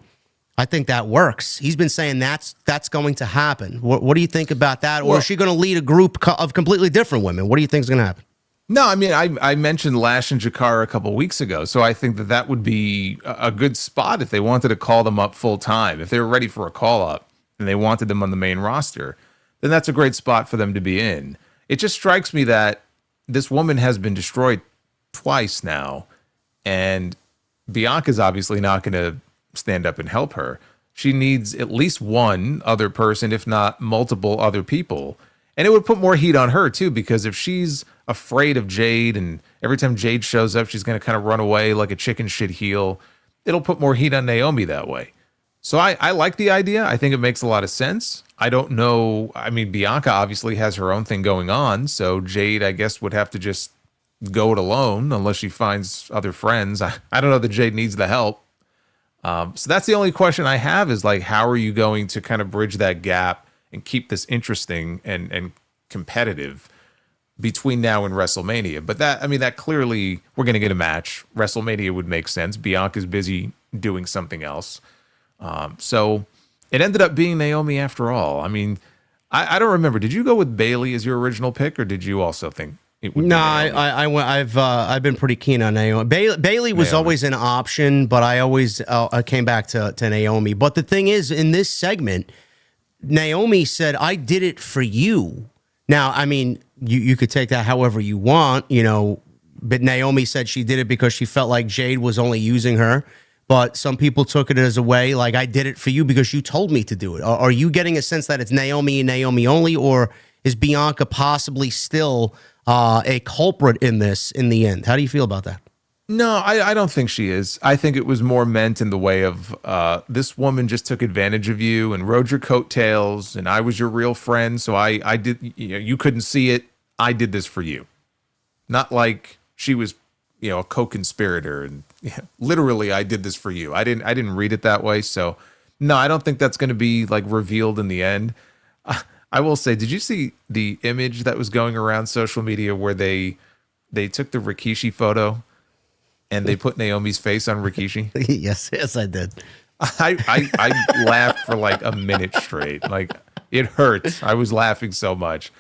I think that works. He's been saying that's going to happen. What do you think about that? Or is she going to lead a group of completely different women? What do you think is going to happen? No, I mean, I mentioned Lash and Jakara a couple weeks ago, so I think that would be a good spot if they wanted to call them up full time. If they were ready for a call up and they wanted them on the main roster, then that's a great spot for them to be in. It just strikes me that this woman has been destroyed twice now, and Bianca's obviously not going to stand up and help her. She needs at least one other person, if not multiple other people. And it would put more heat on her, too, because if she's afraid of Jade and every time Jade shows up, she's going to kind of run away like a chicken shit heel, it'll put more heat on Naomi that way. So I like the idea. I think it makes a lot of sense. I don't know. I mean, Bianca obviously has her own thing going on. So Jade, I guess, would have to just go it alone unless she finds other friends. I don't know that Jade needs the help. So that's the only question I have is like, how are you going to kind of bridge that gap and keep this interesting and competitive between now and WrestleMania? But that clearly we're going to get a match. WrestleMania would make sense. Bianca's busy doing something else. So it ended up being Naomi after all. I mean, I don't remember. Did you go with Bayley as your original pick, or did you also think it would? No, I've been pretty keen on Naomi. Bayley was always an option, but I always came back to Naomi. But the thing is, in this segment, Naomi said, "I did it for you." Now, I mean, you could take that however you want, but Naomi said she did it because she felt like Jade was only using her. But some people took it as a way, like, I did it for you because you told me to do it. Are you getting a sense that it's Naomi and Naomi only, or is Bianca possibly still a culprit in this in the end? How do you feel about that? No, I don't think she is. I think it was more meant in the way of this woman just took advantage of you and rode your coattails, and I was your real friend, so I did. You couldn't see it. I did this for you. Not like she was, a co-conspirator, and literally I did this for you. I didn't read it that way. So no, I don't think that's going to be like revealed in the end. I will say, did you see the image that was going around social media where they took the Rikishi photo and they put Naomi's face on Rikishi? Yes, I did. I laughed for like a minute straight. Like, it hurt. I was laughing so much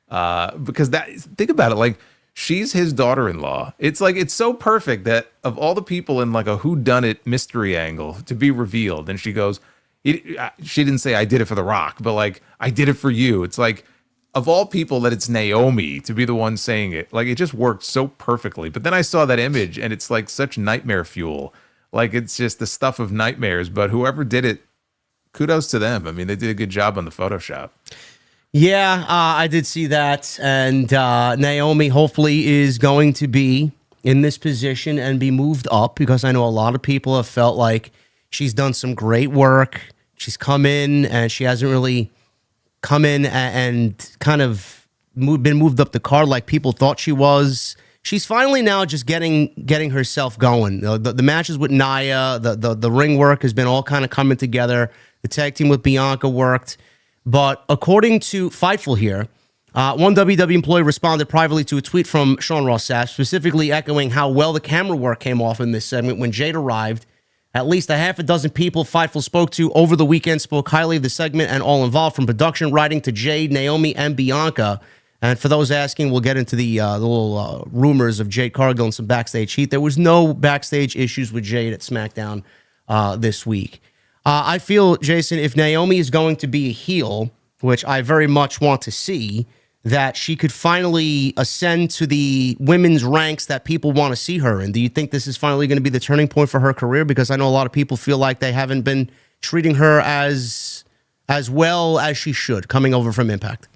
because think about it, like, she's his daughter-in-law. It's like, it's so perfect that of all the people in like a whodunit mystery angle to be revealed, and she goes, she didn't say I did it for The Rock, but like, I did it for you. It's like, of all people, that it's Naomi to be the one saying it. Like, it just worked so perfectly. But then I saw that image and it's like such nightmare fuel. Like, it's just the stuff of nightmares, but whoever did it, kudos to them. I mean, they did a good job on the Photoshop. Yeah, I did see that. And Naomi hopefully is going to be in this position and be moved up, because I know a lot of people have felt like she's done some great work. She's come in and she hasn't really come in and kind of been moved up the card like people thought she was. She's finally now just getting herself going. The matches with Nia, the ring work has been all kind of coming together. The tag team with Bianca worked. But according to Fightful here, One WWE employee responded privately to a tweet from Sean Ross Sapp, specifically echoing how well the camera work came off in this segment when Jade arrived. At least a half a dozen people Fightful spoke to over the weekend spoke highly of the segment and all involved, from production, writing to Jade, Naomi, and Bianca. And for those asking, we'll get into the little rumors of Jade Cargill and some backstage heat. There was no backstage issues with Jade at SmackDown this week. I feel, Jason, if Naomi is going to be a heel, which I very much want to see, that she could finally ascend to the women's ranks that people want to see her in. Do you think this is finally going to be the turning point for her career? Because I know a lot of people feel like they haven't been treating her as well as she should coming over from Impact.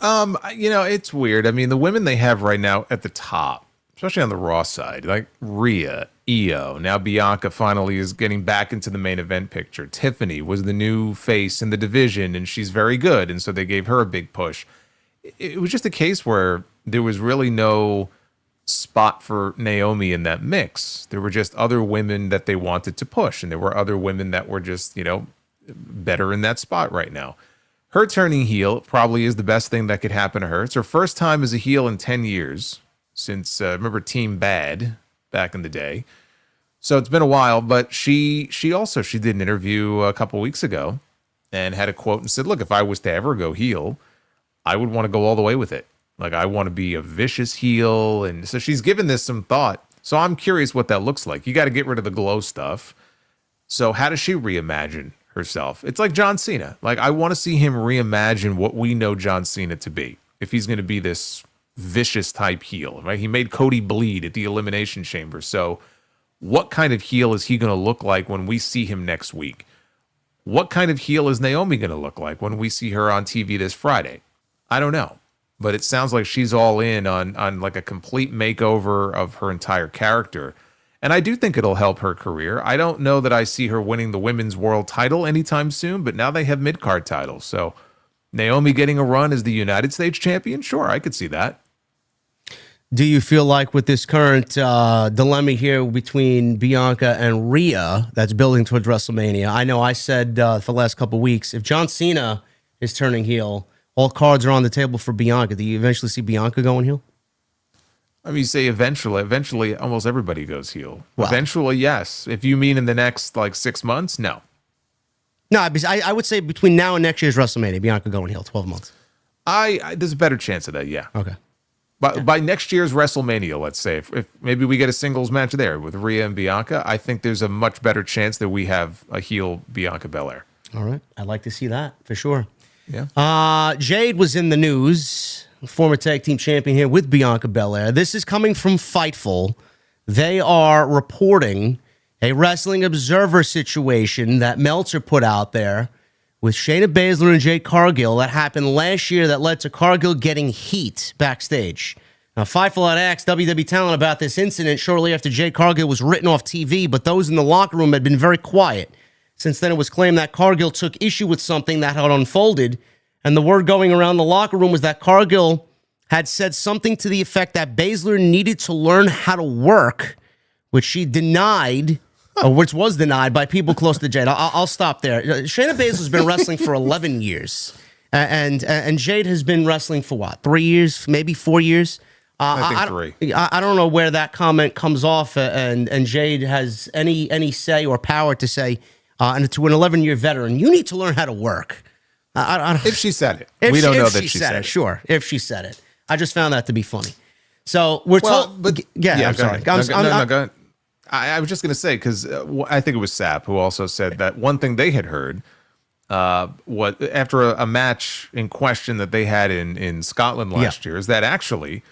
It's weird. I mean, the women they have right now at the top, especially on the Raw side, like Rhea, Io, now Bianca finally is getting back into the main event picture. Tiffany was the new face in the division, and she's very good, and so they gave her a big push. It was just a case where there was really no spot for Naomi in that mix. There were just other women that they wanted to push, and there were other women that were just, better in that spot right now. Her turning heel probably is the best thing that could happen to her. It's her first time as a heel in 10 years since, remember Team Bad back in the day. So it's been a while, but she did an interview a couple weeks ago and had a quote and said, look, if I was to ever go heel, I would want to go all the way with it. Like, I want to be a vicious heel. And so she's given this some thought. So I'm curious what that looks like. You got to get rid of the glow stuff. So how does she reimagine herself? It's like John Cena. Like, I want to see him reimagine what we know John Cena to be. If he's going to be this vicious type heel, right? He made Cody bleed at the Elimination Chamber. So what kind of heel is he going to look like when we see him next week? What kind of heel is Naomi going to look like when we see her on TV this Friday? I don't know. But it sounds like she's all in on like a complete makeover of her entire character. And I do think it'll help her career. I don't know that I see her winning the women's world title anytime soon, but now they have mid-card titles. So Naomi getting a run as the United States champion? Sure, I could see that. Do you feel like with this current dilemma here between Bianca and Rhea that's building towards WrestleMania, I know I said for the last couple of weeks, if John Cena is turning heel, all cards are on the table for Bianca. Do you eventually see Bianca going heel? I mean, you say eventually almost everybody goes heel. Well, eventually, yes. If you mean in the next 6 months, no. No, I would say between now and next year's WrestleMania, Bianca going heel, 12 months. There's a better chance of that, yeah. Okay. But by next year's WrestleMania, let's say, if maybe we get a singles match there with Rhea and Bianca, I think there's a much better chance that we have a heel Bianca Belair. All right. I'd like to see that for sure. Yeah. Jade was in the news, former tag team champion here with Bianca Belair. This is coming from Fightful. They are reporting a Wrestling Observer situation that Meltzer put out there with Shayna Bazsler and Jade Cargill that happened last year that led to Cargill getting heat backstage. Now, Fightful had asked WWE Talent about this incident shortly after Jade Cargill was written off TV, but those in the locker room had been very quiet. Since then, it was claimed that Cargill took issue with something that had unfolded, and the word going around the locker room was that Cargill had said something to the effect that Bazsler needed to learn how to work, which she denied, or which was denied by people close to Jade. I'll stop there. Shayna Bazler's been wrestling for 11 years, and Jade has been wrestling for what, 3 years, maybe 4 years? I think 3. I don't know where that comment comes off, and Jade has any say or power to say, and to an 11-year veteran, you need to learn how to work. I don't, if she said it. We don't know that she said it. Sure, if she said it. I just found that to be funny. So we're told. Yeah, I'm sorry. Go ahead. I was just going to say, because I think it was Sapp who also said that one thing they had heard after a match in question that they had in Scotland last year is that actually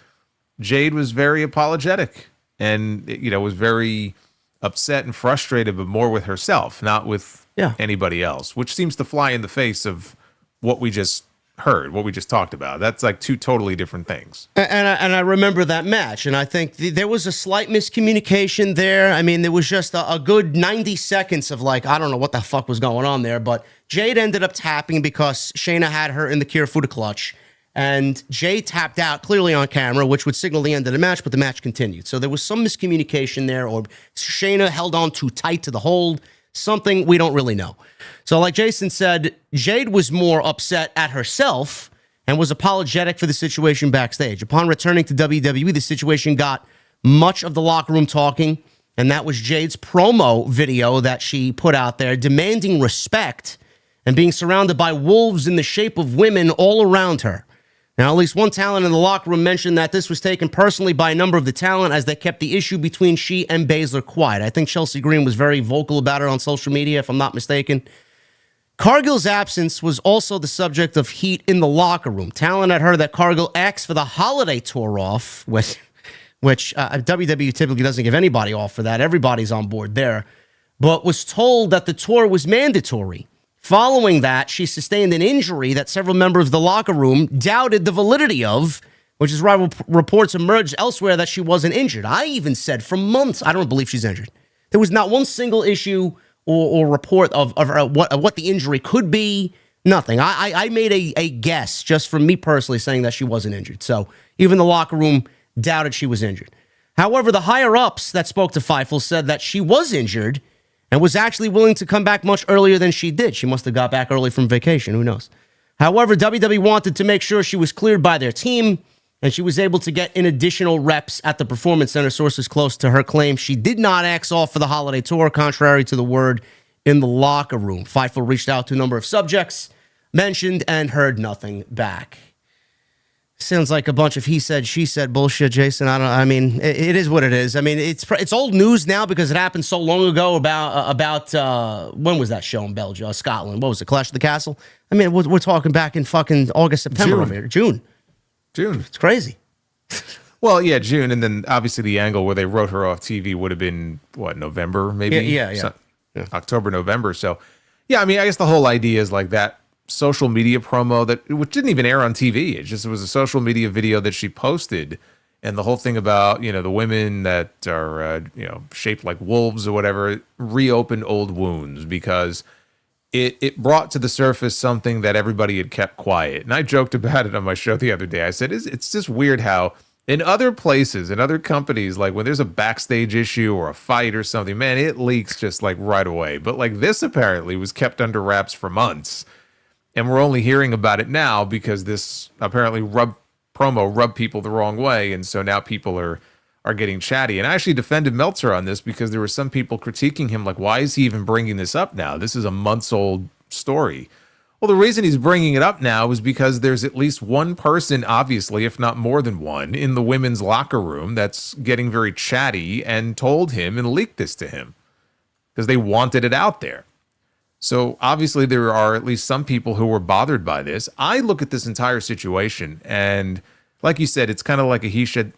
Jade was very apologetic and was very upset and frustrated, but more with herself, not with anybody else, which seems to fly in the face of what we just heard, what we just talked about. That's like two totally different things. And I remember that match, and I think there was a slight miscommunication there. I mean, there was just a good 90 seconds of I don't know what the fuck was going on there, but Jade ended up tapping because Shayna had her in the Kirifuda clutch, and Jade tapped out clearly on camera, which would signal the end of the match, but the match continued. So there was some miscommunication there, or Shayna held on too tight to the hold, something we don't really know. So like Jason said, Jade was more upset at herself and was apologetic for the situation backstage. Upon returning to WWE, the situation got much of the locker room talking, and that was Jade's promo video that she put out there, demanding respect and being surrounded by wolves in the shape of women all around her. Now, at least one talent in the locker room mentioned that this was taken personally by a number of the talent as they kept the issue between she and Bazler quiet. I think Chelsea Green was very vocal about it on social media, if I'm not mistaken. Cargill's absence was also the subject of heat in the locker room. Talent had heard that Cargill asked for the holiday tour off, which WWE typically doesn't give anybody off for that. Everybody's on board there. But was told that the tour was mandatory. Following that, she sustained an injury that several members of the locker room doubted the validity of, which is why reports emerged elsewhere that she wasn't injured. I even said for months, I don't believe she's injured. There was not one single issue or report of what the injury could be. Nothing. I made a guess just from me personally saying that she wasn't injured. So even the locker room doubted she was injured. However, the higher-ups that spoke to Fightful said that she was injured and was actually willing to come back much earlier than she did. She must have got back early from vacation. Who knows? However, WWE wanted to make sure she was cleared by their team, and she was able to get in additional reps at the Performance Center. Sources close to her claim she did not ask off for the holiday tour, contrary to the word in the locker room. Fightful reached out to a number of subjects mentioned and heard nothing back. Sounds like a bunch of he said, she said bullshit, Jason. It is what it is. I mean, it's old news now because it happened so long ago about when was that show in Belgium, Scotland? What was it, Clash of the Castle? I mean, we're talking back in fucking August, September over here. June. It's crazy. Well, yeah, June, and then obviously the angle where they wrote her off TV would have been, what, November, maybe? Yeah. October, November. So, yeah, I mean, I guess the whole idea is like that social media promo which didn't even air on TV. It was a social media video that she posted, and the whole thing about, the women that are, shaped like wolves or whatever, reopened old wounds because it brought to the surface something that everybody had kept quiet. And I joked about it on my show the other day. I said, it's just weird how in other places, in other companies, like when there's a backstage issue or a fight or something, man, it leaks just like right away. But like this apparently was kept under wraps for months. And we're only hearing about it now because this apparently promo rubbed people the wrong way. And so now people are getting chatty. And I actually defended Meltzer on this because there were some people critiquing him like, why is he even bringing this up now? This is a months-old story. Well, the reason he's bringing it up now is because there's at least one person, obviously, if not more than one, in the women's locker room that's getting very chatty and told him and leaked this to him because they wanted it out there. So obviously there are at least some people who were bothered by this. I look at this entire situation and like you said, it's kind of like a he said,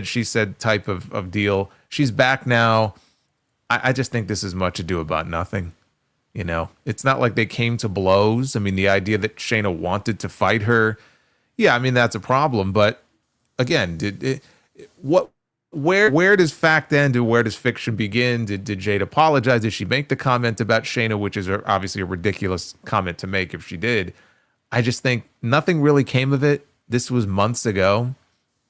she said type of deal. She's back now. I just think this is much ado about nothing. It's not like they came to blows. I mean, the idea that Shayna wanted to fight her, yeah, I mean, that's a problem. But again, where does fact end and where does fiction begin? Did Jade apologize? Did she make the comment about Shayna, which is obviously a ridiculous comment to make if she did? I just think nothing really came of it. This was months ago.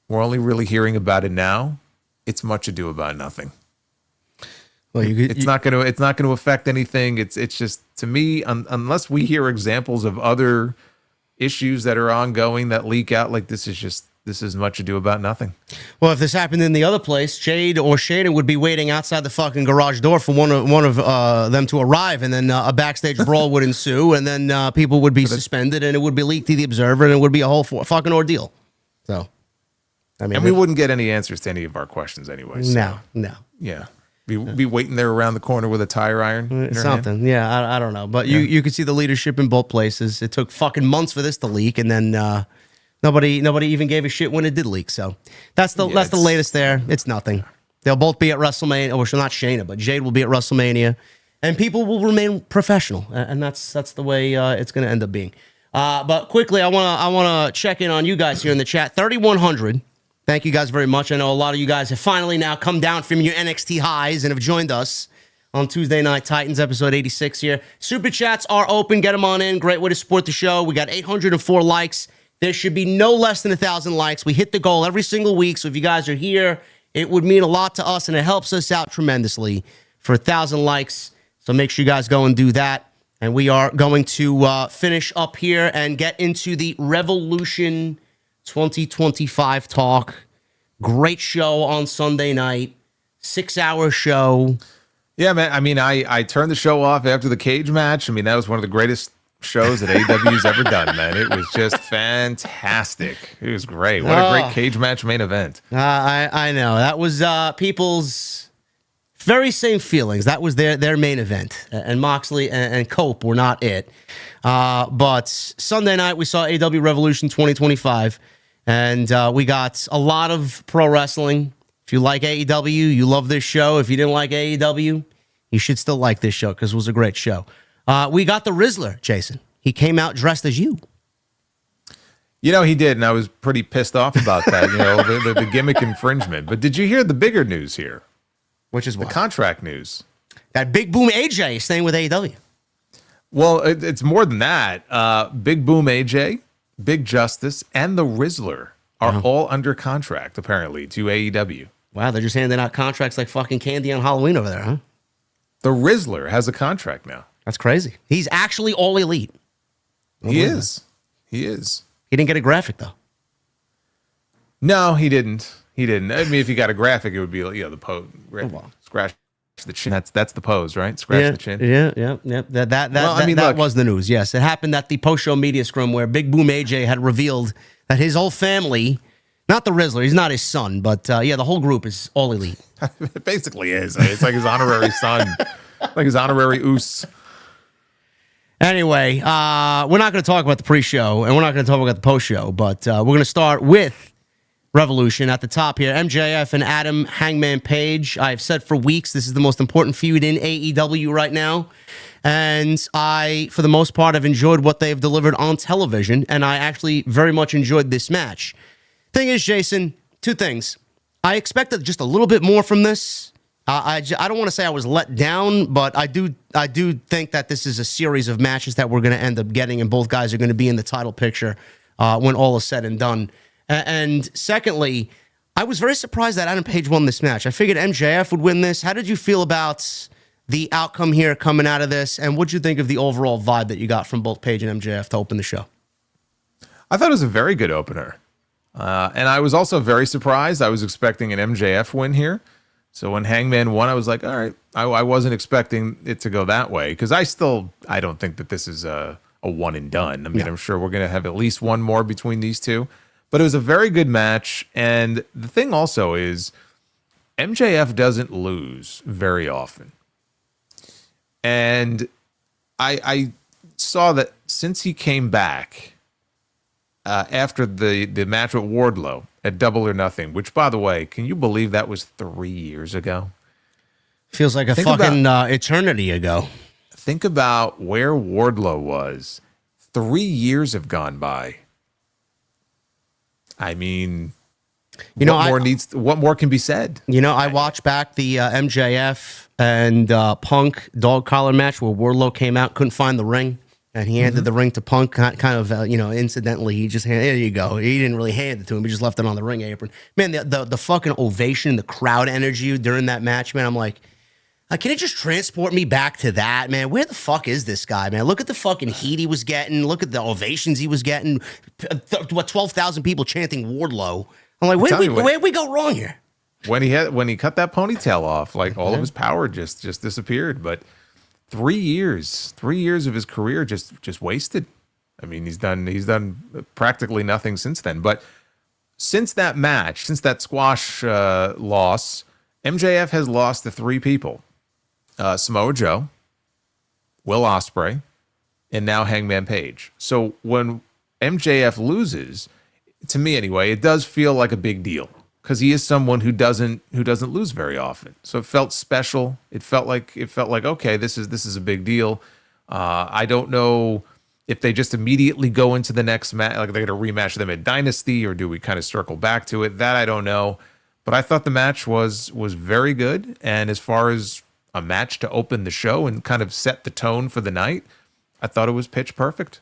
We're only really hearing about it now. It's much ado about nothing. Well, it's not going to affect anything. It's just, to me, unless we hear examples of other issues that are ongoing that leak out, like this is much ado about nothing. Well, if this happened in the other place, Jade or Shayna would be waiting outside the fucking garage door for one of them to arrive, and then a backstage brawl would ensue, and then people would be suspended, and it would be leaked to the Observer, and it would be a whole fucking ordeal. So, I mean, and we wouldn't get any answers to any of our questions anyway. So. No. Yeah. Be waiting there around the corner with a tire iron. Something. Yeah, I don't know. But you could see the leadership in both places. It took fucking months for this to leak, and then nobody even gave a shit when it did leak. So that's the latest there. It's nothing. They'll both be at WrestleMania. Or not Shayna, but Jade will be at WrestleMania, and people will remain professional, and that's the way it's going to end up being. But quickly, I want to check in on you guys here in the chat. 3,100. Thank you guys very much. I know a lot of you guys have finally now come down from your NXT highs and have joined us on Tuesday Night Titans, episode 86 here. Super chats are open. Get them on in. Great way to support the show. We got 804 likes. There should be no less than 1,000 likes. We hit the goal every single week. So if you guys are here, it would mean a lot to us, and it helps us out tremendously for 1,000 likes. So make sure you guys go and do that. And we are going to finish up here and get into the Revolution 2025 talk. Great show on Sunday night. 6-hour show. Yeah, man. I mean, I turned the show off after the cage match. I mean, that was one of the greatest shows that AEW's ever done, man. It was just fantastic. It was great. What a great cage match main event. I know. That was people's very same feelings. That was their main event. And Moxley and Cope were not it. But Sunday night, we saw AEW Revolution 2025. And we got a lot of pro wrestling. If you like AEW, you love this show. If you didn't like AEW, you should still like this show because it was a great show. We got the Rizzler, Jason. He came out dressed as you. You know, he did, and I was pretty pissed off about that, the gimmick infringement. But did you hear the bigger news here? Which is what? The contract news. That Big Boom AJ is staying with AEW. Well, it's more than that. Big Boom AJ, Big Justice, and the Rizzler are all under contract, apparently, to AEW. Wow, they're just handing out contracts like fucking candy on Halloween over there, huh? The Rizzler has a contract now. That's crazy. He's actually all elite. He is. He is. He didn't get a graphic, though. No, he didn't. He didn't. I mean, if he got a graphic, it would be, the pose. Scratch the chin. That's the pose, right? Scratch the chin. Yeah. That was the news. Yes, it happened at the post-show media scrum where Big Boom AJ had revealed that his whole family, not the Rizzler, he's not his son, but the whole group is all elite. It basically is. It's like his honorary son, like his honorary oos. Anyway, we're not going to talk about the pre-show, and we're not going to talk about the post-show, but we're going to start with Revolution at the top here. MJF and Adam Hangman Page. I've said for weeks this is the most important feud in AEW right now. And I, for the most part, have enjoyed what they've delivered on television, and I actually very much enjoyed this match. Thing is, Jason, two things. I expected just a little bit more from this. I don't want to say I was let down, but I do think that this is a series of matches that we're going to end up getting, and both guys are going to be in the title picture when all is said and done. And secondly, I was very surprised that Adam Page won this match. I figured MJF would win this. How did you feel about the outcome here coming out of this, and what'd you think of the overall vibe that you got from both Page and MJF to open the show? I thought it was a very good opener. And I was also very surprised. I was expecting an MJF win here. So when Hangman won, I was like, all right, I wasn't expecting it to go that way, because I don't think that this is a one and done. I mean, I'm sure we're going to have at least one more between these two. But it was a very good match. And the thing also is MJF doesn't lose very often. And I saw that since he came back after the match with Wardlow at Double or Nothing, which, by the way, can you believe that was 3 years ago? Feels like a fucking eternity ago. Think about where Wardlow was. 3 years have gone by. I mean, what more can be said? I watched back the MJF and Punk dog collar match where Wardlow came out, couldn't find the ring, and he handed the ring to Punk, kind of, incidentally. He just there you go. He didn't really hand it to him. He just left it on the ring apron. Man, the fucking ovation, the crowd energy during that match, man. I'm like, can it just transport me back to that, man? Where the fuck is this guy, man? Look at the fucking heat he was getting. Look at the ovations he was getting. 12,000 people chanting Wardlow. I'm like, where'd we go wrong here? When he cut that ponytail off, like all of his power just disappeared. But 3 years of his career just wasted. I mean, he's done practically nothing since then. But since that match, since that squash loss, MJF has lost to 3 people. Samoa Joe, Will Ospreay, and now Hangman Page. So when MJF loses, to me anyway, it does feel like a big deal, because he is someone who doesn't lose very often. So it felt special. It felt like okay, this is a big deal. I don't know if they just immediately go into the next match, like they're going to rematch them at Dynasty, or do we kind of circle back to it? That I don't know. But I thought the match was very good, and as far as a match to open the show and kind of set the tone for the night, I thought it was pitch perfect.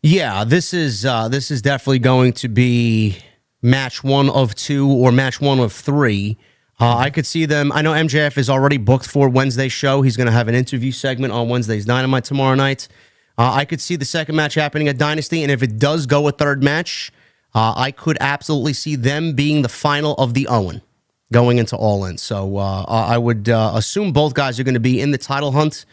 Yeah, this is definitely going to be match 1 of 2 or match 1 of 3. I could see them. I know MJF is already booked for Wednesday's show. He's going to have an interview segment on Wednesday's Dynamite tomorrow night. I could see the second match happening at Dynasty, and if it does go a third match, I could absolutely see them being the final of the Owen going into All In. So I would assume both guys are going to be in the title hunt.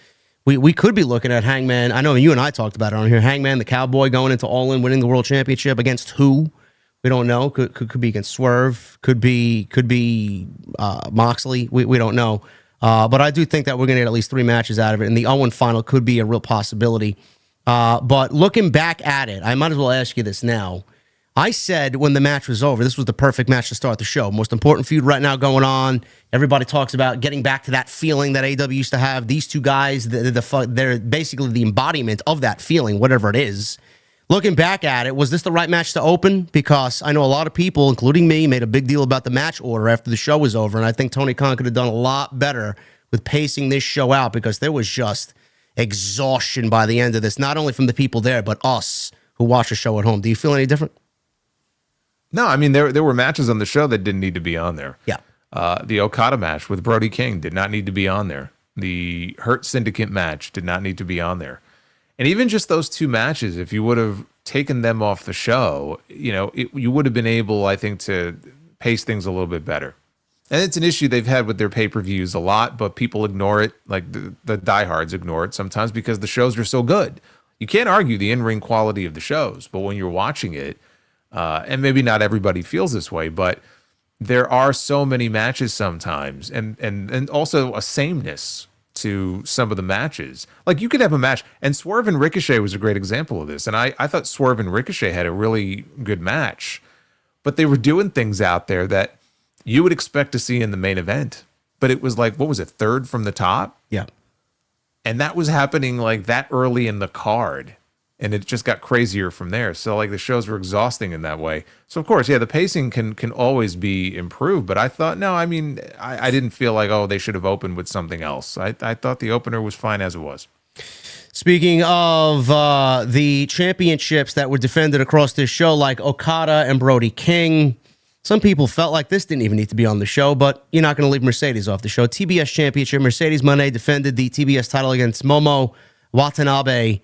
We could be looking at Hangman. I know you and I talked about it on here. Hangman, the Cowboy, going into All In, winning the World Championship against who? We don't know. Could be against Swerve. Could be Moxley. We don't know. But I do think that we're going to get at least 3 matches out of it, and the Owen final could be a real possibility. But looking back at it, I might as well ask you this now. I said when the match was over, this was the perfect match to start the show. Most important feud right now going on. Everybody talks about getting back to that feeling that AEW used to have. These two guys, they're basically the embodiment of that feeling, whatever it is. Looking back at it, was this the right match to open? Because I know a lot of people, including me, made a big deal about the match order after the show was over, and I think Tony Khan could have done a lot better with pacing this show out, because there was just exhaustion by the end of this, not only from the people there, but us who watch the show at home. Do you feel any different? No, I mean, there were matches on the show that didn't need to be on there. Yeah. The Okada match with Brody King did not need to be on there. The Hurt Syndicate match did not need to be on there. And even just those 2 matches, if you would have taken them off the show, you would have been able, I think, to pace things a little bit better. And it's an issue they've had with their pay-per-views a lot, but people ignore it. Like the diehards ignore it sometimes because the shows are so good. You can't argue the in-ring quality of the shows, but when you're watching it, and maybe not everybody feels this way, but there are so many matches sometimes, and also a sameness to some of the matches. Like, you could have a match, and Swerve and Ricochet was a great example of this, and I thought Swerve and Ricochet had a really good match, but they were doing things out there that you would expect to see in the main event, but it was like, what was it, third from the top? Yeah. And that was happening like that early in the card. And it just got crazier from there. So like the shows were exhausting in that way. So of course, yeah, the pacing can always be improved. But I thought, no, I mean, I didn't feel like, oh, they should have opened with something else. I thought the opener was fine as it was. Speaking of the championships that were defended across this show, like Okada and Brody King, some people felt like this didn't even need to be on the show, but you're not going to leave Mercedes off the show. TBS Championship, Mercedes Moné defended the TBS title against Momo Watanabe.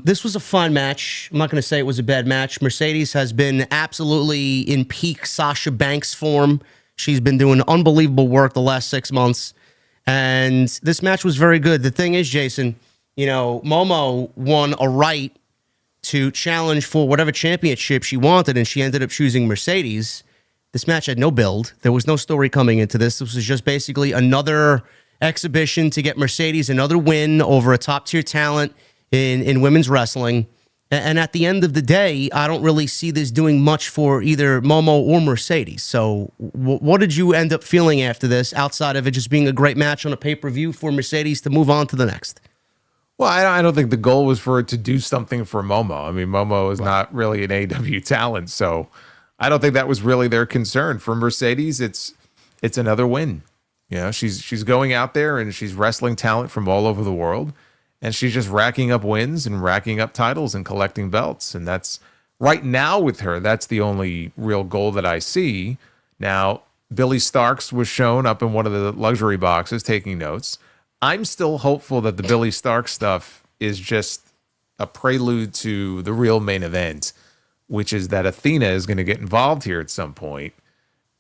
This was a fun match. I'm not going to say it was a bad match. Mercedes has been absolutely in peak Sasha Banks form. She's been doing unbelievable work the last 6 months, and this match was very good. The thing is, Jason, Momo won a right to challenge for whatever championship she wanted, and she ended up choosing Mercedes. This match had no build. There was no story coming into this. This was just basically another exhibition to get Mercedes another win over a top-tier talent in women's wrestling. And at the end of the day, I don't really see this doing much for either Momo or Mercedes. So what did you end up feeling after this, outside of it just being a great match on a pay-per-view for Mercedes to move on to the next? Well, I don't think the goal was for it to do something for Momo. I mean, Momo is not really an AEW talent, so I don't think that was really their concern. For Mercedes, it's another win. She's going out there and she's wrestling talent from all over the world. And she's just racking up wins and racking up titles and collecting belts. And that's right now with her. That's the only real goal that I see. Now, Billy Starks was shown up in one of the luxury boxes taking notes. I'm still hopeful that the Billy Starks stuff is just a prelude to the real main event, which is that Athena is going to get involved here at some point.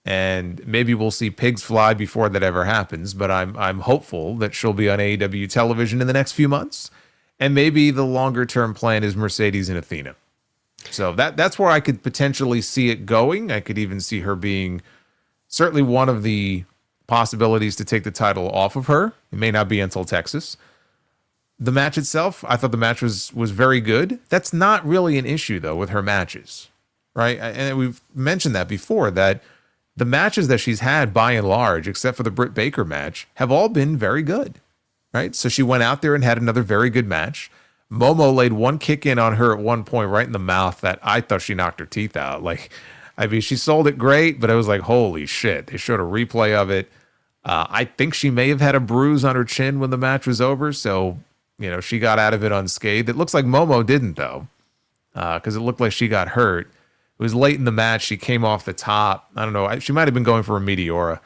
And maybe we'll see pigs fly before that ever happens, but I'm hopeful that she'll be on AEW television in the next few months. And maybe the longer term plan is Mercedes and Athena. So that's where I could potentially see it going. I could even see her being certainly one of the possibilities to take the title off of her. It may not be until Texas. The match itself, I thought the match was very good. That's not really an issue though with her matches, right? And we've mentioned that before, that the matches that she's had, by and large, except for the Britt Baker match, have all been very good, right? So she went out there and had another very good match. Momo laid one kick in on her at one point right in the mouth that I thought she knocked her teeth out. Like, I mean, she sold it great, but I was like, holy shit. They showed a replay of it. I think she may have had a bruise on her chin when the match was over, so, she got out of it unscathed. It looks like Momo didn't, though, because it looked like she got hurt. It was late in the match. She came off the top. I don't know. She might have been going for a Meteora.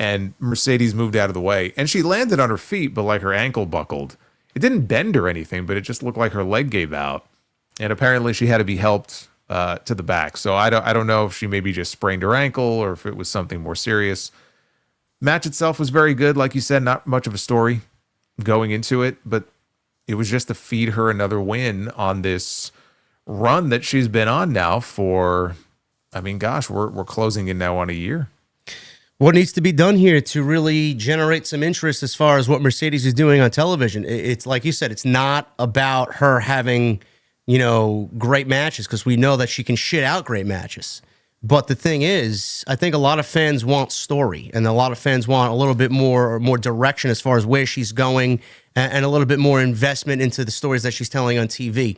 and Mercedes moved out of the way. And she landed on her feet, but like her ankle buckled. It didn't bend or anything, but it just looked like her leg gave out. And apparently she had to be helped to the back. So I don't know if she maybe just sprained her ankle or if it was something more serious. Match itself was very good. Like you said, not much of a story going into it, but it was just to feed her another win on this run that she's been on now for, I mean, gosh, we're closing in now on a year. What needs to be done here to really generate some interest as far as what Mercedes is doing on television? It's like you said, it's not about her having, great matches, because we know that she can shit out great matches. But the thing is, I think a lot of fans want story, and a lot of fans want a little bit more direction as far as where she's going, and a little bit more investment into the stories that she's telling on TV.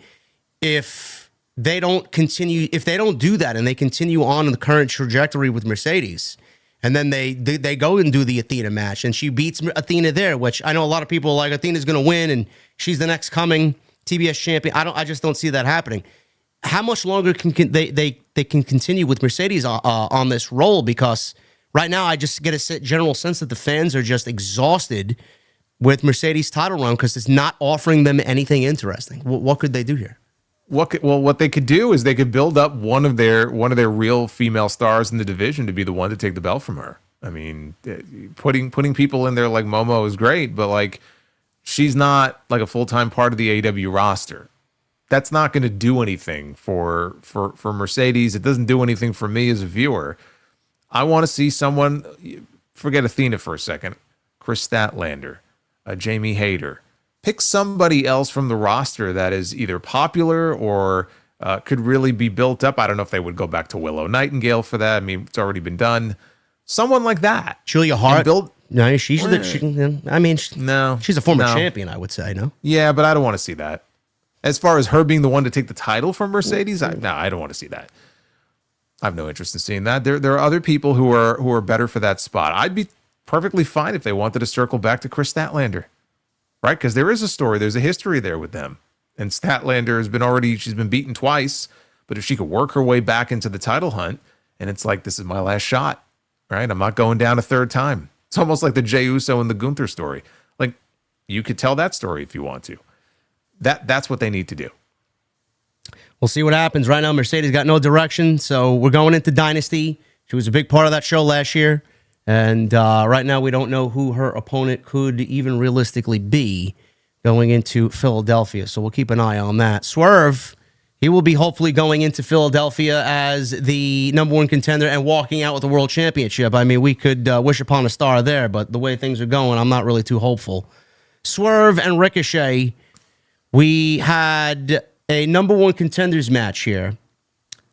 If they don't do that and they continue on in the current trajectory with Mercedes, and then they go and do the Athena match, and she beats Athena there, which I know a lot of people are like, Athena's going to win, and she's the next coming TBS champion. I just don't see that happening. How much longer can they can continue with Mercedes on this role? Because right now I just get a general sense that the fans are just exhausted with Mercedes' title run because it's not offering them anything interesting. What could they do here? What they could do is they could build up one of their real female stars in the division to be the one to take the belt from her. I mean, putting people in there like Momo is great, but like she's not like a full-time part of the AEW roster. That's not going to do anything for Mercedes. It doesn't do anything for me as a viewer. I want to see someone, forget Athena for a second, Chris Statlander, Jamie Hayter. Pick somebody else from the roster that is either popular or could really be built up. I don't know if they would go back to Willow Nightingale for that. I mean, it's already been done. Someone like that. Julia Hart. No, she's a former No. champion, I would say, no? Yeah, but I don't want to see that. As far as her being the one to take the title from Mercedes, I don't want to see that. I have no interest in seeing that. There are other people who are better for that spot. I'd be perfectly fine if they wanted to circle back to Chris Statlander, right? Because there is a story, there's a history there with them. And Statlander she's been beaten twice, but if she could work her way back into the title hunt, and it's like, this is my last shot, right? I'm not going down a third time. It's almost like the Jey Uso and the Gunther story. Like, you could tell that story if you want to. That's what they need to do. We'll see what happens. Right now, Mercedes got no direction, so we're going into Dynasty. She was a big part of that show last year, and right now we don't know who her opponent could even realistically be going into Philadelphia, so we'll keep an eye on that. Swerve, he will be hopefully going into Philadelphia as the number one contender and walking out with the world championship. I mean, we could wish upon a star there, but the way things are going, I'm not really too hopeful. Swerve and Ricochet, we had a number one contenders match here.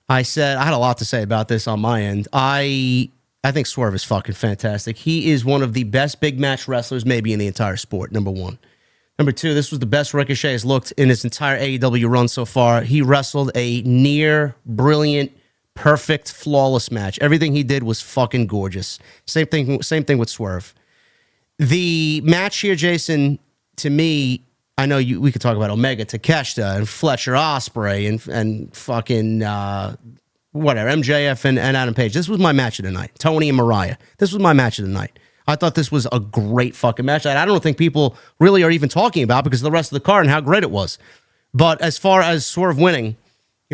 I had a lot to say about this on my end. I think Swerve is fucking fantastic. He is one of the best big match wrestlers maybe in the entire sport, number one. Number two, this was the best Ricochet has looked in his entire AEW run so far. He wrestled a near brilliant, perfect, flawless match. Everything he did was fucking gorgeous. Same thing with Swerve. The match here, Jason, to me, I know we could talk about Omega Takeshita and Fletcher Ospreay and fucking whatever, MJF and Adam Page. This was my match of the night. Tony and Mariah. This was my match of the night. I thought this was a great fucking match that I don't think people really are even talking about because of the rest of the card and how great it was. But as far as Swerve winning,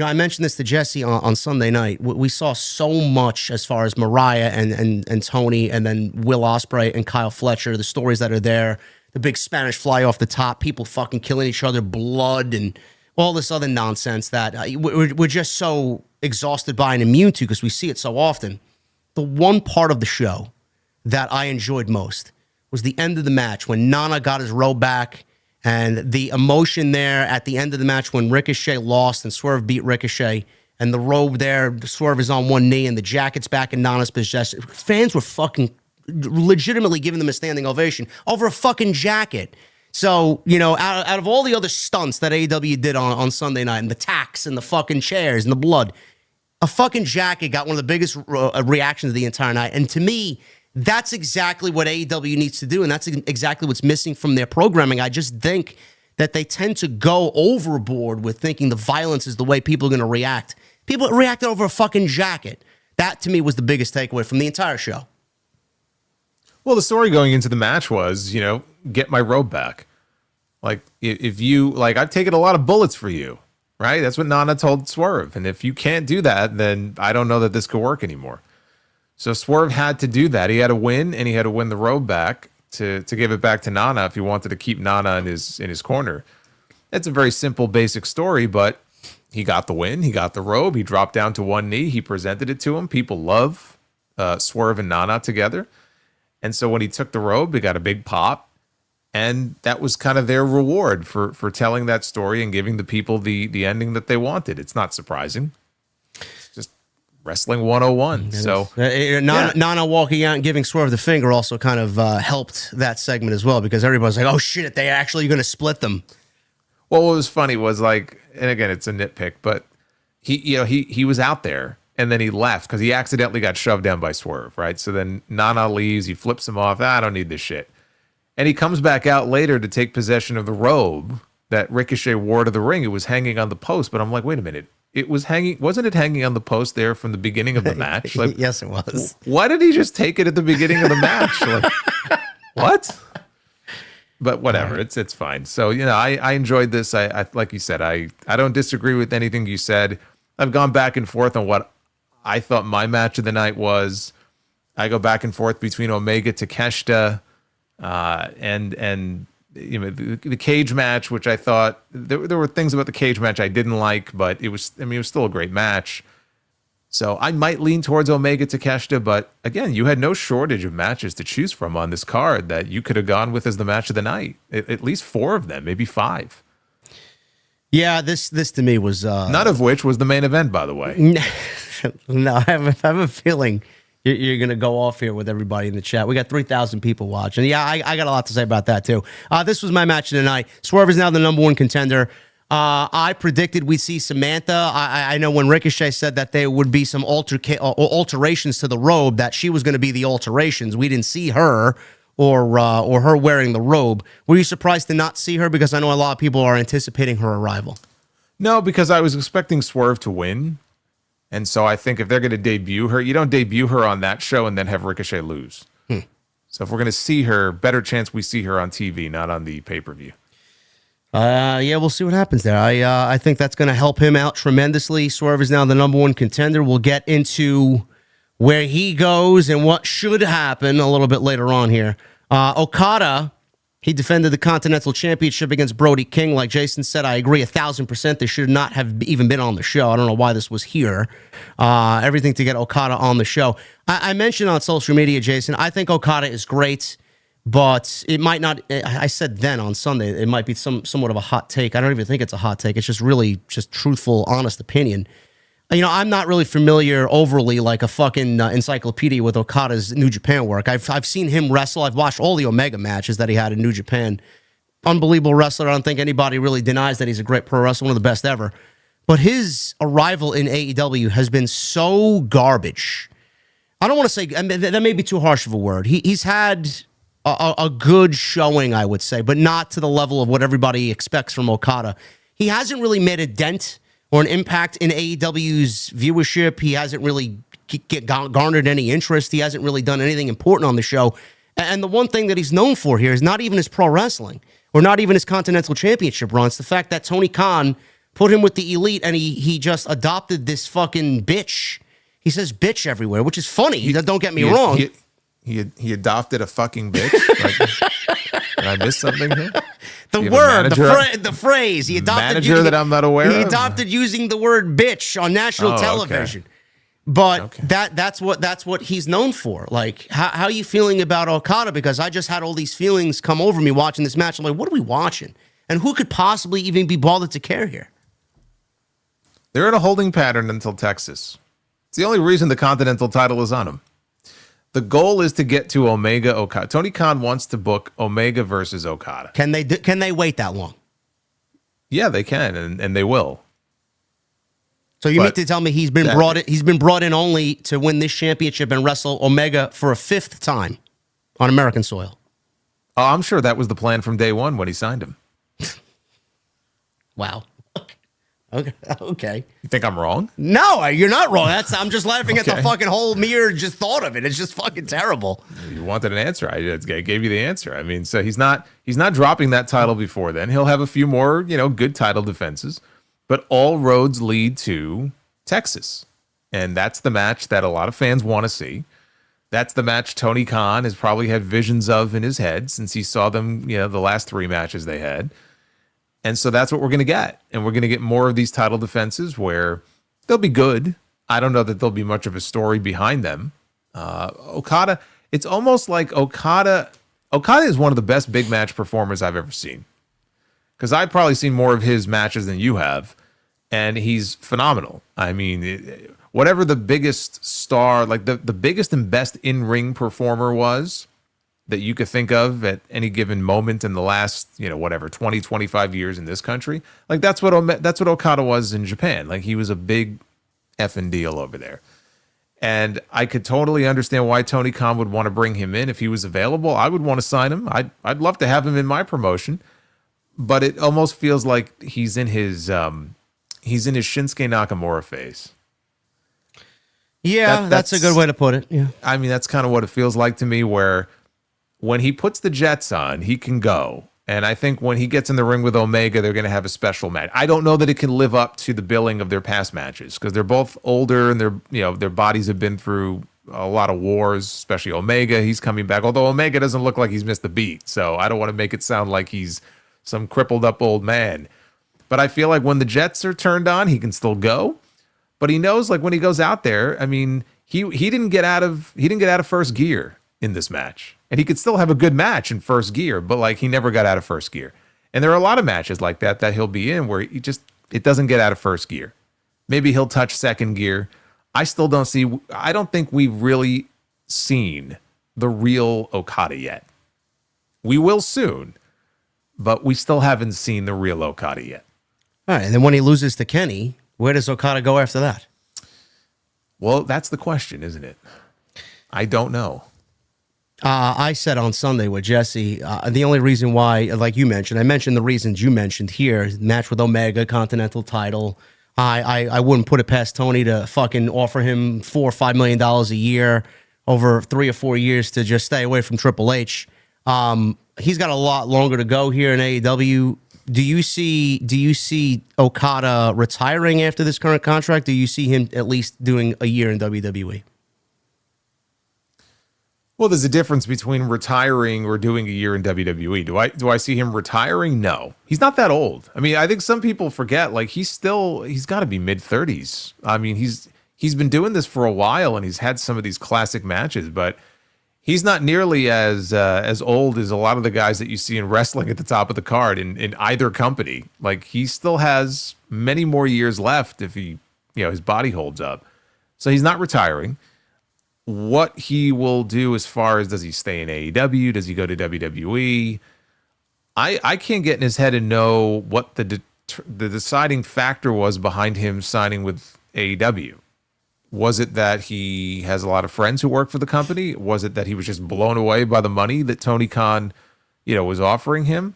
I mentioned this to Jesse on Sunday night. We saw so much as far as Mariah and Tony, and then Will Ospreay and Kyle Fletcher, the stories that are there. The big Spanish fly off the top, people fucking killing each other, blood, and all this other nonsense that we're just so exhausted by and immune to because we see it so often. The one part of the show that I enjoyed most was the end of the match when Nana got his robe back and the emotion there at the end of the match when Ricochet lost and Swerve beat Ricochet and the robe there, Swerve is on one knee and the jacket's back in Nana's possession. Fans were fucking legitimately giving them a standing ovation over a fucking jacket. So, out of all the other stunts that AEW did on Sunday night and the tacks and the fucking chairs and the blood, a fucking jacket got one of the biggest reactions of the entire night. And to me, that's exactly what AEW needs to do. And that's exactly what's missing from their programming. I just think that they tend to go overboard with thinking the violence is the way people are going to react. People reacted over a fucking jacket. That to me was the biggest takeaway from the entire show. Well, the story going into the match was, get my robe back. Like, if you, like, I've taken a lot of bullets for you, right? That's what Nana told Swerve. And if you can't do that, then I don't know that this could work anymore. So Swerve had to do that. He had to win, and he had to win the robe back to give it back to Nana if he wanted to keep Nana in his corner. It's a very simple, basic story, but he got the win. He got the robe. He dropped down to one knee. He presented it to him. People love Swerve and Nana together. And so when he took the robe, he got a big pop. And that was kind of their reward for telling that story and giving the people the ending that they wanted. It's not surprising. It's just wrestling 101. So Nana walking out and giving Swerve the finger also kind of helped that segment as well, because everybody's like, oh shit, they actually going to split them. Well, what was funny was, like, and again, it's a nitpick, but he was out there and then he left because he accidentally got shoved down by Swerve, right? So then Nana leaves, he flips him off. I don't need this shit. And he comes back out later to take possession of the robe that Ricochet wore to the ring. It was hanging on the post, but I'm like, wait a minute. It was hanging. Wasn't it hanging on the post there from the beginning of the match? Like, yes, it was. Why did he just take it at the beginning of the match? Like, what? But whatever, right. It's fine. So, I enjoyed this. I like you said, I don't disagree with anything you said. I've gone back and forth on what I thought my match of the night was. I go back and forth between Omega Takeshita and the cage match, which I thought there were things about the cage match I didn't like, but it was still a great match. So I might lean towards Omega Takeshita, but again, you had no shortage of matches to choose from on this card that you could have gone with as the match of the night. At least 4 of them, maybe 5. Yeah, this to me was none of which was the main event, by the way. No, I have a feeling you're going to go off here with everybody in the chat. We got 3,000 people watching. Yeah, I got a lot to say about that, too. This was my match of the night. Swerve is now the #1 contender. I predicted we'd see Samantha. I know when Ricochet said that there would be some alterations to the robe, that she was going to be the alterations. We didn't see her or her wearing the robe. Were you surprised to not see her? Because I know a lot of people are anticipating her arrival. No, because I was expecting Swerve to win. And so I think if they're going to debut her, you don't debut her on that show and then have Ricochet lose. So if we're going to see her, better chance we see her on TV, not on the pay-per-view. Yeah, we'll see what happens there. I think that's going to help him out tremendously. Swerve is now the #1 contender. We'll get into where he goes and what should happen a little bit later on here. Okada, he defended the Continental Championship against Brody King. Like Jason said, I agree 1,000%. They should not have even been on the show. I don't know why this was here. Everything to get Okada on the show. I mentioned on social media, Jason, I think Okada is great, but it might not. I said then on Sunday, it might be somewhat of a hot take. I don't even think it's a hot take. It's just really just truthful, honest opinion. I'm not really familiar overly like a fucking encyclopedia with Okada's New Japan work. I've seen him wrestle. I've watched all the Omega matches that he had in New Japan. Unbelievable wrestler. I don't think anybody really denies that he's a great pro wrestler, one of the best ever. But his arrival in AEW has been so garbage. I don't want to say, that may be too harsh of a word. He's had a good showing, I would say, but not to the level of what everybody expects from Okada. He hasn't really made a dent or an impact in AEW's viewership. He hasn't really garnered any interest. He hasn't really done anything important on the show. And the one thing that he's known for here is not even his pro wrestling or not even his Continental Championship run. It's the fact that Tony Khan put him with the Elite and he just adopted this fucking bitch. He says bitch everywhere, which is funny. Don't get me wrong. He adopted a fucking bitch? Did I miss something here? The word, the phrase. He adopted manager that I'm not aware of? He adopted using the word bitch on national television. Okay. But that's what he's known for. Like, how are you feeling about Okada? Because I just had all these feelings come over me watching this match. I'm like, what are we watching? And who could possibly even be bothered to care here? They're in a holding pattern until Texas. It's the only reason the Continental title is on him. The goal is to get to Omega Okada. Tony Khan wants to book Omega versus Okada. Can they wait that long? Yeah, they can, and they will. So you mean to tell me he's been brought in only to win this championship and wrestle Omega for a 5th time on American soil? Oh, I'm sure that was the plan from day one when he signed him. Wow. Okay. Okay. You think I'm wrong? No, you're not wrong. I'm just laughing at the Okay. fucking whole mere just thought of it. It's just fucking terrible. You wanted an answer. I gave you the answer. I mean, so he's not dropping that title before then. He'll have a few more, good title defenses, but all roads lead to Texas. And that's the match that a lot of fans want to see. That's the match Tony Khan has probably had visions of in his head since he saw them, the last 3 matches they had. And so that's what we're going to get. And we're going to get more of these title defenses where they'll be good. I don't know that there'll be much of a story behind them. Okada, it's almost like Okada is one of the best big match performers I've ever seen. Because I've probably seen more of his matches than you have. And he's phenomenal. I mean, whatever the biggest star, like the biggest and best in-ring performer was that you could think of at any given moment in the last, 20, 25 years in this country. Like that's what Okada was in Japan. Like he was a big effing deal over there. And I could totally understand why Tony Khan would want to bring him in if he was available. I would want to sign him. I'd love to have him in my promotion. But it almost feels like he's in his Shinsuke Nakamura phase. Yeah, that's a good way to put it. Yeah. I mean, that's kind of what it feels like to me, where when he puts the Jets on, he can go. And I think when he gets in the ring with Omega, they're going to have a special match. I don't know that it can live up to the billing of their past matches because they're both older and their bodies have been through a lot of wars, especially Omega. He's coming back, although Omega doesn't look like he's missed a beat. So I don't want to make it sound like he's some crippled up old man. But I feel like when the Jets are turned on, he can still go. But he knows, like when he goes out there, I mean, he didn't get out of first gear in this match. And he could still have a good match in first gear, but like he never got out of first gear. And there are a lot of matches like that he'll be in where it doesn't get out of first gear. Maybe he'll touch second gear. I don't think we've really seen the real Okada yet. We will soon, but we still haven't seen the real Okada yet. All right, and then when he loses to Kenny, where does Okada go after that? Well, that's the question, isn't it? I don't know. I said on Sunday with Jesse, the only reason why, like you mentioned, I mentioned the reasons you mentioned here, match with Omega, Continental title. I wouldn't put it past Tony to fucking offer him $4 or $5 million a year over 3 or 4 years to just stay away from Triple H. He's got a lot longer to go here in AEW. Do you see Okada retiring after this current contract? Do you see him at least doing a year in WWE? Well, there's a difference between retiring or doing a year in WWE. Do I see him retiring? No. He's not that old. I mean, I think some people forget, like he's got to be mid-30s. I mean, he's been doing this for a while and he's had some of these classic matches, but he's not nearly as old as a lot of the guys that you see in wrestling at the top of the card in either company. Like he still has many more years left if his body holds up. So he's not retiring. What he will do as far as does he stay in AEW? Does he go to WWE? I can't get in his head and know what the deciding factor was behind him signing with AEW. Was it that he has a lot of friends who work for the company? Was it that he was just blown away by the money that Tony Khan, was offering him?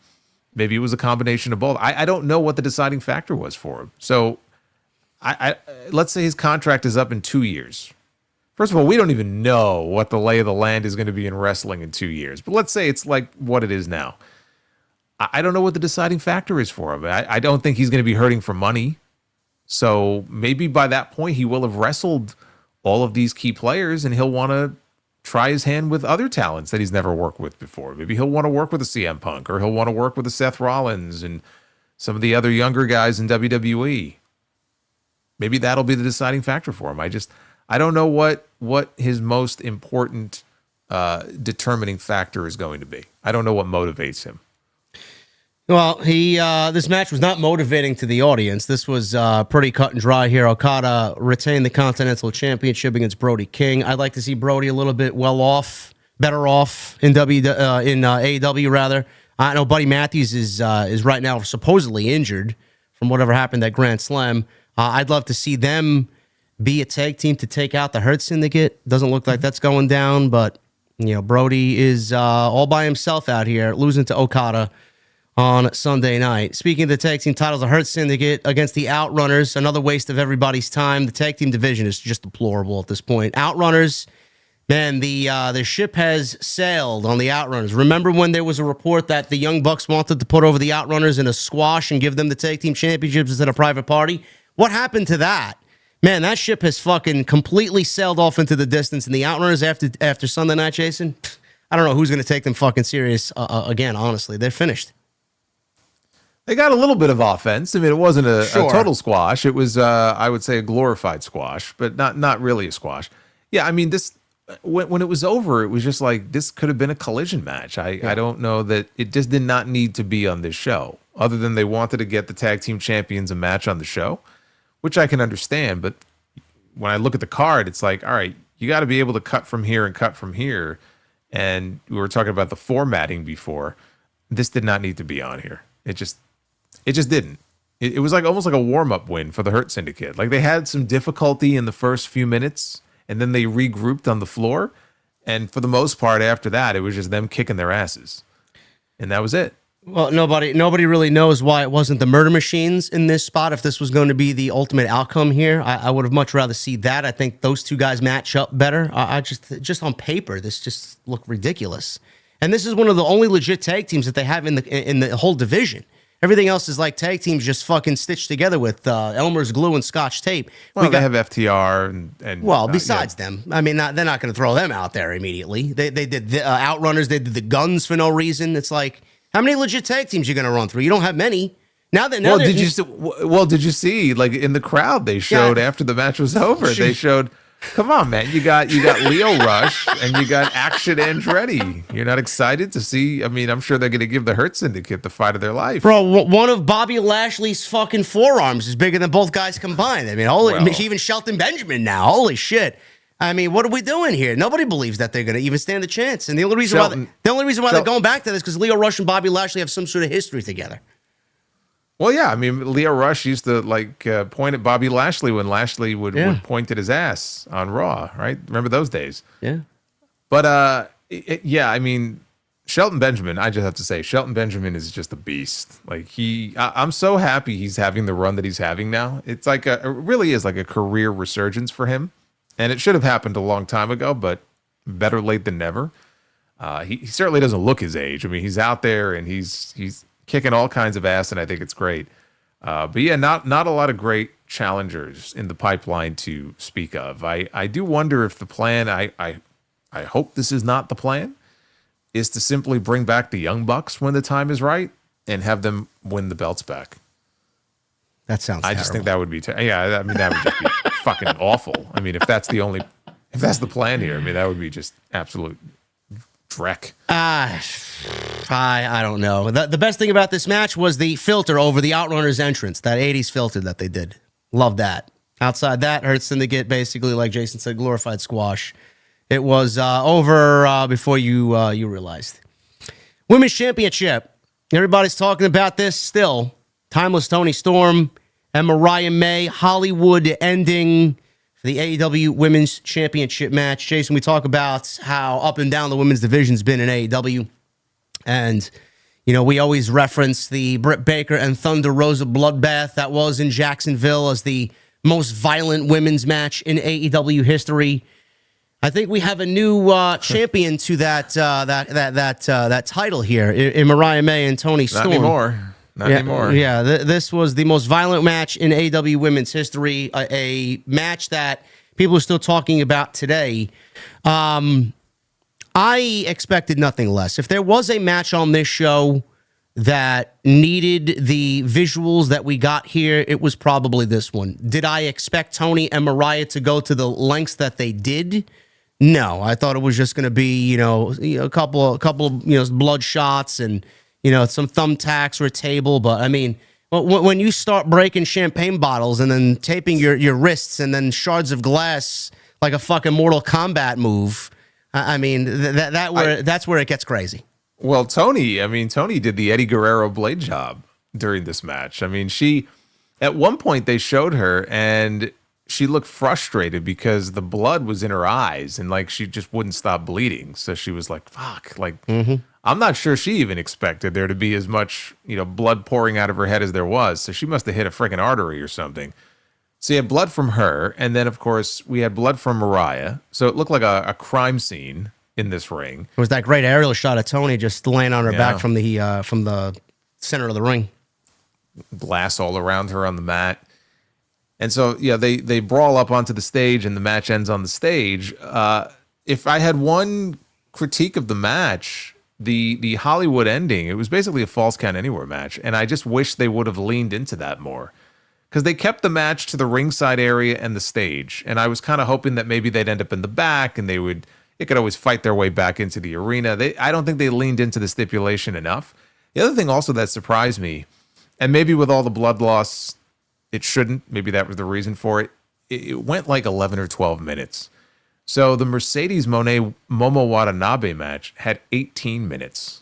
Maybe it was a combination of both. I don't know what the deciding factor was for him. So I let's say his contract is up in 2 years. First of all, we don't even know what the lay of the land is going to be in wrestling in 2 years. But let's say it's like what it is now. I don't know what the deciding factor is for him. I don't think he's going to be hurting for money. So maybe by that point, he will have wrestled all of these key players and he'll want to try his hand with other talents that he's never worked with before. Maybe he'll want to work with a CM Punk or he'll want to work with a Seth Rollins and some of the other younger guys in WWE. Maybe that'll be the deciding factor for him. I don't know what his most important determining factor is going to be. I don't know what motivates him. Well, this match was not motivating to the audience. This was pretty cut and dry here. Okada retained the Continental Championship against Brody King. I'd like to see Brody a little bit better off in AEW rather. I know Buddy Matthews is right now supposedly injured from whatever happened at Grand Slam. I'd love to see them be a tag team to take out the Hurt Syndicate. Doesn't look like that's going down, but Brody is all by himself out here, losing to Okada on Sunday night. Speaking of the tag team titles, the Hurt Syndicate against the Outrunners, another waste of everybody's time. The tag team division is just deplorable at this point. Outrunners, man, the ship has sailed on the Outrunners. Remember when there was a report that the Young Bucks wanted to put over the Outrunners in a squash and give them the tag team championships instead of private party? What happened to that? Man, that ship has fucking completely sailed off into the distance. And the Outrunners after Sunday night, Jason, I don't know who's going to take them fucking serious again, honestly. They're finished. They got a little bit of offense. I mean, it wasn't a total squash. It was, I would say, a glorified squash, but not really a squash. Yeah, I mean, this when it was over, it was just like, this could have been a collision match. I don't know that it just did not need to be on this show, other than they wanted to get the tag team champions a match on the show, which I can understand. But when I look at the card, it's like, all right, you got to be able to cut from here and cut from here. And we were talking about the formatting before. This did not need to be on here. It just didn't. It was like almost like a warm-up win for the Hurt Syndicate. Like, they had some difficulty in the first few minutes, and then they regrouped on the floor. And for the most part, after that, it was just them kicking their asses. And that was it. Well, nobody really knows why it wasn't the Murder Machines in this spot. If this was going to be the ultimate outcome here, I would have much rather see that. I think those two guys match up better. I just on paper, this just looked ridiculous. And this is one of the only legit tag teams that they have in the whole division. Everything else is like tag teams just fucking stitched together with Elmer's glue and Scotch tape. Well, they have FTR and well, besides them, I mean, they're not going to throw them out there immediately. They did the Outrunners. They did the Guns for no reason. It's like, how many legit tag teams are you going to run through? You don't have many. Did you see like in the crowd they showed after the match was over? They showed, come on, man, you got Leo Rush and you got Action Andretti. You're not excited to see? I mean, I'm sure they're going to give the Hurt Syndicate the fight of their life. Bro, one of Bobby Lashley's fucking forearms is bigger than both guys combined. I mean, even Shelton Benjamin now. Holy shit. I mean, what are we doing here? Nobody believes that they're going to even stand a chance. And the only reason why they're going back to this is because Leo Rush and Bobby Lashley have some sort of history together. Well, yeah. I mean, Leo Rush used to point at Bobby Lashley when Lashley would point at his ass on Raw, right? Remember those days? Yeah. But I mean, Shelton Benjamin, I just have to say, Shelton Benjamin is just a beast. Like I'm so happy he's having the run that he's having now. It's like it really is like a career resurgence for him. And it should have happened a long time ago, but better late than never. He certainly doesn't look his age. I mean, he's out there and he's kicking all kinds of ass, and I think it's great. But yeah, not a lot of great challengers in the pipeline to speak of. I do wonder if the plan, I hope this is not the plan, is to simply bring back the Young Bucks when the time is right and have them win the belts back. That sounds terrible. I just think that would be that would just be fucking awful. I mean, if that's the plan here, I mean, that would be just absolute dreck. I don't know. The best thing about this match was the filter over the Outrunners entrance, that 80s filter that they did. Love that. Outside that, Hurt Syndicate, basically, like Jason said, glorified squash. It was over before you realized. Women's Championship. Everybody's talking about this still. Timeless Toni Storm and Mariah May, Hollywood ending for the AEW Women's Championship match. Jason, we talk about how up and down the women's division's been in AEW. And, we always reference the Britt Baker and Thunder Rosa bloodbath that was in Jacksonville as the most violent women's match in AEW history. I think we have a new champion to that title here in Mariah May and Toni Storm. Not anymore. Yeah, this was the most violent match in AEW women's history, a match that people are still talking about today. I expected nothing less. If there was a match on this show that needed the visuals that we got here, it was probably this one. Did I expect Toni and Mariah to go to the lengths that they did? No, I thought it was just going to be, a couple of blood shots and some thumbtacks or a table. But I mean, when you start breaking champagne bottles and then taping your wrists and then shards of glass like a fucking Mortal Kombat move, I mean, that's where it gets crazy. Well, Toni did the Eddie Guerrero blade job during this match. I mean, at one point they showed her and she looked frustrated because the blood was in her eyes and like she just wouldn't stop bleeding. So she was like, fuck, like I'm not sure she even expected there to be as much, blood pouring out of her head as there was. So she must have hit a freaking artery or something. So you had blood from her. And then, of course, we had blood from Mariah. So it looked like a crime scene in this ring. It was that great aerial shot of Tony just laying on her back from the center of the ring. Glass all around her on the mat. And so, yeah, they brawl up onto the stage and the match ends on the stage. If I had one critique of the match, the Hollywood ending, it was basically a false count anywhere match. And I just wish they would have leaned into that more. Because they kept the match to the ringside area and the stage. And I was kind of hoping that maybe they'd end up in the back and they could always fight their way back into the arena. I don't think they leaned into the stipulation enough. The other thing also that surprised me, and maybe with all the blood loss, it shouldn't. Maybe that was the reason for it. It went like 11 or 12 minutes. So the Mercedes Momo Watanabe match had 18 minutes.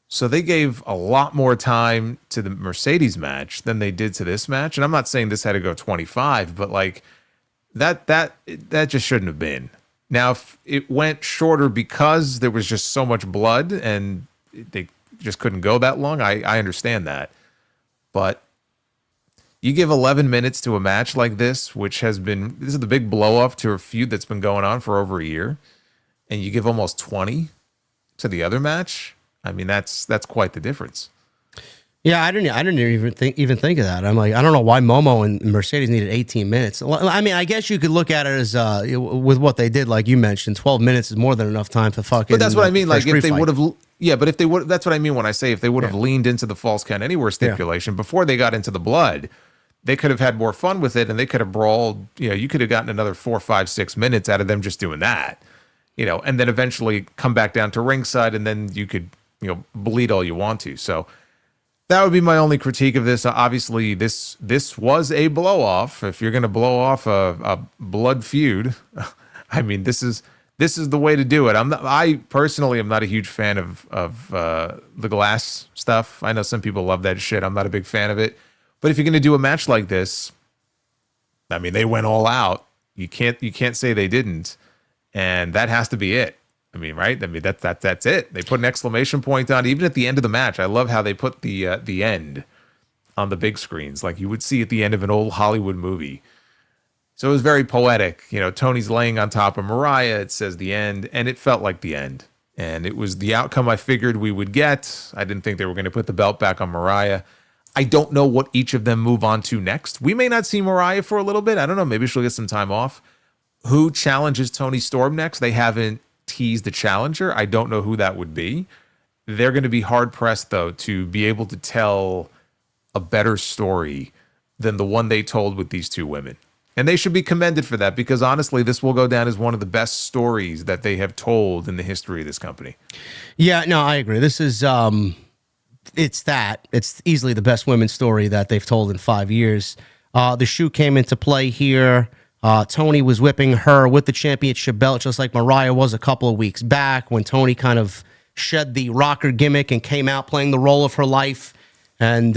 So they gave a lot more time to the Mercedes match than they did to this match. And I'm not saying this had to go 25, but like that just shouldn't have been. Now, if it went shorter because there was just so much blood and they just couldn't go that long, I understand that. But you give 11 minutes to a match like this, this is the big blow off to a feud that's been going on for over a year, and you give almost 20 to the other match. I mean, that's quite the difference. Yeah, I didn't even think of that. I'm like, I don't know why Momo and Mercedes needed 18 minutes. I mean, I guess you could look at it as with what they did, like you mentioned, 12 minutes is more than enough time to fucking. But that's what I mean. Like if they would have, but if they would, that's what I mean when I say if they would have leaned into the false count anywhere stipulation before they got into the blood, they could have had more fun with it and they could have brawled. You could have gotten another 4, 5, 6 minutes out of them just doing that. And then eventually come back down to ringside and then you could. Bleed all you want to. So that would be my only critique of this. Obviously, this was a blow off. If you're going to blow off a blood feud, I mean, this is the way to do it. I personally am not a huge fan of the glass stuff. I know some people love that shit. I'm not a big fan of it. But if you're going to do a match like this, I mean, they went all out. You can't say they didn't, and that has to be it. I mean, right? I mean, that's it. They put an exclamation point on it, even at the end of the match. I love how they put the end on the big screens, like you would see at the end of an old Hollywood movie. So it was very poetic. Tony's laying on top of Mariah. It says the end, and it felt like the end. And it was the outcome I figured we would get. I didn't think they were going to put the belt back on Mariah. I don't know what each of them move on to next. We may not see Mariah for a little bit. I don't know. Maybe she'll get some time off. Who challenges Toni Storm next? They haven't tease the challenger. I don't know who that would be. They're going to be hard pressed though to be able to tell a better story than the one they told with these two women. And they should be commended for that because honestly, this will go down as one of the best stories that they have told in the history of this company. Yeah, no, I agree. This is it's easily the best women's story that they've told in 5 years. The shoe came into play here. Tony was whipping her with the championship belt, just like Mariah was a couple of weeks back when Tony kind of shed the rocker gimmick and came out playing the role of her life. And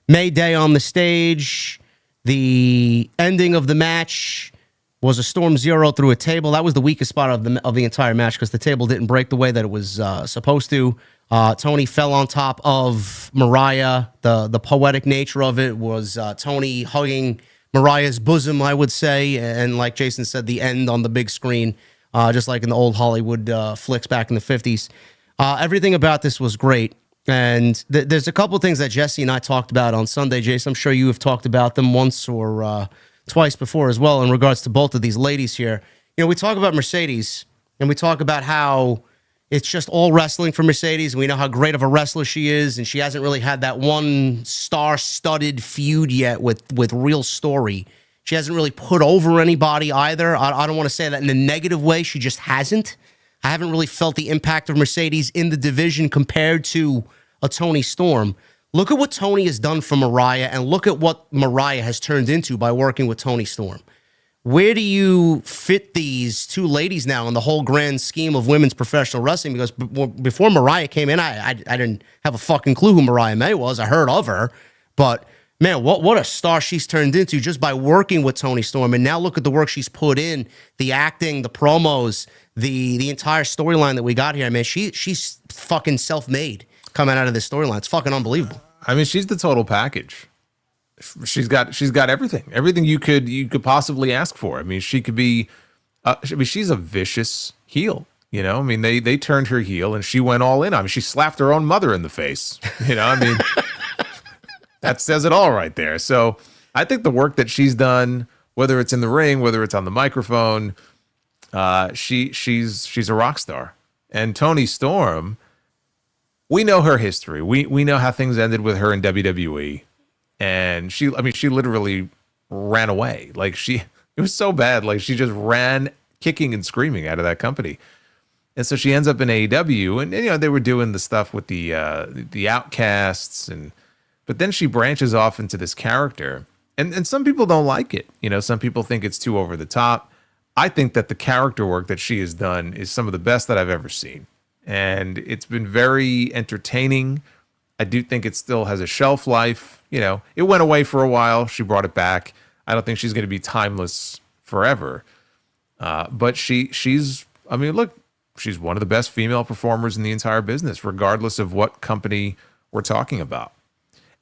Mayday on the stage, the ending of the match was a Storm Zero through a table. That was the weakest spot of the entire match because the table didn't break the way that it was supposed to. Tony fell on top of Mariah. The poetic nature of it was Tony hugging Mariah's bosom, I would say, and like Jason said, the end on the big screen, just like in the old Hollywood flicks back in the 50s. Everything about this was great, and there's a couple of things that Jesse and I talked about on Sunday, Jason. I'm sure you have talked about them once or twice before as well in regards to both of these ladies here. We talk about Mercedes, and we talk about how it's just all wrestling for Mercedes, and we know how great of a wrestler she is, and she hasn't really had that one star-studded feud yet with real story. She hasn't really put over anybody either. I don't want to say that in a negative way. She just hasn't. I haven't really felt the impact of Mercedes in the division compared to a Toni Storm. Look at what Tony has done for Mariah, and look at what Mariah has turned into by working with Toni Storm. Where do you fit these two ladies now in the whole grand scheme of women's professional wrestling? Because before Mariah came in, I didn't have a fucking clue who Mariah May was. I heard of her, but Man, what a star she's turned into just by working with Toni Storm. And now look at the work she's put in, the acting, the promos, the entire storyline that we got here. Man, she's fucking self-made coming out of this storyline. It's fucking unbelievable. I mean, she's the total package. She's got everything you could possibly ask for. I mean, she could be she's a vicious heel. You know, I mean, they turned her heel and she went all in. I mean, she slapped her own mother in the face. You know, I mean, that says it all right there. So I think the work that she's done, whether it's in the ring, whether it's on the microphone, she's a rock star. And Toni Storm, we know her history. We know how things ended with her in WWE. And she literally ran away. Like it was so bad. Like she just ran kicking and screaming out of that company. And so she ends up in AEW, and you know they were doing the stuff with the Outcasts, but then she branches off into this character, and some people don't like it. You know, some people think it's too over the top. I think that the character work that she has done is some of the best that I've ever seen, and it's been very entertaining. I do think it still has a shelf life. You know, it went away for a while. She brought it back. I don't think she's going to be timeless forever, but she's. I mean, look. She's one of the best female performers in the entire business, regardless of what company we're talking about.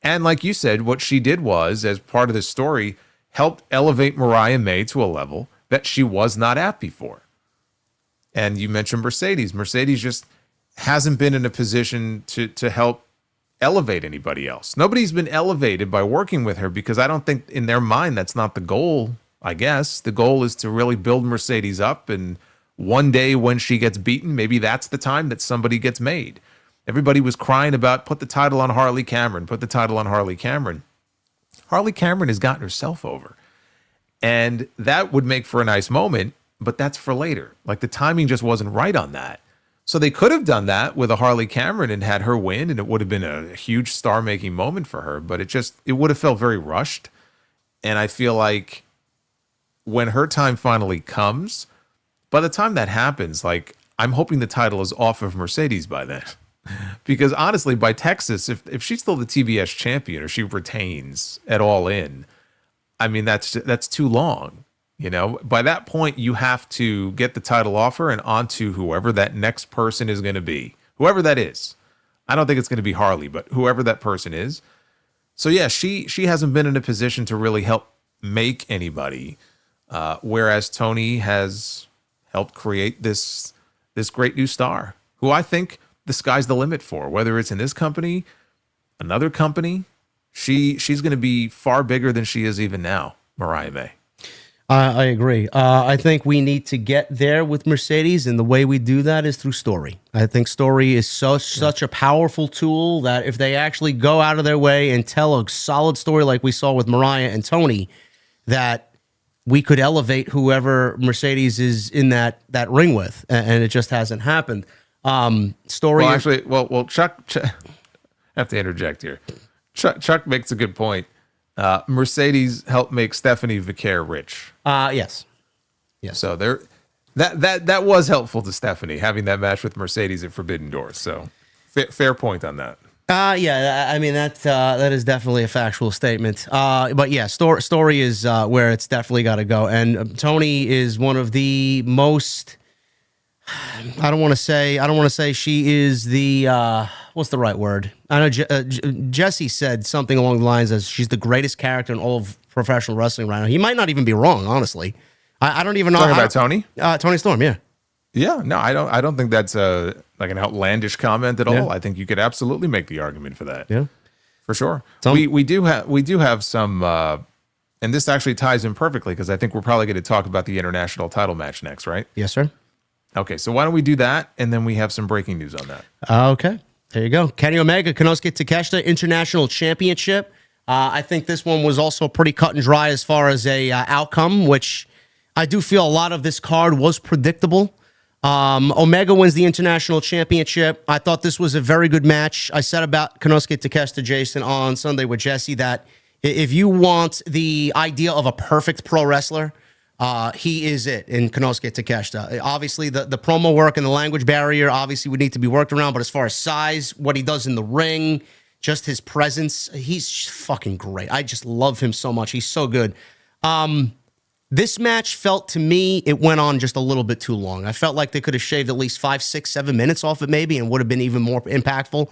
And like you said, what she did was, as part of this story, helped elevate Mariah May to a level that she was not at before. And you mentioned Mercedes. Mercedes just hasn't been in a position to help elevate anybody else. Nobody's been elevated by working with her because I don't think in their mind that's not the goal, I guess. The goal is to really build Mercedes up, and one day when she gets beaten, maybe that's the time that somebody gets made. Everybody was crying about put the title on Harley Cameron, put the title on Harley Cameron. Harley Cameron has gotten herself over. And that would make for a nice moment, but that's for later. Like the timing just wasn't right on that. So they could have done that with a Harley Cameron and had her win, and it would have been a huge star-making moment for her, but it would have felt very rushed. And I feel like when her time finally comes, by the time that happens, like I'm hoping the title is off of Mercedes by then. Because honestly, by Texas, if she's still the TBS champion or she retains at All In, I mean, that's too long. You know, by that point, you have to get the title off her and onto whoever that next person is going to be, whoever that is. I don't think it's going to be Harley, but whoever that person is. So yeah, she hasn't been in a position to really help make anybody, whereas Toni has helped create this great new star who I think the sky's the limit for, whether it's in this company, another company. She's going to be far bigger than she is even now, Mariah May. I agree. I think we need to get there with Mercedes, and the way we do that is through story. I think story is such a powerful tool that if they actually go out of their way and tell a solid story like we saw with Mariah and Toni, that we could elevate whoever Mercedes is in that ring with, and it just hasn't happened. Story. Well, actually, Chuck, I have to interject here. Chuck makes a good point. Mercedes helped make Stephanie Vicaire rich. Yes. So that was helpful to Stephanie having that match with Mercedes at Forbidden Doors. So fair point on that. Yeah, I mean that is definitely a factual statement. But yeah, story is where it's definitely got to go. And Toni is one of the most. I don't want to say she is the. What's the right word? I know Jesse said something along the lines as she's the greatest character in all of professional wrestling right now. He might not even be wrong, honestly. I don't even know. Talking about Toni? Toni Storm, yeah. Yeah, no, I don't think that's like an outlandish comment at all. Yeah. I think you could absolutely make the argument for that. Yeah, for sure. We do have some, and this actually ties in perfectly because I think we're probably going to talk about the international title match next, right? Yes, sir. Okay, so why don't we do that, and then we have some breaking news on that. Okay, there you go. Kenny Omega, Konosuke Takeshita International Championship. I think this one was also pretty cut and dry as far as a outcome, which I do feel a lot of this card was predictable. Omega wins the International Championship. I thought this was a very good match. I said about Konosuke Takeshita, Jason, on Sunday with Jesse that if you want the idea of a perfect pro wrestler, he is it in Konosuke Takeshita. Obviously, the promo work and the language barrier obviously would need to be worked around, but as far as size, what he does in the ring, just his presence. He's fucking great. I just love him so much. He's so good. This match felt to me, it went on just a little bit too long. I felt like they could have shaved at least 5, 6, 7 minutes off it maybe and would have been even more impactful.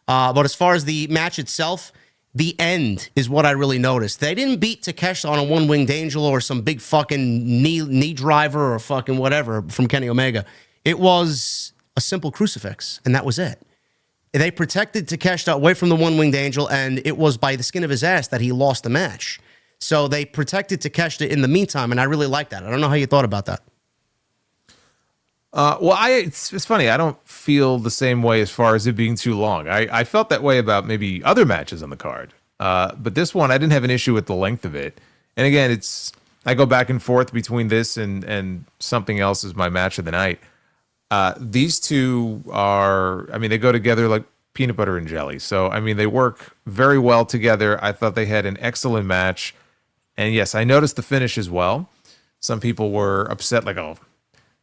But as far as the match itself, the end is what I really noticed. They didn't beat Takeshita on a one-winged angel or some big fucking knee driver or fucking whatever from Kenny Omega. It was a simple crucifix, and that was it. They protected Takeshita away from the one-winged angel, and it was by the skin of his ass that he lost the match. So they protected Takeshita in the meantime, and I really like that. I don't know how you thought about that. It's funny. I don't feel the same way as far as it being too long. I felt that way about maybe other matches on the card. But this one, I didn't have an issue with the length of it. And again, I go back and forth between this and something else is my match of the night. These two they go together like peanut butter and jelly. So, they work very well together. I thought they had an excellent match. And yes, I noticed the finish as well. Some people were upset, like, oh,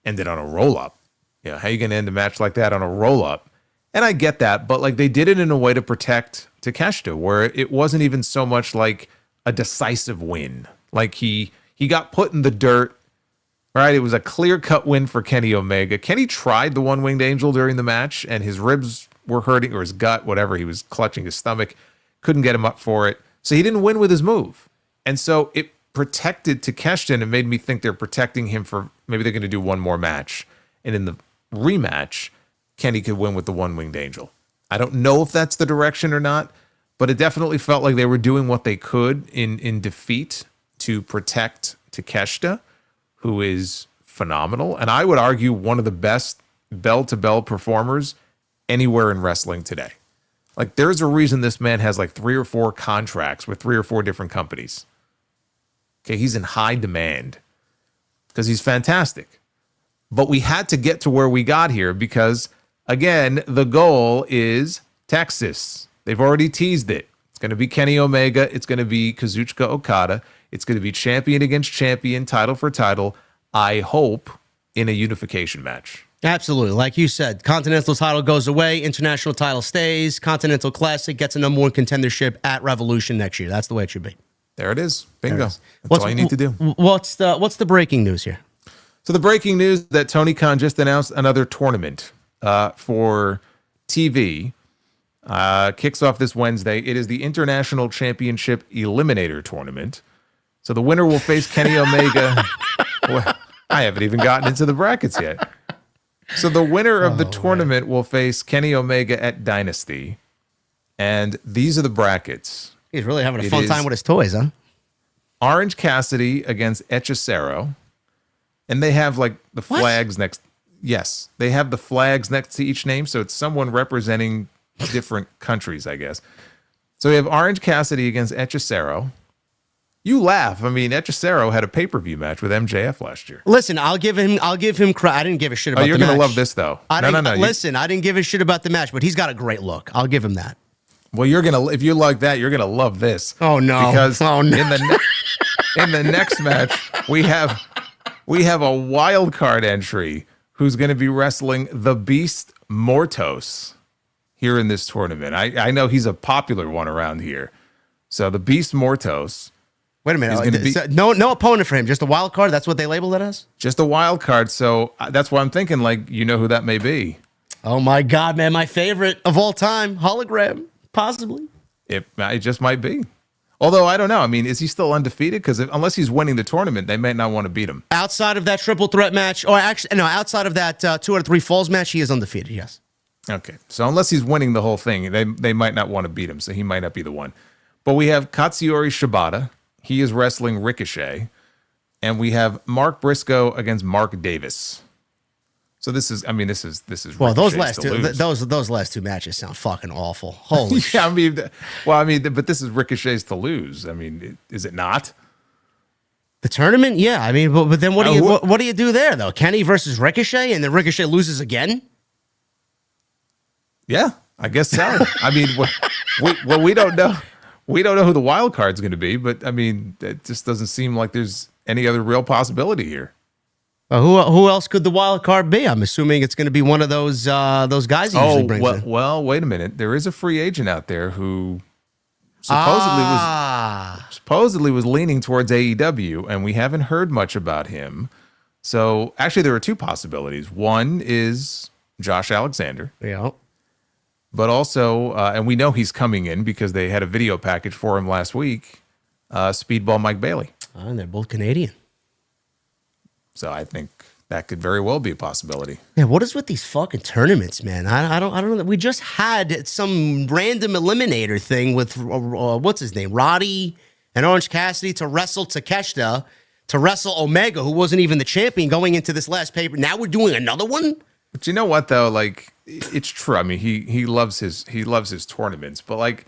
ended on a roll-up. How are you going to end a match like that on a roll-up? And I get that, but like they did it in a way to protect Takeshita, where it wasn't even so much like a decisive win. Like he got put in the dirt, right? It was a clear-cut win for Kenny Omega. Kenny tried the one-winged angel during the match, and his ribs were hurting, or his gut, whatever. He was clutching his stomach, couldn't get him up for it. So he didn't win with his move. And so it protected Takeshita, and it made me think they're protecting him for maybe they're going to do one more match. And in the rematch, Kenny could win with the one-winged angel. I don't know if that's the direction or not, but it definitely felt like they were doing what they could in defeat to protect Takeshita, who is phenomenal. And I would argue one of the best bell-to-bell performers anywhere in wrestling today. Like, there's a reason this man has like 3 or 4 contracts with 3 or 4 different companies. Okay, he's in high demand because he's fantastic. But we had to get to where we got here because, again, the goal is Texas. They've already teased it. It's going to be Kenny Omega. It's going to be Kazuchika Okada. It's going to be champion against champion, title for title, I hope, in a unification match. Absolutely. Like you said, Continental title goes away, International title stays, Continental Classic gets a number 1 contendership at Revolution next year. That's the way it should be. There it is. Bingo. That's all you need to do. What's the breaking news here? So the breaking news that Tony Khan just announced another tournament for TV. Kicks off this Wednesday. It is the International Championship Eliminator Tournament. So the winner will face Kenny Omega. Well, I haven't even gotten into the brackets yet. So the winner of the tournament will face Kenny Omega at Dynasty. And these are the brackets. He's really having a fun time with his toys, huh? Orange Cassidy against Hechicero. And they have like the flags next. Yes, they have the flags next to each name. So it's someone representing different countries, I guess. So we have Orange Cassidy against Hechicero. You laugh. Hechicero had a pay-per-view match with MJF last year. Listen, I'll give him credit. I didn't give a shit about the match. You're going to love this, though. Listen, I didn't give a shit about the match, but he's got a great look. I'll give him that. Well, if you like that, you're going to love this. Oh, no. Because in the next match, we have a wild card entry who's going to be wrestling the Beast Mortos here in this tournament. I know he's a popular one around here. So the Beast Mortos. Wait a minute. No opponent for him. Just a wild card? That's what they labeled it as? Just a wild card. So that's why I'm thinking, like, you know who that may be. Oh, my God, man. My favorite of all time. Hologram. Possibly. It just might be. Although, I don't know. Is he still undefeated? Because unless he's winning the tournament, they may not want to beat him. Outside of that triple threat match, or actually, no, outside of that 2 out of 3 falls match, he is undefeated, yes. Okay. So unless he's winning the whole thing, they might not want to beat him. So he might not be the one. But we have Katsuyori Shibata. He is wrestling Ricochet. And we have Mark Briscoe against Mark Davis. So this is well, those last two matches sound fucking awful. Holy shit. But this is Ricochet's to lose. Is it not? The tournament? Yeah. But then what do you do there though? Kenny versus Ricochet, and then Ricochet loses again? Yeah, I guess so. We don't know. We don't know who the wild card's going to be, but it just doesn't seem like there's any other real possibility here. Who else could the wild card be? I'm assuming it's going to be one of those guys he usually brings in. Well, wait a minute. There is a free agent out there who supposedly was leaning towards AEW, and we haven't heard much about him. So actually, there are two possibilities. One is Josh Alexander. Yeah. But also, and we know he's coming in because they had a video package for him last week, Speedball Mike Bailey. And they're both Canadian. So I think that could very well be a possibility. Yeah, what is with these fucking tournaments, man? I don't know. We just had some random eliminator thing with what's his name, Roddy and Orange Cassidy to wrestle Takeshita, to wrestle Omega, who wasn't even the champion going into this last paper. Now we're doing another one. But you know what though? Like, it's true. I mean, he loves his tournaments, but like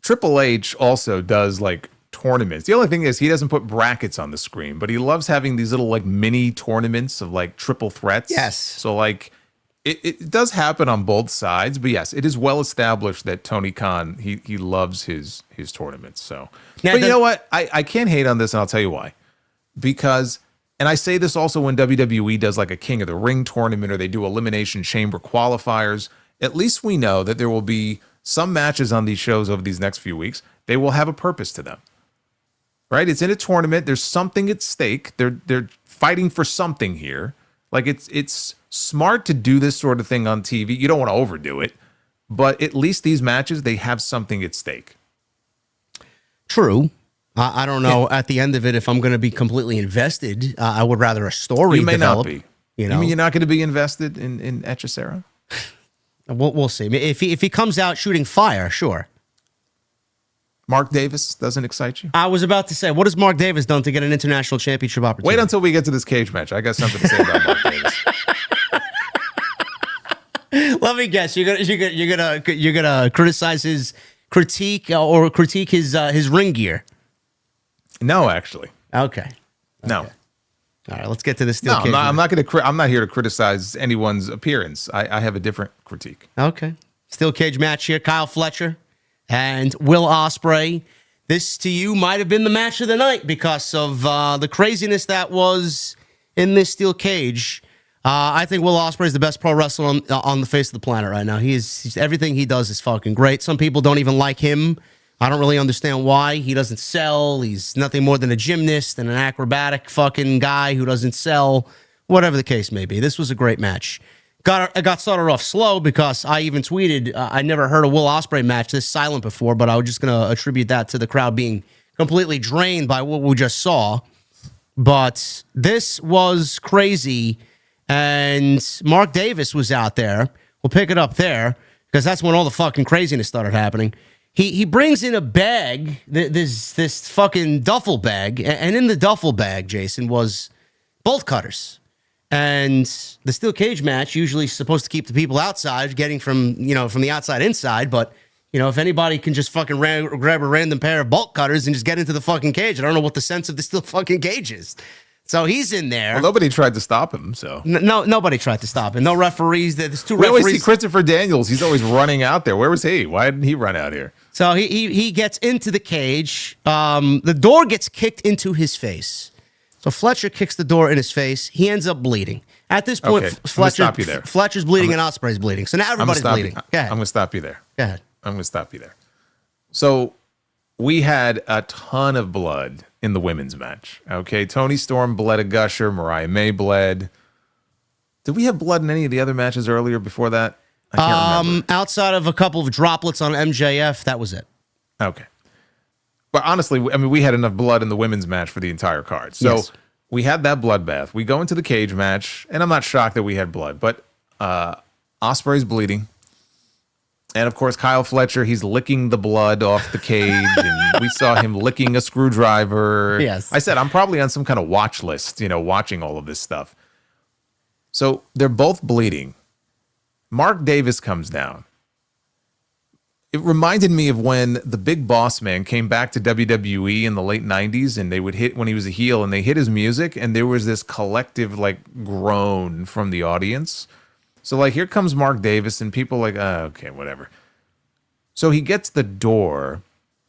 Triple H also does like tournaments. The only thing is he doesn't put brackets on the screen, but he loves having these little like mini tournaments of like triple threats. Yes. So like it does happen on both sides, but yes, it is well established that Tony Khan, he loves his tournaments. So, now, but you know what? I can't hate on this, and I'll tell you why. Because, and I say this also when WWE does like a King of the Ring tournament or they do Elimination Chamber qualifiers, at least we know that there will be some matches on these shows over these next few weeks. They will have a purpose to them. Right? It's in a tournament. There's something at stake. They're fighting for something here. Like it's smart to do this sort of thing on TV. You don't want to overdo it, but at least these matches, they have something at stake. True. I don't know at the end of it if I'm going to be completely invested. I would rather a story You may develop, not be. You know? You mean you're not going to be invested in Hechicera? We'll see. If he comes out shooting fire, sure. Mark Davis doesn't excite you? I was about to say, what has Mark Davis done to get an international championship opportunity? Wait until we get to this cage match. I got something to say about Mark Davis. Let me guess. You're gonna criticize his critique or critique his ring gear. No, actually. Okay. No. All right. Let's get to the steel cage. I'm not here to criticize anyone's appearance. I have a different critique. Okay. Steel cage match here. Kyle Fletcher and Will Ospreay. This to you might have been the match of the night because of the craziness that was in this steel cage. I think Will Ospreay is the best pro wrestler on the face of the planet right now. He's everything he does is fucking great. Some people don't even like him. I don't really understand why. He doesn't sell. He's nothing more than a gymnast and an acrobatic fucking guy who doesn't sell. Whatever the case may be. This was a great match. I got started off slow because I even tweeted I never heard a Will Ospreay match this silent before, but I was just going to attribute that to the crowd being completely drained by what we just saw. But this was crazy, and Mark Davis was out there. We'll pick it up there because that's when all the fucking craziness started happening. He brings in a bag, this fucking duffel bag, and in the duffel bag, Jason, was bolt cutters. And the steel cage match usually is supposed to keep the people outside, getting from the outside inside. But, if anybody can just fucking grab a random pair of bolt cutters and just get into the fucking cage, I don't know what the sense of the steel fucking cage is. So he's in there. Well, nobody tried to stop him, so. No, nobody tried to stop him. No referees. There's two we referees. always see Christopher Daniels. He's always running out there. Where was he? Why didn't he run out here? So he gets into the cage. The door gets kicked into his face. So Fletcher kicks the door in his face. He ends up bleeding. At this point, Okay, Fletcher's bleeding and Ospreay's bleeding. So now everybody's bleeding. Go ahead. I'm going to stop you there. Go ahead. I'm going to stop you there. So we had a ton of blood in the women's match. Okay, Toni Storm bled a gusher. Mariah May bled. Did we have blood in any of the other matches earlier before that? I can't remember. Outside of a couple of droplets on MJF, that was it. Okay. But honestly, I mean, we had enough blood in the women's match for the entire card. So Yes. we had that bloodbath. We go into the cage match, and I'm not shocked that we had blood, but Ospreay's bleeding. And of course, Kyle Fletcher, he's licking the blood off the cage, and we saw him licking a screwdriver. Yes. I said, I'm probably on some kind of watch list, watching all of this stuff. So they're both bleeding. Mark Davis comes down. It reminded me of when the Big Boss Man came back to WWE in the late 90s, and they would hit when he was a heel, and they hit his music, and there was this collective groan from the audience. So here comes Mark Davis, and people okay, whatever. So he gets the door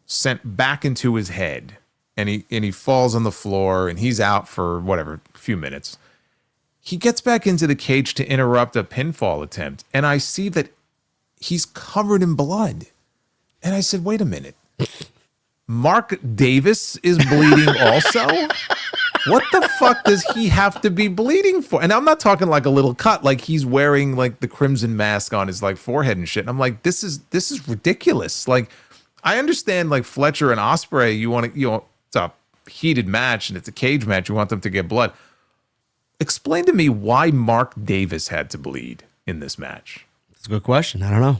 sent back into his head, and he falls on the floor, and he's out for whatever, a few minutes. He gets back into the cage to interrupt a pinfall attempt, and I see that he's covered in blood. And I said, wait a minute. Mark Davis is bleeding also? What the fuck does he have to be bleeding for? And I'm not talking like a little cut, like he's wearing like the crimson mask on his like forehead and shit. And I'm like, this is ridiculous. Like, I understand like Fletcher and Ospreay, it's a heated match and it's a cage match. You want them to get blood. Explain to me why Mark Davis had to bleed in this match. That's a good question. I don't know.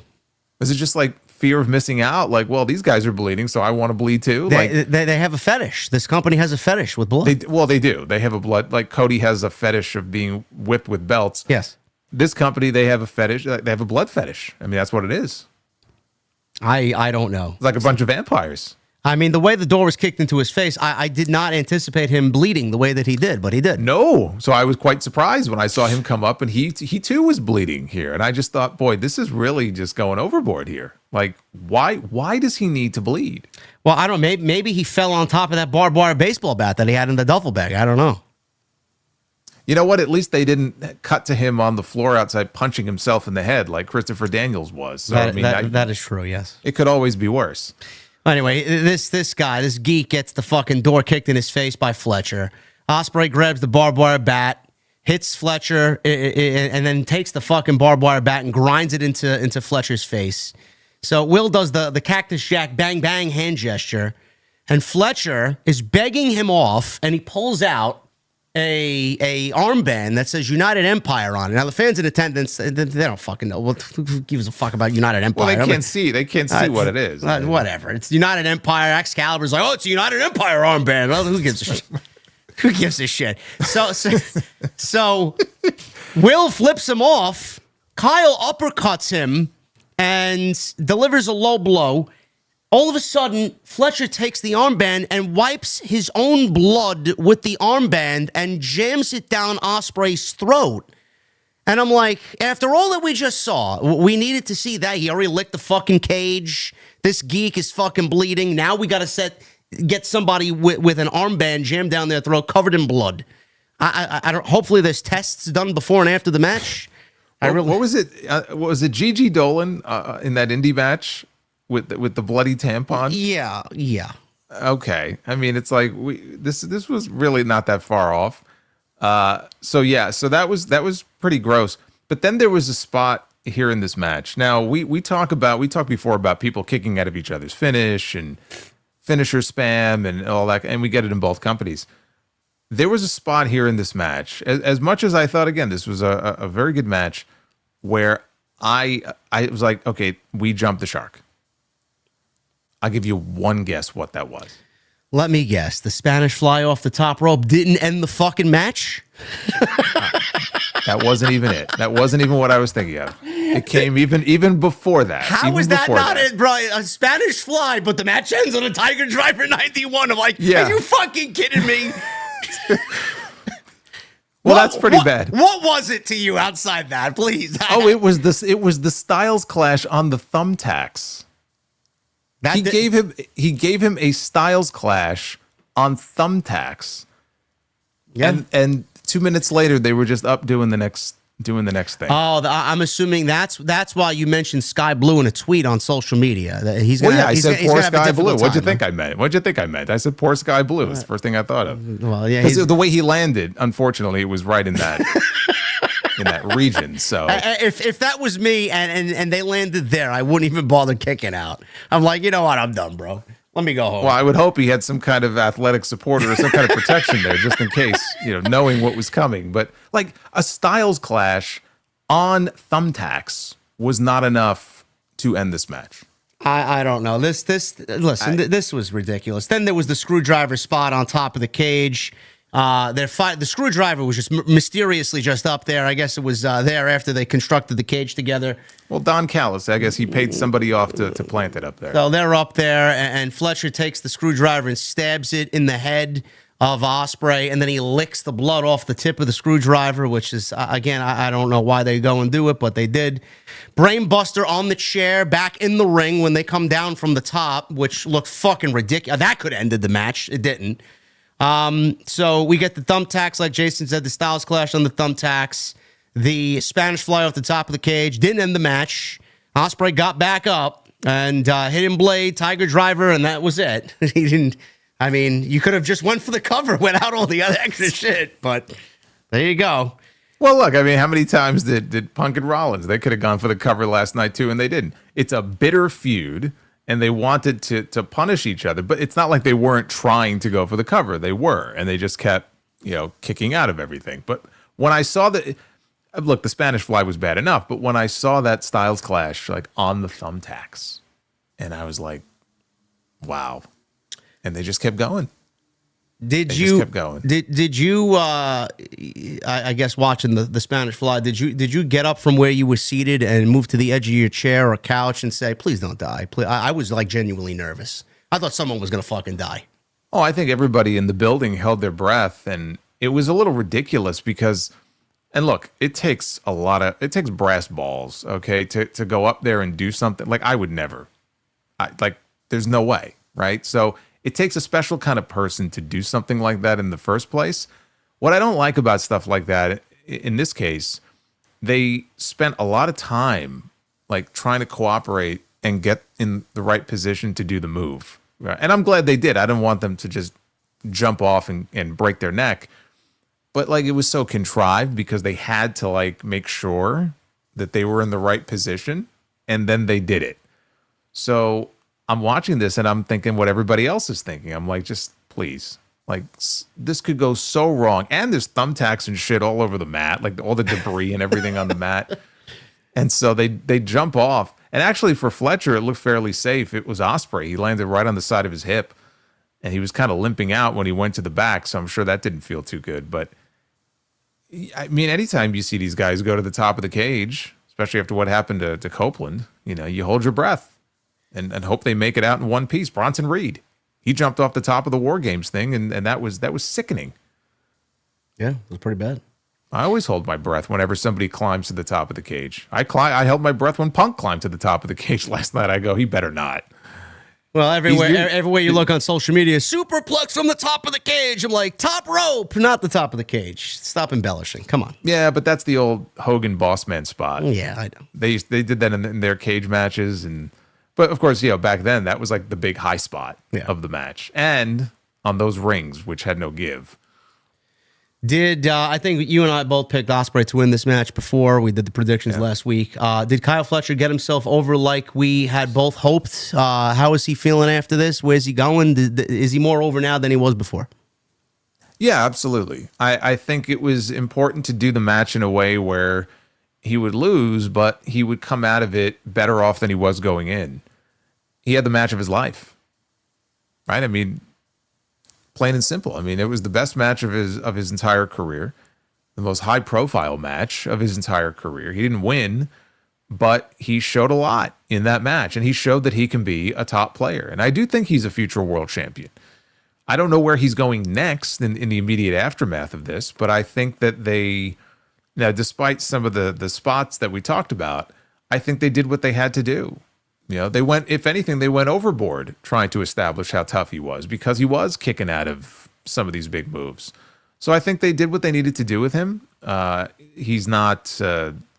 Is it just like fear of missing out? Like, well, these guys are bleeding, so I want to bleed too. They have a fetish. This company has a fetish with blood. They do. They have a blood. Like Cody has a fetish of being whipped with belts. Yes. This company, they have a fetish. They have a blood fetish. I mean, that's what it is. I don't know. It's like a bunch of vampires. I mean, the way the door was kicked into his face, I did not anticipate him bleeding the way that he did, but he did. No. So I was quite surprised when I saw him come up, and he too was bleeding here. And I just thought, boy, this is really just going overboard here. Like, why does he need to bleed? Well, I don't know. Maybe he fell on top of that barbed wire baseball bat that he had in the duffel bag. I don't know. You know what? At least they didn't cut to him on the floor outside punching himself in the head like Christopher Daniels was. So, that is true, yes. It could always be worse. Anyway, this geek gets the fucking door kicked in his face by Fletcher. Ospreay grabs the barbed wire bat, hits Fletcher, and then takes the fucking barbed wire bat and grinds it into Fletcher's face. So Will does the Cactus Jack bang bang hand gesture, and Fletcher is begging him off, and he pulls out a armband that says United Empire on it. Now the fans in attendance, they don't fucking know. Who gives a fuck about United Empire? Well, they can't see what it is. Whatever. It's United Empire. Excalibur's like, oh, it's a United Empire armband. Well, who gives a shit? Who gives a shit? So Will flips him off. Kyle uppercuts him and delivers a low blow. All of a sudden, Fletcher takes the armband and wipes his own blood with the armband and jams it down Ospreay's throat. And I'm like, after all that we just saw, we needed to see that. He already licked the fucking cage. This geek is fucking bleeding. Now we got to get somebody with an armband jammed down their throat, covered in blood. I don't. Hopefully, there's tests done before and after the match. What was it? What was it? Gigi Dolan in that indie match with the bloody tampon? Yeah. Okay. I mean, it's like this was really not that far off. So that was pretty gross. But then there was a spot here in this match. Now we talked before about people kicking out of each other's finish and finisher spam and all that, and we get it in both companies. There was a spot here in this match, as much as I thought, again, this was a very good match, where I was like, okay, we jumped the shark. I'll give you one guess what that was. Let me guess. The Spanish fly off the top rope didn't end the fucking match? That wasn't even it. That wasn't even what I was thinking of. It came even before that. How is that not it, bro? A Spanish fly, but the match ends on a Tiger Driver 91. I'm like, Are you fucking kidding me? Well, that's pretty bad. What was it to you outside that, please? It was the Styles Clash on the thumbtacks. He gave him a Styles Clash on thumbtacks. Yeah. And 2 minutes later they were just up doing the next thing. Oh, I'm assuming that's why you mentioned Sky Blue in a tweet on social media. I said poor Sky Blue. What'd you think I meant? I said poor Sky Blue. It's the first thing I thought of. Well, yeah, the way he landed, unfortunately, it was right in that in that region. So if that was me and they landed there, I wouldn't even bother kicking out. I'm like, you know what? I'm done, bro. Let me go home. Well, I would hope he had some kind of athletic supporter or some kind of protection there, just in case, knowing what was coming. But like a Styles Clash on thumbtacks was not enough to end this match. I don't know. This was ridiculous. Then there was the screwdriver spot on top of the cage. The screwdriver was just mysteriously just up there. I guess it was there after they constructed the cage together. Well, Don Callis, I guess he paid somebody off to plant it up there. So they're up there, and Fletcher takes the screwdriver and stabs it in the head of Ospreay, and then he licks the blood off the tip of the screwdriver, which is, again, I don't know why they go and do it, but they did. Brainbuster on the chair, back in the ring when they come down from the top, which looked fucking ridiculous. That could have ended the match. It didn't. So we get the thumbtacks, like Jason said, the Styles Clash on the thumbtacks. The Spanish Fly off the top of the cage. Didn't end the match. Ospreay got back up and hidden blade, Tiger Driver, and that was it. He didn't... I mean, you could have just went for the cover without all the other extra shit, but there you go. Well, look, I mean, how many times did Punk and Rollins? They could have gone for the cover last night, too, and they didn't. It's a bitter feud, and they wanted to punish each other, but it's not like they weren't trying to go for the cover. They were, and they just kept, kicking out of everything. But when I saw that, look, the Spanish Fly was bad enough, but when I saw that Styles Clash, like, on the thumbtacks, and I was like, wow. And they just kept going. Did you I guess watching the Spanish Fly, did you get up from where you were seated and move to the edge of your chair or couch and say, please don't die? Please. I was like genuinely nervous. I thought someone was going to fucking die. Oh, I think everybody in the building held their breath, and it was a little ridiculous because, and look, it takes brass balls, okay, to go up there and do something. Like, I would never. There's no way, right? So it takes a special kind of person to do something like that in the first place. What I don't like about stuff like that, in this case, they spent a lot of time like trying to cooperate and get in the right position to do the move. Right? And I'm glad they did. I didn't want them to just jump off and break their neck. But like, it was so contrived because they had to like make sure that they were in the right position, and then they did it. So I'm watching this and I'm thinking what everybody else is thinking. I'm like, just please, like, this could go so wrong. And there's thumbtacks and shit all over the mat, like all the debris and everything on the mat. And so they jump off. And actually for Fletcher, it looked fairly safe. It was Ospreay. He landed right on the side of his hip, and he was kind of limping out when he went to the back. So I'm sure that didn't feel too good. But I mean, anytime you see these guys go to the top of the cage, especially after what happened to Copeland, you hold your breath. And hope they make it out in one piece. Bronson Reed, he jumped off the top of the War Games thing, and that was sickening. Yeah, it was pretty bad. I always hold my breath whenever somebody climbs to the top of the cage. I held my breath when Punk climbed to the top of the cage last night. I go, he better not. Well, everywhere you look on social media, superplex from the top of the cage. I'm like, top rope, not the top of the cage. Stop embellishing. Come on. Yeah, but that's the old Hogan boss man spot. Yeah, I know. They did that in their cage matches, but of course, back then that was like the big high spot of the match, and on those rings, which had no give. I think you and I both picked Ospreay to win this match before we did the predictions last week. Did Kyle Fletcher get himself over like we had both hoped? How is he feeling after this? Where's he going? Is he more over now than he was before? Yeah, absolutely. I think it was important to do the match in a way where he would lose, but he would come out of it better off than he was going in. He had the match of his life, right? I mean, plain and simple. I mean, it was the best match of his entire career, the most high-profile match of his entire career. He didn't win, but he showed a lot in that match, and he showed that he can be a top player. And I do think he's a future world champion. I don't know where he's going next in the immediate aftermath of this, but I think that despite some of the spots that we talked about, I think they did what they had to do. They went overboard trying to establish how tough he was because he was kicking out of some of these big moves. So I think they did what they needed to do with him. He's not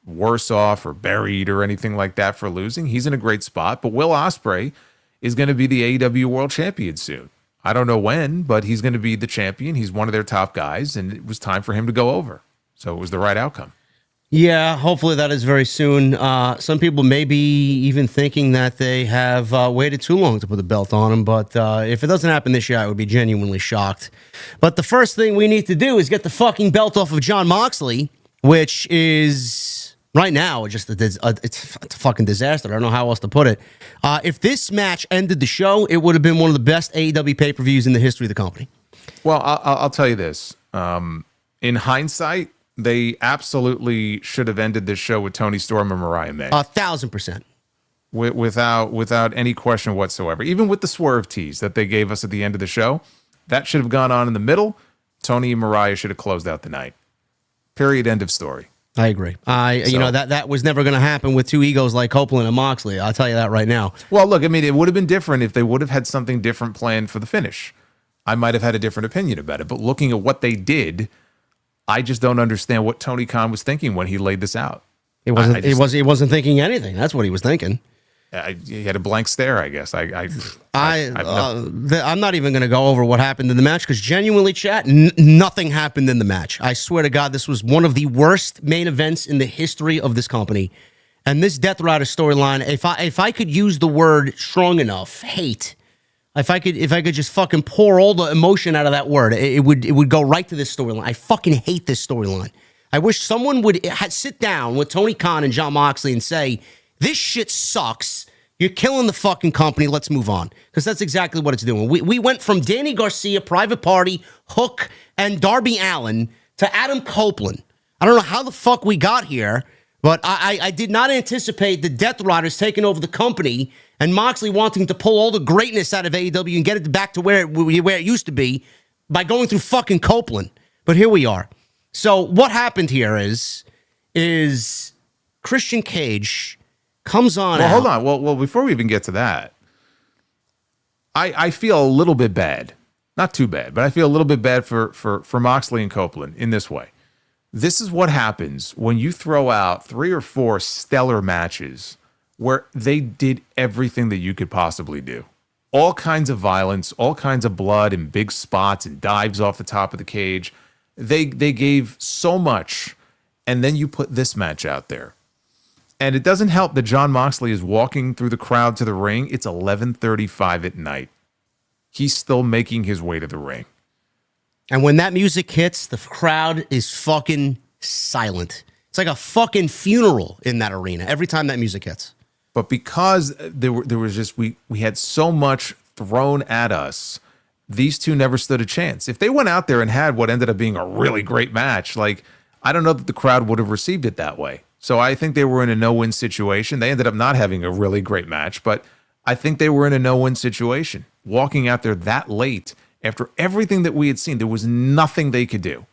worse off or buried or anything like that for losing. He's in a great spot, but Will Ospreay is going to be the AEW World Champion soon. I don't know when, but he's going to be the champion. He's one of their top guys, and it was time for him to go over. So it was the right outcome. Yeah, hopefully that is very soon. Some people may be even thinking that they have waited too long to put the belt on him, but if it doesn't happen this year, I would be genuinely shocked. But the first thing we need to do is get the fucking belt off of Jon Moxley, which is right now just it's a fucking disaster. I don't know how else to put it. If this match ended the show, it would have been one of the best AEW pay-per-views in the history of the company. Well, I'll tell you this. In hindsight, they absolutely should have ended this show with Tony Storm and Mariah May. 1,000%. Without any question whatsoever. Even with the swerve tease that they gave us at the end of the show, That should have gone on in the middle. Tony and Mariah should have closed out the night. Period. End of story. I agree. That was never going to happen with two egos like Copeland and Moxley. I'll tell you that right now. Well, look, I mean, it would have been different if they would have had something different planned for the finish. I might have had a different opinion about it. But looking at what they did, I just don't understand what Tony Khan was thinking when he laid this out. He wasn't thinking anything. That's what he was thinking. He had a blank stare, I guess. I'm not even going to go over what happened in the match because genuinely, chat, nothing happened in the match. I swear to God, this was one of the worst main events in the history of this company. And this Death Rider storyline, if I could use the word strong enough, hate. If I could just fucking pour all the emotion out of that word, it would go right to this storyline. I fucking hate this storyline. I wish someone would sit down with Tony Khan and Jon Moxley and say, this shit sucks. You're killing the fucking company. Let's move on. Because that's exactly what it's doing. We went from Danny Garcia, Private Party, Hook, and Darby Allin to Adam Copeland. I don't know how the fuck we got here, but I did not anticipate the Death Riders taking over the company and Moxley wanting to pull all the greatness out of AEW and get it back to where it used to be by going through fucking Copeland. But here we are. So what happened here is Christian Cage comes on. Well, hold on. Well, before we even get to that, I feel a little bit bad. Not too bad, but I feel a little bit bad for Moxley and Copeland in this way. This is what happens when you throw out 3 or 4 stellar matches where they did everything that you could possibly do. All kinds of violence, all kinds of blood and big spots and dives off the top of the cage. They gave so much, and then you put this match out there. And it doesn't help that Jon Moxley is walking through the crowd to the ring. It's 11:35 at night. He's still making his way to the ring. And when that music hits, the crowd is fucking silent. It's like a fucking funeral in that arena every time that music hits. But because there was just we had so much thrown at us, these two never stood a chance. If they went out there and had what ended up being a really great match, like I don't know that the crowd would have received it that way. So I think they were in a no-win situation. They ended up not having a really great match, but I think they were in a no-win situation. Walking out there that late after everything that we had seen, there was nothing they could do.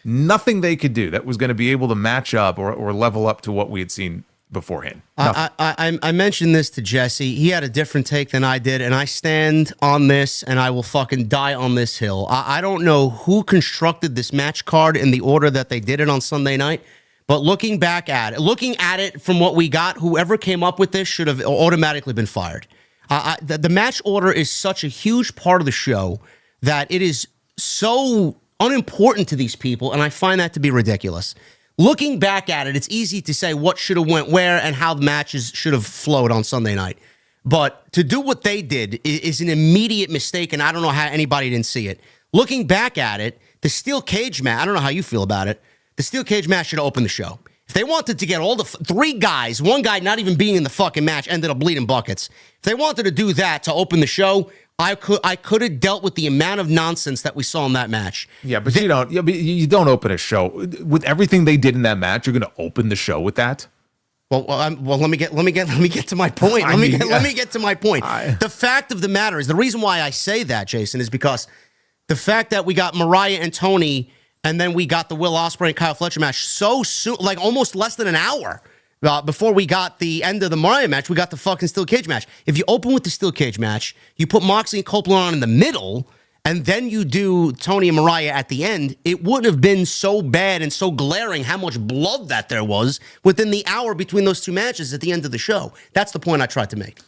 Nothing they could do that was going to be able to match up or level up to what we had seen beforehand. I mentioned this to Jesse. He had a different take than I did, and I stand on this, and I will fucking die on this hill. I don't know who constructed this match card in the order that they did it on Sunday night, but looking at it from what we got, whoever came up with this should have automatically been fired. The match order is such a huge part of the show that it is so unimportant to these people, and I find that to be ridiculous. Looking back at it, it's easy to say what should have went where and how the matches should have flowed on Sunday night. But to do what they did is an immediate mistake, and I don't know how anybody didn't see it. Looking back at it, the steel cage match, I don't know how you feel about it, the steel cage match should have opened the show. If they wanted to get all the 3 guys, one guy not even being in the fucking match, ended up bleeding buckets. If they wanted to do that to open the show, I could have dealt with the amount of nonsense that we saw in that match. Yeah, but you don't open a show with everything they did in that match. You're going to open the show with that. Well, let me get to my point. Let me get to my point. The fact of the matter is, the reason why I say that, Jason, is because the fact that we got Mariah and Tony, and then we got the Will Ospreay and Kyle Fletcher match so soon, like almost less than an hour before we got the end of the Mariah match, we got the fucking steel cage match. If you open with the steel cage match, you put Moxley and Copeland on in the middle, and then you do Tony and Mariah at the end, it wouldn't have been so bad and so glaring how much blood that there was within the hour between those two matches at the end of the show. That's the point I tried to make.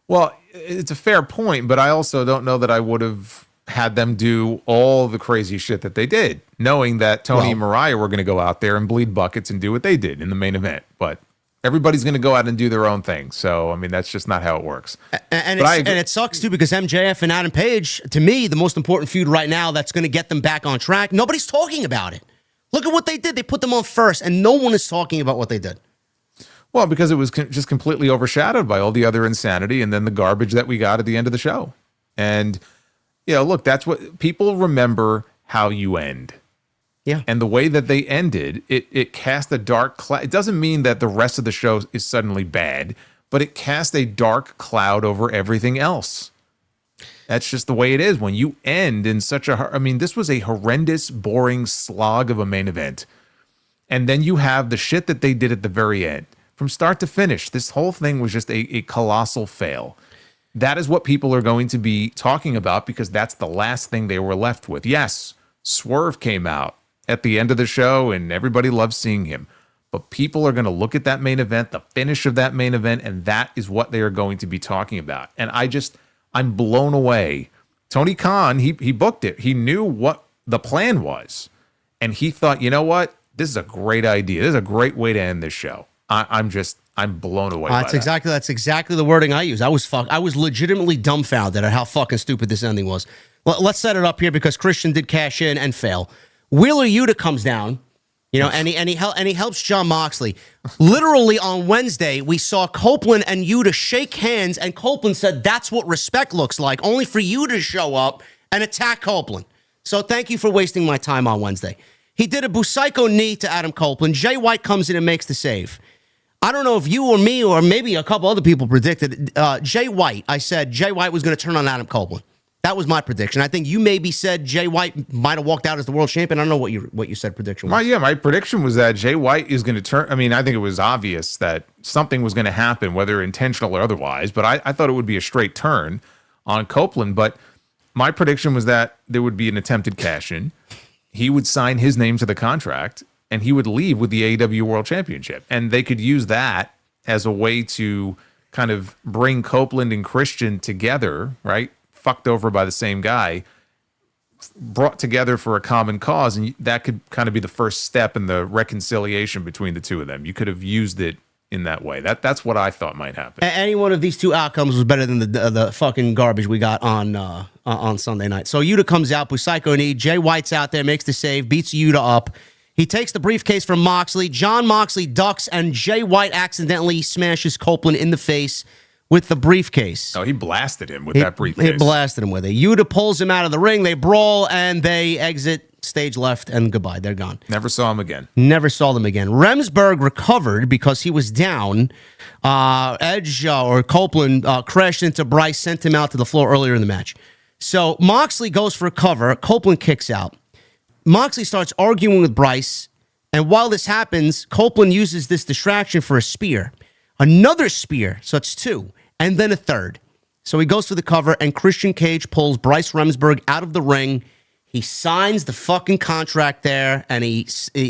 Well, it's a fair point, but I also don't know that I would have had them do all the crazy shit that they did, knowing that Tony and Mariah were going to go out there and bleed buckets and do what they did in the main event. But everybody's going to go out and do their own thing. So, I mean, that's just not how it works. And it sucks, too, because MJF and Adam Page, to me, the most important feud right now that's going to get them back on track, nobody's talking about it. Look at what they did. They put them on first, and no one is talking about what they did. Well, because it was just completely overshadowed by all the other insanity and then the garbage that we got at the end of the show. And, look, that's what people remember, how you end. Yeah. And the way that they ended, it cast a dark cloud. It doesn't mean that the rest of the show is suddenly bad, but it cast a dark cloud over everything else. That's just the way it is when you end in such a. I mean, this was a horrendous, boring slog of a main event. And then you have the shit that they did at the very end. From start to finish, this whole thing was just a colossal fail. That is what people are going to be talking about because that's the last thing they were left with. Yes, Swerve came out at the end of the show and everybody loves seeing him. But people are going to look at that main event, the finish of that main event, and that is what they are going to be talking about. And I'm blown away. Tony Khan, he booked it. He knew what the plan was. And he thought, you know what? This is a great idea. This is a great way to end this show. I'm blown away by that. That's exactly the wording I used. I was legitimately dumbfounded at how fucking stupid this ending was. Well, let's set it up here because Christian did cash in and fail. Wheeler Yuta comes down, and he helps Jon Moxley. Literally on Wednesday, we saw Copeland and Yuta shake hands, and Copeland said, "That's what respect looks like." Only for you to show up and attack Copeland. So thank you for wasting my time on Wednesday. He did a Busaiku knee to Adam Copeland. Jay White comes in and makes the save. I don't know if you or me or maybe a couple other people predicted Jay White. I said Jay White was going to turn on Adam Copeland. That was my prediction. I think you maybe said Jay White might have walked out as the world champion. I don't know what you said prediction was. My prediction was that Jay White is going to turn. I mean, I think it was obvious that something was going to happen, whether intentional or otherwise, but I thought it would be a straight turn on Copeland. But my prediction was that there would be an attempted cash-in. He would sign his name to the contract, and he would leave with the AEW World Championship. And they could use that as a way to kind of bring Copeland and Christian together, right? Fucked over by the same guy, brought together for a common cause. And that could kind of be the first step in the reconciliation between the two of them. You could have used it in that way. That's what I thought might happen. Any one of these two outcomes was better than the fucking garbage we got on Sunday night. So Yuta comes out, Busaiku knee. Jay White's out there, makes the save, beats Yuta up. He takes the briefcase from Moxley. Jon Moxley ducks, and Jay White accidentally smashes Copeland in the face with the briefcase. Oh, he blasted him with that briefcase. He blasted him with it. Yuta pulls him out of the ring. They brawl, and they exit stage left, and goodbye. They're gone. Never saw him again. Never saw them again. Remsburg recovered because he was down. Edge or Copeland crashed into Bryce, sent him out to the floor earlier in the match. So Moxley goes for a cover. Copeland kicks out. Moxley starts arguing with Bryce, and while this happens, Copeland uses this distraction for a spear. Another spear, so it's two, and then a third. So he goes for the cover, and Christian Cage pulls Bryce Remsburg out of the ring. He signs the fucking contract there, and he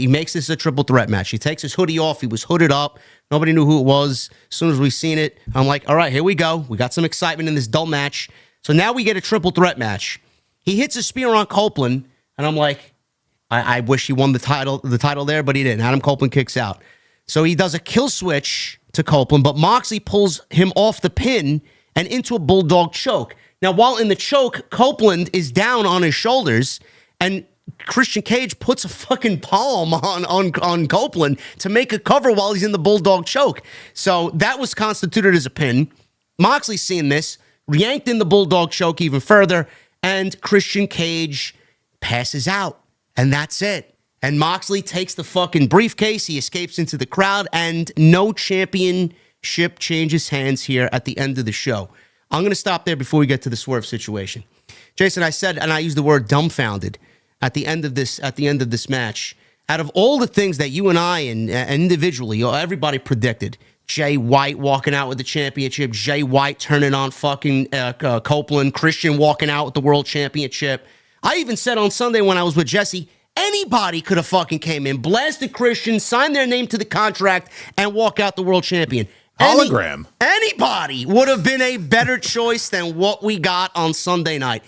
makes this a triple threat match. He takes his hoodie off. He was hooded up. Nobody knew who it was. As soon as we seen it, I'm like, all right, here we go. We got some excitement in this dull match. So now we get a triple threat match. He hits a spear on Copeland, and I'm like, I wish he won the title there, but he didn't. Adam Copeland kicks out. So he does a kill switch to Copeland, but Moxley pulls him off the pin and into a bulldog choke. Now, while in the choke, Copeland is down on his shoulders, and Christian Cage puts a fucking palm on Copeland to make a cover while he's in the bulldog choke. So that was constituted as a pin. Moxley seeing this, yanked in the bulldog choke even further, and Christian Cage passes out. And that's it. And Moxley takes the fucking briefcase. He escapes into the crowd, and no championship changes hands here at the end of the show. I'm going to stop there before we get to the Swerve situation. Jason, I said, and I used the word dumbfounded at the end of this match. Out of all the things that you and I and individually, everybody predicted, Jay White walking out with the championship, Jay White turning on fucking Copeland, Christian walking out with the world championship. I even said on Sunday when I was with Jesse, anybody could have fucking came in, blasted Christian, signed their name to the contract, and walk out the world champion. Hologram. Anybody would have been a better choice than what we got on Sunday night.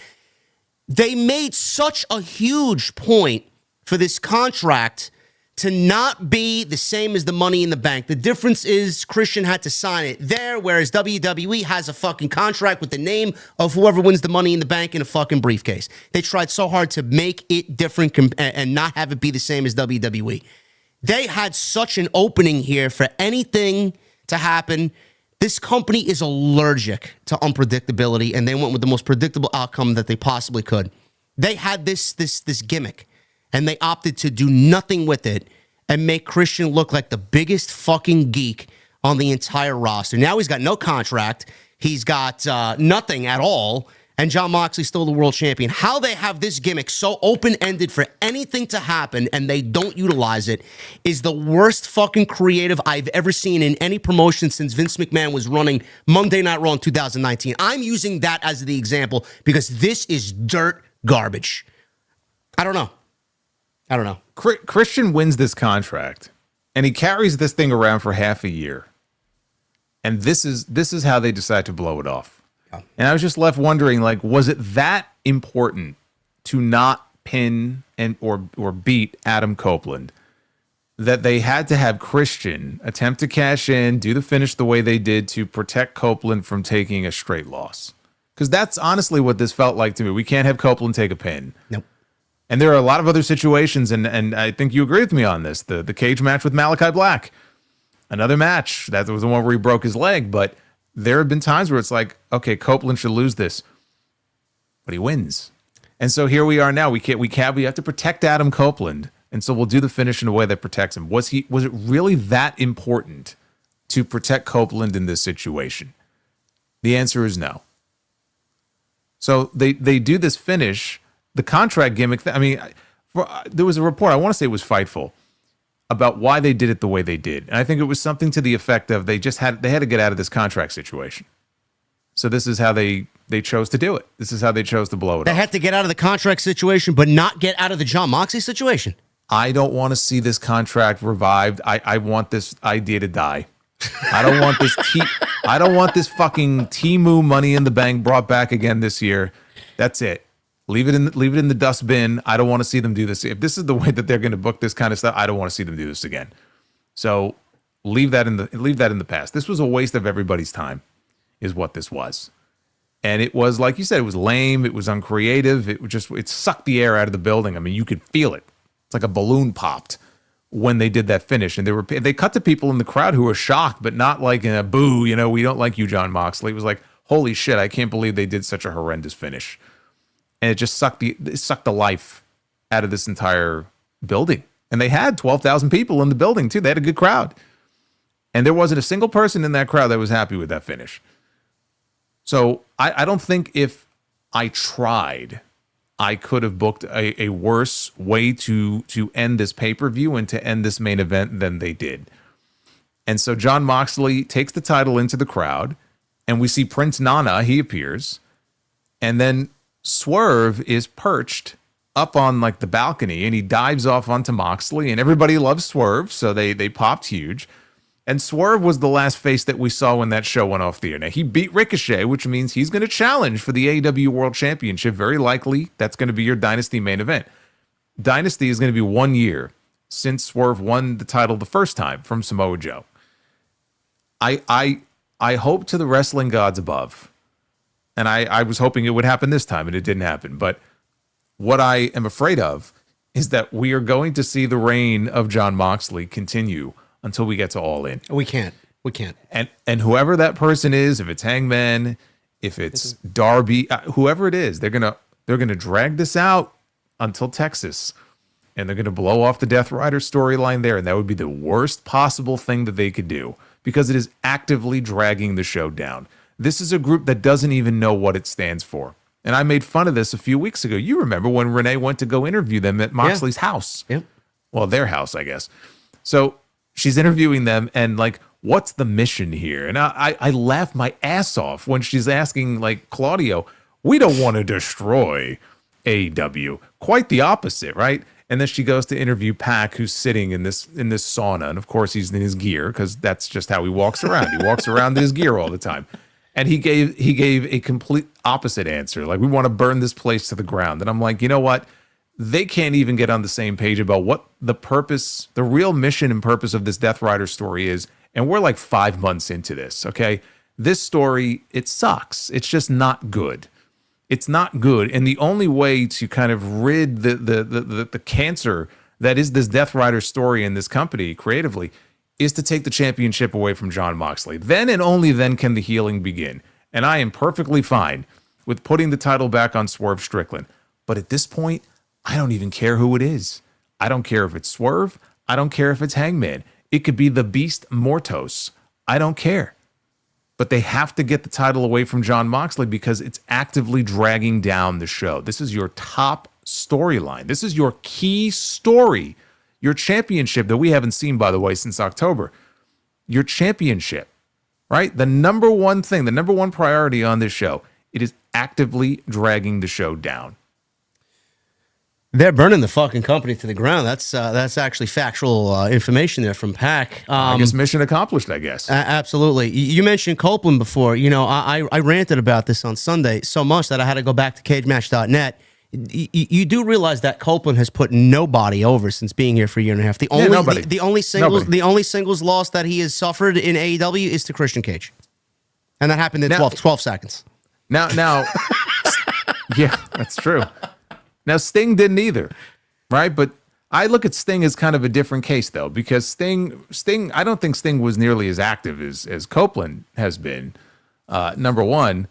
They made such a huge point for this contract to not be the same as the Money in the Bank. The difference is Christian had to sign it there, whereas WWE has a fucking contract with the name of whoever wins the Money in the Bank in a fucking briefcase. They tried so hard to make it different and not have it be the same as WWE. They had such an opening here for anything to happen. This company is allergic to unpredictability, and they went with the most predictable outcome that they possibly could. They had this gimmick, and they opted to do nothing with it and make Christian look like the biggest fucking geek on the entire roster. Now he's got no contract. He's got nothing at all. and Jon Moxley still the world champion. How they have this gimmick so open-ended for anything to happen and they don't utilize it is the worst fucking creative I've ever seen in any promotion since Vince McMahon was running Monday Night Raw in 2019. I'm using that as the example because this is dirt garbage. I don't know. Christian wins this contract, and he carries this thing around for half a year. And this is how they decide to blow it off. Yeah. And I was just left wondering, like, was it that important to not pin or beat Adam Copeland that they had to have Christian attempt to cash in, do the finish the way they did to protect Copeland from taking a straight loss? Because that's honestly what this felt like to me. We can't have Copeland take a pin. Nope. And there are a lot of other situations, and I think you agree with me on this. The cage match with Malachi Black, another match. That was the one where he broke his leg, but there have been times where it's like, okay, Copeland should lose this, but he wins. And so here we are now. We have to protect Adam Copeland, and so we'll do the finish in a way that protects him. Was it really that important to protect Copeland in this situation? The answer is no. So they do this finish, the contract gimmick. There was a report, I want to say it was Fightful, about why they did it the way they did. And I think it was something to the effect of they had to get out of this contract situation. So this is how they chose to do it. This is how they chose to blow it off. They had to get out of the contract situation, but not get out of the Jon Moxley situation. I don't want to see this contract revived. I want this idea to die. I don't want this I don't want this fucking Temu Money in the Bank brought back again this year. That's it. Leave it in the dustbin. I don't want to see them do this. If this is the way that they're going to book this kind of stuff, I don't want to see them do this again. So leave that in the past. This was a waste of everybody's time, is what this was. And it was, like you said, it was lame. It was uncreative. It sucked the air out of the building. I mean, you could feel it. It's like a balloon popped when they did that finish. And they cut to people in the crowd who were shocked, but not like in a boo, we don't like you, Jon Moxley. It was like, holy shit, I can't believe they did such a horrendous finish. And it just sucked the life out of this entire building. And they had 12,000 people in the building, too. They had a good crowd. And there wasn't a single person in that crowd that was happy with that finish. So I don't think if I tried, I could have booked a worse way to end this pay-per-view and to end this main event than they did. And so Jon Moxley takes the title into the crowd, and we see Prince Nana. He appears. And then Swerve is perched up on like the balcony, and he dives off onto Moxley, and everybody loves Swerve, so they popped huge. And Swerve was the last face that we saw when that show went off the air. Now, he beat Ricochet, which means he's going to challenge for the AEW World Championship. Very likely, that's going to be your Dynasty main event. Dynasty is going to be 1 year since Swerve won the title the first time from Samoa Joe. I hope to the wrestling gods above, and I was hoping it would happen this time, and it didn't happen. But what I am afraid of is that we are going to see the reign of Jon Moxley continue until we get to All In. We can't. And whoever that person is, if it's Hangman, if it's Darby, whoever it is, they're gonna drag this out until Texas, and they're gonna blow off the Death Rider storyline there, and that would be the worst possible thing that they could do because it is actively dragging the show down. This is a group that doesn't even know what it stands for. And I made fun of this a few weeks ago. You remember when Renee went to go interview them at Moxley's house? Yeah. Well, their house, I guess. So she's interviewing them, and like, what's the mission here? And I laughed my ass off when she's asking, like, Claudio, we don't want to destroy AEW. Quite the opposite, right? And then she goes to interview Pac, who's sitting in this sauna, and of course he's in his gear because that's just how he walks around. He walks around in his gear all the time. And he gave a complete opposite answer. Like, we want to burn this place to the ground. And I'm like, you know what? They can't even get on the same page about what the purpose, the real mission and purpose of this Death Rider story is. And we're like 5 months into this, okay? This story, it sucks. It's just not good. It's not good. And the only way to kind of rid the cancer that is this Death Rider story in this company creatively is to take the championship away from Jon Moxley. Then and only then can the healing begin. And I am perfectly fine with putting the title back on Swerve Strickland. But at this point, I don't even care who it is. I don't care if it's Swerve. I don't care if it's Hangman. It could be the Beast Mortos. I don't care. but they have to get the title away from Jon Moxley because it's actively dragging down the show. This is your top storyline. This is your key story, your championship that we haven't seen, by the way, since October. Your championship, right? The number one thing, the number one priority on this show, it is actively dragging the show down. They're burning the fucking company to the ground. That's actually factual information there from Pac. I guess mission accomplished, I guess. Absolutely. You mentioned Copeland before. You know, I ranted about this on Sunday so much that I had to go back to cagematch.net. You do realize that Copeland has put nobody over since being here for a year and a half. The only singles loss that he has suffered in AEW is to Christian Cage. And that happened in 12 seconds. Now, yeah, that's true. Now, Sting didn't either, right? But I look at Sting as kind of a different case, though, because Sting, I don't think Sting was nearly as active as Copeland has been, number one.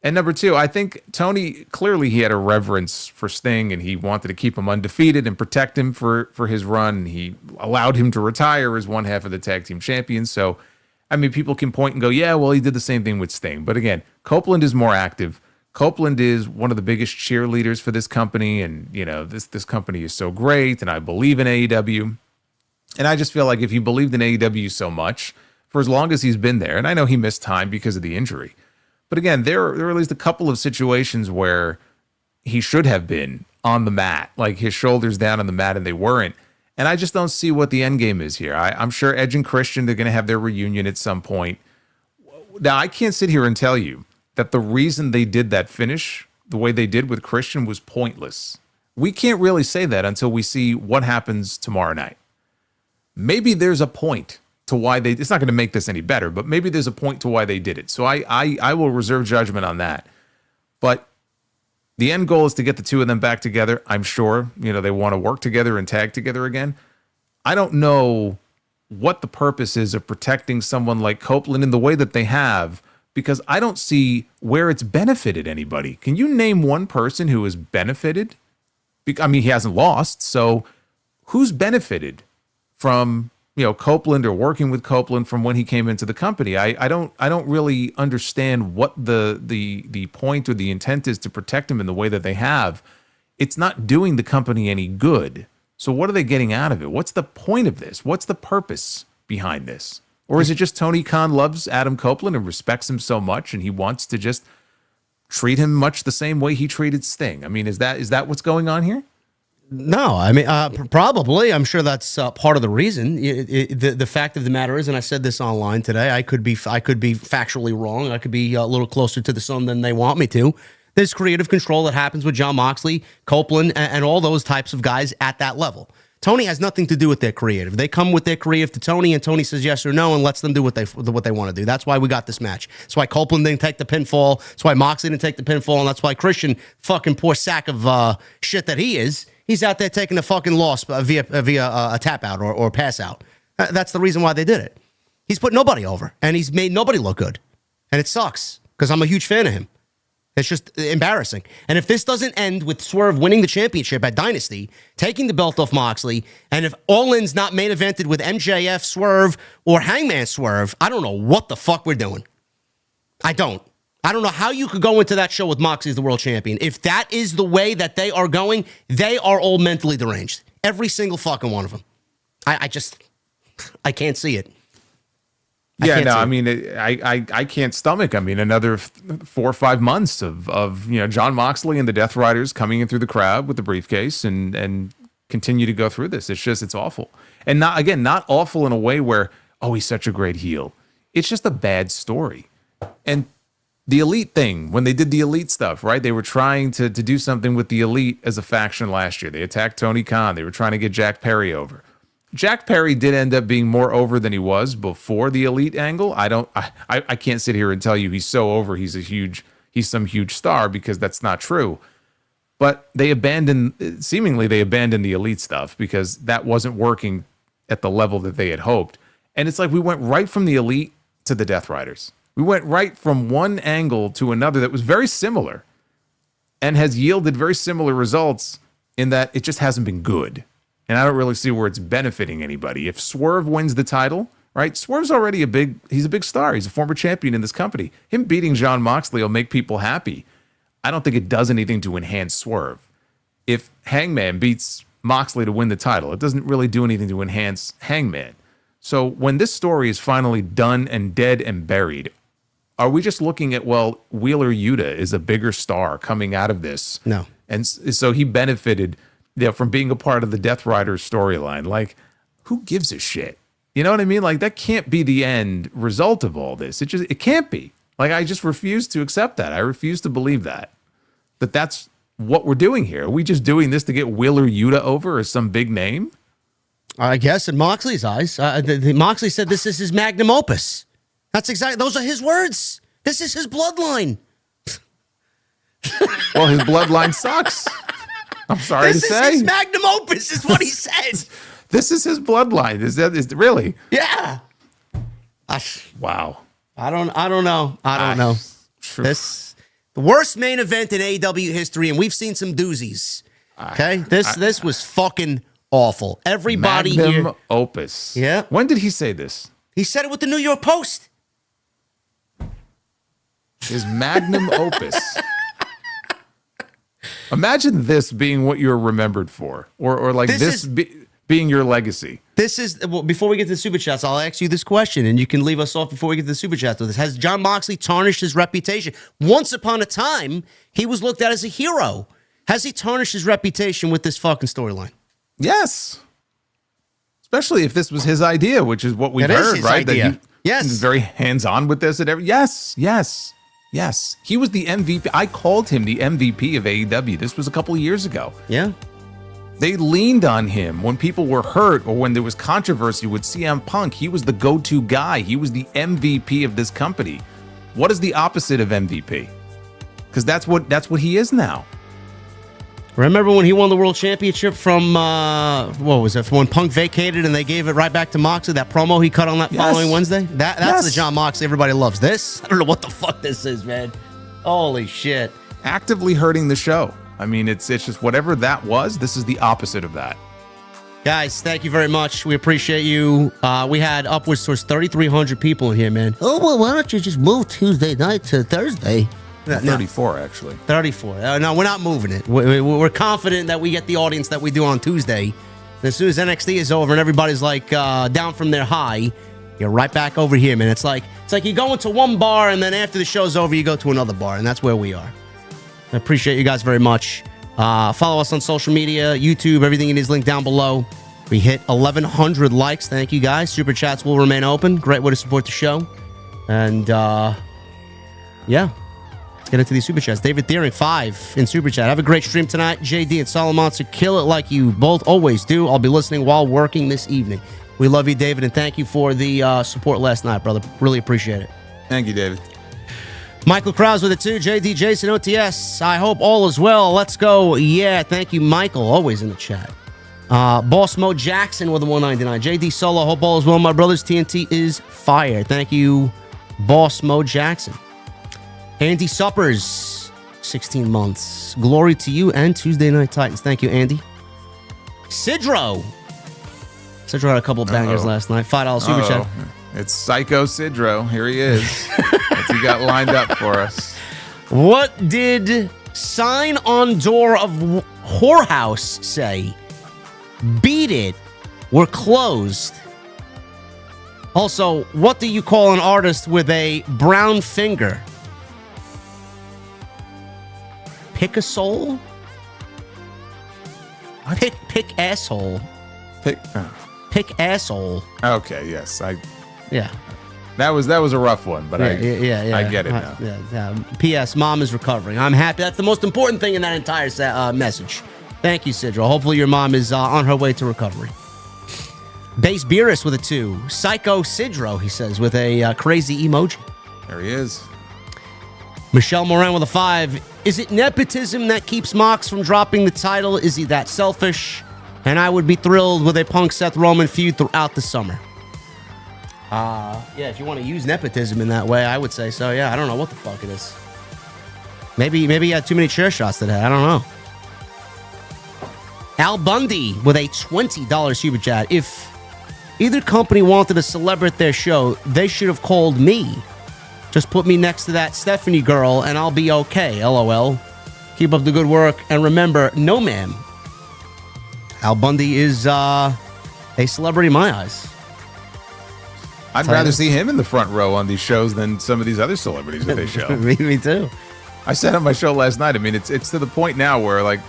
And number two, I think Tony, clearly he had a reverence for Sting, and he wanted to keep him undefeated and protect him for his run. And he allowed him to retire as one half of the tag team champions. So, I mean, people can point and go, yeah, well, he did the same thing with Sting. But again, Copeland is more active. Copeland is one of the biggest cheerleaders for this company, and you know this company is so great, and I believe in AEW. And I just feel like if he believed in AEW so much for as long as he's been there, and I know he missed time because of the injury, but again, there are at least a couple of situations where he should have been on the mat, like his shoulders down on the mat, and they weren't. And I just don't see what the end game is here. I'm sure Edge and Christian, they're going to have their reunion at some point. Now, I can't sit here and tell you that the reason they did that finish the way they did with Christian was pointless. We can't really say that until we see what happens tomorrow night. Maybe there's a point to why it's not going to make this any better, but maybe there's a point to why they did it. So I will reserve judgment on that. But the end goal is to get the two of them back together. I'm sure, you know, they want to work together and tag together again. I don't know what the purpose is of protecting someone like Copeland in the way that they have, because I don't see where it's benefited anybody. Can you name one person who has benefited? I mean, he hasn't lost, so who's benefited from, you know, Copeland or working with Copeland from when he came into the company? I don't really understand what the point or the intent is to protect him in the way that they have. It's not doing the company any good. So what are they getting out of it? What's the point of this? What's the purpose behind this? Or is it just Tony Khan loves Adam Copeland and respects him so much, and he wants to just treat him much the same way he treated Sting? I mean, is that what's going on here? No, I mean, probably. I'm sure that's part of the reason. The fact of the matter is, and I said this online today, I could be factually wrong. I could be a little closer to the sun than they want me to. There's creative control that happens with Jon Moxley, Copeland, and all those types of guys at that level. Tony has nothing to do with their creative. They come with their creative to Tony, and Tony says yes or no and lets them do what they want to do. That's why we got this match. That's why Copeland didn't take the pinfall. That's why Moxley didn't take the pinfall, and that's why Christian, fucking poor sack of shit that he is, he's out there taking the fucking loss via a tap out or pass out. That's the reason why they did it. He's put nobody over, and he's made nobody look good. And it sucks, because I'm a huge fan of him. It's just embarrassing. And if this doesn't end with Swerve winning the championship at Dynasty, taking the belt off Moxley, and if All In's not main evented with MJF Swerve or Hangman Swerve, I don't know what the fuck we're doing. I don't know how you could go into that show with Moxley as the world champion. If that is the way that they are going, they are all mentally deranged. Every single fucking one of them. I can't see it. I mean, I can't stomach. I mean, another 4 or 5 months of you know, Jon Moxley and the Death Riders coming in through the crowd with the briefcase and continue to go through this. It's awful, and not awful in a way where, oh, he's such a great heel. It's just a bad story. And the Elite thing, when they did the Elite stuff, right? They were trying to do something with the Elite as a faction last year. They attacked Tony Khan. They were trying to get Jack Perry over. Jack Perry did end up being more over than he was before the Elite angle. I can't sit here and tell you he's so over, he's some huge star, because that's not true. But seemingly they abandoned the Elite stuff because that wasn't working at the level that they had hoped. And it's like we went right from the Elite to the Death Riders. We went right from one angle to another that was very similar and has yielded very similar results in that it just hasn't been good. And I don't really see where it's benefiting anybody. If Swerve wins the title right? Swerve's already he's a big star. He's a former champion in this company. Him beating Jon Moxley will make people happy. I don't think it does anything to enhance Swerve. If Hangman beats Moxley to win the title, it doesn't really do anything to enhance Hangman. So when this story is finally done and dead and buried, are we just looking at, well, Wheeler Yuta is a bigger star coming out of this? No. And so he benefited from being a part of the Death Riders storyline. Like, who gives a shit? You know what I mean? Like, that can't be the end result of all this. It can't be. Like, I just refuse to accept that. I refuse to believe that's what we're doing here. Are we just doing this to get Wheeler Yuta over as some big name? I guess in Moxley's eyes. Moxley said this is his magnum opus. Those are his words. This is his bloodline. Well, his bloodline sucks. I'm sorry to say. This is his magnum opus, is what he says. This is his bloodline. Is really? Yeah. Wow. I don't know. I don't know. The worst main event in AEW history, and we've seen some doozies. Okay? This was fucking awful. Everybody magnum here. opus. Yeah. When did he say this? He said it with the New York Post. His magnum opus. Imagine this being what you're remembered for, or like being your legacy. This is, well, before we get to the Super Chats, I'll ask you this question, and you can leave us off before we get to the Super Chats with this. Has Jon Moxley tarnished his reputation? Once upon a time, he was looked at as a hero. Has he tarnished his reputation with this fucking storyline? Yes. Especially if this was his idea, which is what we've heard, right? Idea. That he was very hands-on with this and everything. Yes. He was the MVP. I called him the MVP of AEW. This was a couple of years ago. Yeah. They leaned on him when people were hurt or when there was controversy with CM Punk. He was the go-to guy. He was the MVP of this company. What is the opposite of MVP? Because that's what he is now. Remember when he won the world championship from, what was it, when Punk vacated and they gave it right back to Moxley, that promo he cut on that following Wednesday? That's the Jon Moxley everybody loves. This? I don't know what the fuck this is, man. Holy shit. Actively hurting the show. I mean, it's just whatever that was, this is the opposite of that. Guys, thank you very much. We appreciate you. We had upwards towards 3,300 people in here, man. Oh, well, why don't you just move Tuesday night to Thursday? 34, actually. 34. No, we're not moving it. We're confident that we get the audience that we do on Tuesday. And as soon as NXT is over and everybody's like down from their high, you're right back over here, man. It's like you go into one bar and then after the show's over, you go to another bar, and that's where we are. I appreciate you guys very much. Follow us on social media, YouTube, everything is linked down below. We hit 1,100 likes. Thank you, guys. Super Chats will remain open. Great way to support the show. And, yeah. Let's get into these Super Chats. David Thiering, 5 in Super Chat. Have a great stream tonight. JD and Solomon, so kill it like you both always do. I'll be listening while working this evening. We love you, David, and thank you for the support last night, brother. Really appreciate it. Thank you, David. Michael Krause with it too. JD, Jason, OTS. I hope all is well. Let's go. Yeah, thank you, Michael. Always in the chat. Boss Mo Jackson with a 199. JD Solo. Hope all is well, my brothers. TNT is fire. Thank you, Boss Mo Jackson. Andy Suppers, 16 months. Glory to you and Tuesday Night Titans. Thank you, Andy. Sidro had a couple bangers last night. $5 Super Chat. It's Psycho Sidro. Here he is. What's he got lined up for us? What did sign on door of whorehouse say? Beat it. We're closed. Also, what do you call an artist with a brown finger? Pick a soul? Pick asshole. Pick asshole. Okay, yes. Yeah. That was a rough one, but I get it now. P.S. Mom is recovering. I'm happy. That's the most important thing in that entire message. Thank you, Sidro. Hopefully your mom is on her way to recovery. Base Beerus with a 2. Psycho Sidro, he says, with a crazy emoji. There he is. Michelle Moran with a 5. Is it nepotism that keeps Mox from dropping the title? Is he that selfish? And I would be thrilled with a Punk Seth Roman feud throughout the summer. Yeah, if you want to use nepotism in that way, I would say so. Yeah, I don't know what the fuck it is. Maybe he had too many chair shots today. I don't know. Al Bundy with a $20 super chat. If Either company wanted to celebrate their show, they should have called me. Just put me next to that Stephanie girl and I'll be okay, LOL. Keep up the good work. And remember, no ma'am. Al Bundy is a celebrity in my eyes. I'd rather see him in the front row on these shows than some of these other celebrities that they show. Me too. I said on my show last night, I mean, it's to the point now where, like,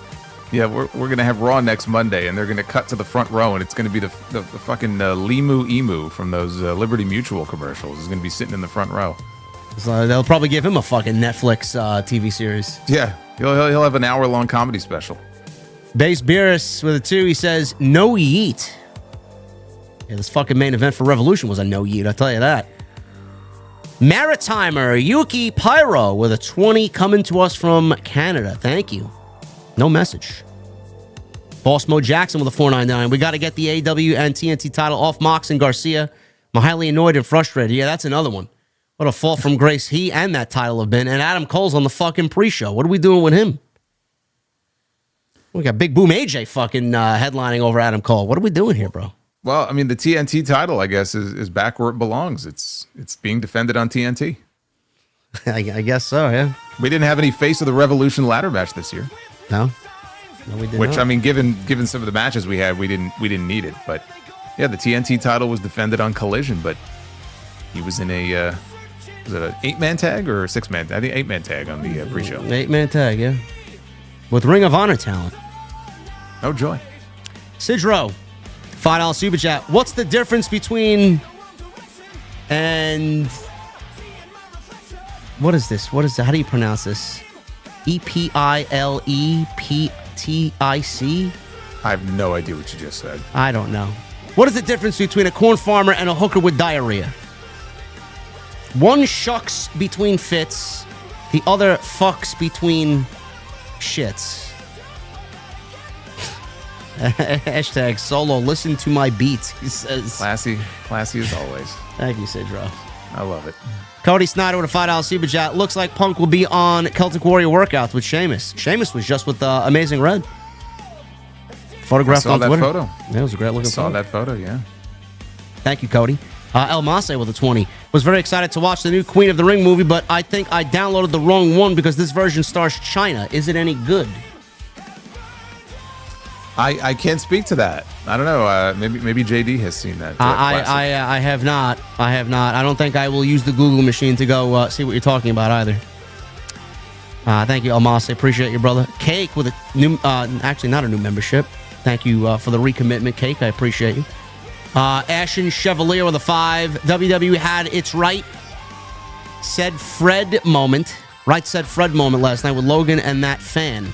yeah, we're going to have Raw next Monday, and they're going to cut to the front row, and it's going to be the fucking Limu Emu from those Liberty Mutual commercials. Is going to be sitting in the front row. So they'll probably give him a fucking Netflix TV series. Yeah, he'll have an hour-long comedy special. Base Beerus with a 2, he says, no yeet. Yeah, this fucking main event for Revolution was a no yeet, I'll tell you that. Maritimer Yuki Pyro with a 20 coming to us from Canada. Thank you. No message. Boss Mo Jackson with a 499. We got to get the AEW and TNT title off Mox and Garcia. I'm highly annoyed and frustrated. Yeah, that's another one. What a fall from grace he and that title have been. And Adam Cole's on the fucking pre-show. What are we doing with him? We got Big Boom AJ fucking headlining over Adam Cole. What are we doing here, bro? Well, I mean, the TNT title, I guess, is back where it belongs. It's being defended on TNT. I guess so, yeah. We didn't have any Face of the Revolution ladder match this year. No, we did Which, not. I mean, given some of the matches we had, we didn't need it. But yeah, the TNT title was defended on Collision, but he was in a was it an 8-man tag or a 6-man? I think 8-man tag on the pre-show. 8-man tag, yeah. With Ring of Honor talent. Oh joy. Sidro, $5 super chat. What's the difference between and what is this? What is that? How do you pronounce this? EPILEPTIC? I have no idea what you just said. I don't know. What is the difference between a corn farmer and a hooker with diarrhea? One shucks between fits, the other fucks between shits. Hashtag solo, listen to my beats, he says. Classy as always. Thank you, Sidro. I love it. Cody Snyder with a $5 super chat. Looks like Punk will be on Celtic Warrior workouts with Sheamus. Sheamus was just with Amazing Red. Photographed on Twitter. I saw that photo. Yeah, it was a great looking photo. I saw that photo, yeah. Thank you, Cody. El Mase with a 20. Was very excited to watch the new Queen of the Ring movie, but I think I downloaded the wrong one because this version stars China. Is it any good? I can't speak to that. I don't know. Maybe JD has seen that. I have not. I don't think I will use the Google machine to go see what you're talking about either. Thank you, El Mase. Appreciate you, brother. Cake with a new, actually not a new membership. Thank you for the recommitment, Cake. I appreciate you. Ashen Chevalier with a 5. WWE had its right said Fred moment last night with Logan and that fan.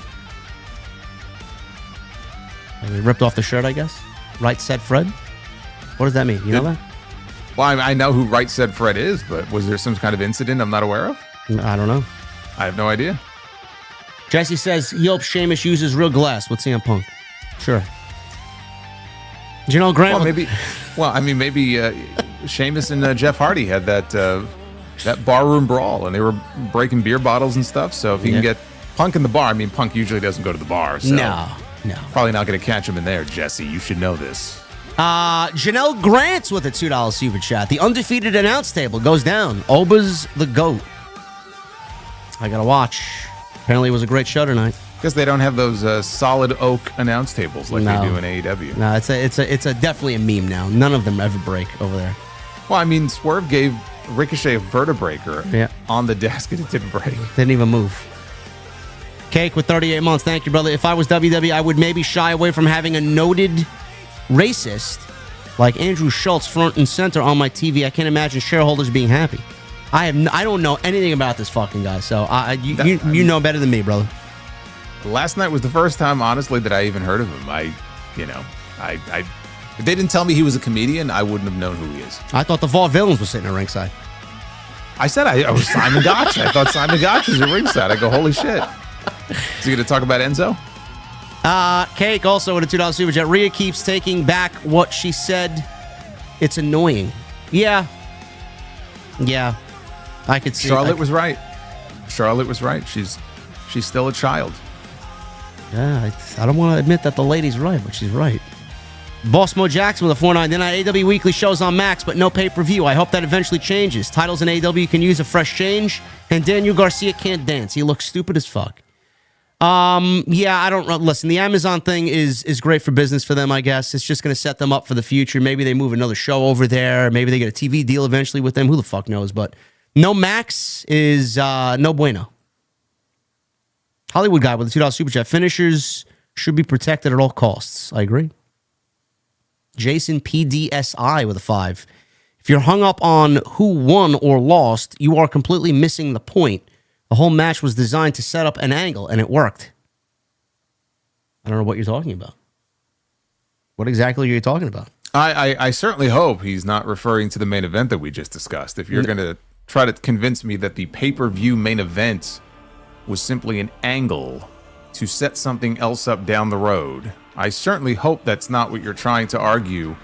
They ripped off the shirt, I guess. Right said Fred. What does that mean? You know that? Well, I know who Right Said Fred is, but was there some kind of incident I'm not aware of? I don't know. I have no idea. Jesse says he hopes Sheamus uses real glass with CM Punk. Sure. Do you know Grant? Maybe Sheamus and Jeff Hardy had that barroom brawl, and they were breaking beer bottles and stuff. So if you can get Punk in the bar, I mean, Punk usually doesn't go to the bar. So No. Probably not going to catch him in there, Jesse. You should know this. Janelle Grants with a $2 super chat. The undefeated announce table goes down. Oba's the GOAT. I got to watch. Apparently it was a great show tonight. Because they don't have those solid oak announce tables like they do in AEW. No, it's definitely a meme now. None of them ever break over there. Well, I mean, Swerve gave Ricochet a vertebraker on the desk and it didn't break. Didn't even move. Cake with 38 months. Thank you, brother. If I was WWE, I would maybe shy away from having a noted racist like Andrew Schultz front and center on my TV. I can't imagine shareholders being happy. I don't know anything about this fucking guy, so you know better than me, brother. Last night was the first time, honestly, that I even heard of him. If they didn't tell me he was a comedian, I wouldn't have known who he is. I thought the Vaudevillains was sitting at ringside. I said I was Simon Gotch. I thought Simon Gotch was at ringside. I go, holy shit. Is he going to talk about Enzo? Cake also with a $2 super chat. Rhea keeps taking back what she said. It's annoying. Yeah. I could see. Charlotte was right. She's still a child. Yeah, I don't want to admit that the lady's right, but she's right. Boss Mo Jackson with a $4.99. AEW weekly shows on Max, but no pay-per-view. I hope that eventually changes. Titles in AEW can use a fresh change, and Daniel Garcia can't dance. He looks stupid as fuck. Yeah, I don't know. Listen, the Amazon thing is great for business for them, I guess. It's just going to set them up for the future. Maybe they move another show over there. Maybe they get a TV deal eventually with them. Who the fuck knows? But no Max is no bueno. Hollywood guy with a $2 super chat. Finishers should be protected at all costs. I agree. Jason PDSI with a 5. If you're hung up on who won or lost, you are completely missing the point. The whole match was designed to set up an angle, and it worked. I don't know what you're talking about. What exactly are you talking about? I certainly hope he's not referring to the main event that we just discussed. If you're going to try to convince me that the pay-per-view main event was simply an angle to set something else up down the road, I certainly hope that's not what you're trying to argue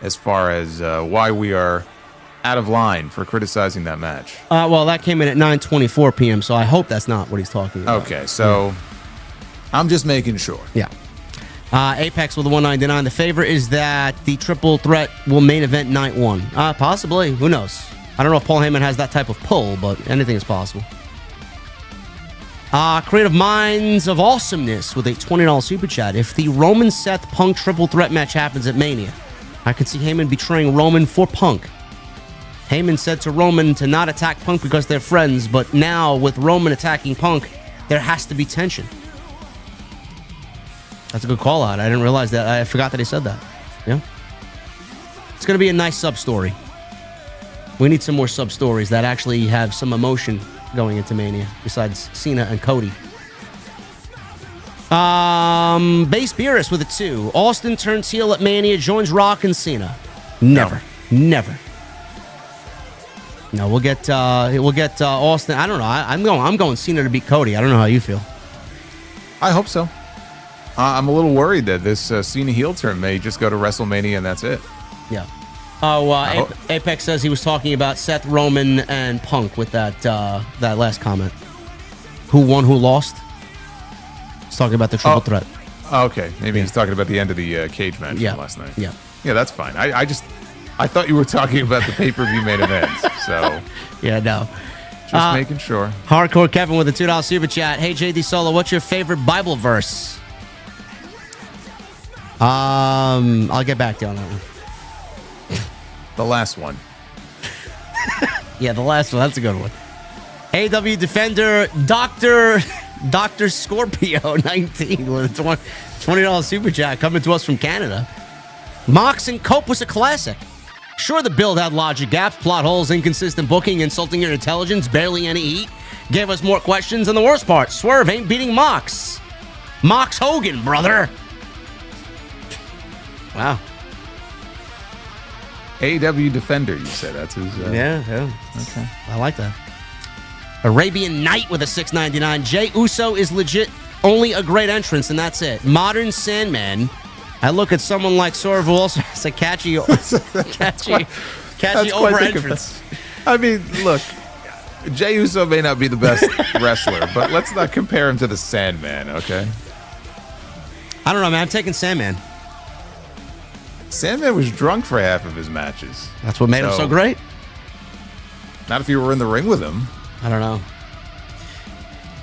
as far as why we are out of line for criticizing that match. Well, that came in at 9:24 p.m., so I hope that's not what he's talking about. Okay, so I'm just making sure. Yeah. Apex with a $1.99. The favor is that the triple threat will main event night 1. Possibly. Who knows? I don't know if Paul Heyman has that type of pull, but anything is possible. Creative Minds of Awesomeness with a $20 super chat. If the Roman Seth Punk triple threat match happens at Mania, I could see Heyman betraying Roman for Punk. Heyman said to Roman to not attack Punk because they're friends, but now with Roman attacking Punk, there has to be tension. That's a good call out. I didn't realize that. I forgot that he said that. Yeah. It's going to be a nice sub-story. We need some more sub-stories that actually have some emotion going into Mania, besides Cena and Cody. Base Beerus with a 2. Austin turns heel at Mania, joins Rock and Cena. Never. No, we'll get Austin. I don't know. I'm going Cena to beat Cody. I don't know how you feel. I hope so. I'm a little worried that this Cena heel turn may just go to WrestleMania and that's it. Yeah. Apex says he was talking about Seth, Roman, and Punk with that last comment. Who won, who lost? He's talking about the triple threat. Okay, maybe he's talking about the end of the cage match from last night. Yeah, that's fine. I thought you were talking about the pay-per-view main event. So yeah, no. Just making sure. Hardcore Kevin with a $2 super chat. Hey JD Solo, what's your favorite Bible verse? I'll get back to you on that one. The last one. Yeah, the last one. That's a good one. AEW Defender, Dr. Scorpio 19 with a $20 super chat coming to us from Canada. Mox and Cope was a classic. Sure, the build had logic gaps, plot holes, inconsistent booking, insulting your intelligence, barely any heat. Gave us more questions, and the worst part, Swerve ain't beating Mox. Mox Hogan, brother. Wow. AEW Defender, you said. That's his... Yeah. Okay. I like that. Arabian Night with a $6.99. Jey Uso is legit only a great entrance, and that's it. Modern Sandman. I look at someone like Swerve who also has a catchy over entrance. I mean, look, Jey Uso may not be the best wrestler, but let's not compare him to the Sandman, okay? I don't know, man. I'm taking Sandman. Sandman was drunk for half of his matches. That's what made him so great. Not if you were in the ring with him. I don't know.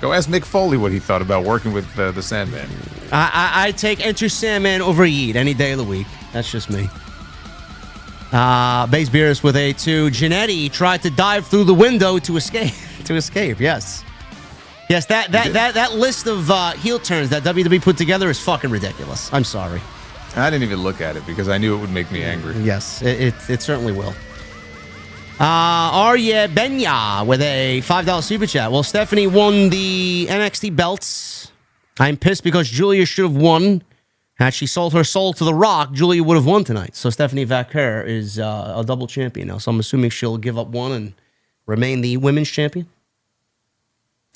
Go ask Mick Foley what he thought about working with the Sandman. I take Enter Sandman over Yeet any day of the week. That's just me. Base Beerus with a 2. Jannetty tried to dive through the window to escape. Yes. Yes, that list of heel turns that WWE put together is fucking ridiculous. I'm sorry. I didn't even look at it because I knew it would make me angry. Yes, it certainly will. Arya Benya with a $5 super chat. Well, Stephanie won the NXT belts. I'm pissed because Julia should have won. Had she sold her soul to The Rock, Julia would have won tonight. So Stephanie Vaquer is a double champion now. So I'm assuming she'll give up one and remain the women's champion.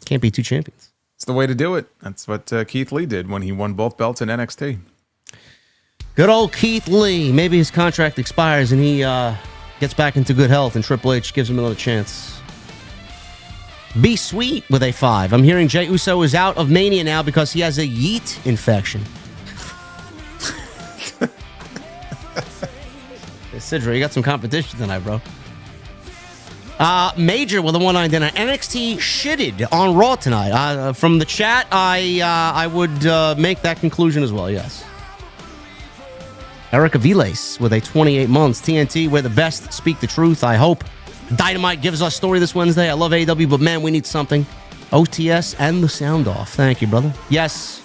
Can't be two champions. It's the way to do it. That's what Keith Lee did when he won both belts in NXT. Good old Keith Lee. Maybe his contract expires and he gets back into good health and Triple H gives him another chance. Be Sweet with a 5. I'm hearing Jey Uso is out of Mania now because he has a yeet infection. Sidra, you got some competition tonight, bro. Major with a 199. NXT shitted on Raw tonight. From the chat, I would make that conclusion as well, yes. Erica Viles with a 28 months. TNT, we're the best. Speak the truth, I hope. Dynamite gives us story this Wednesday. I love AEW, but man, we need something. OTS and the sound off. Thank you, brother. Yes,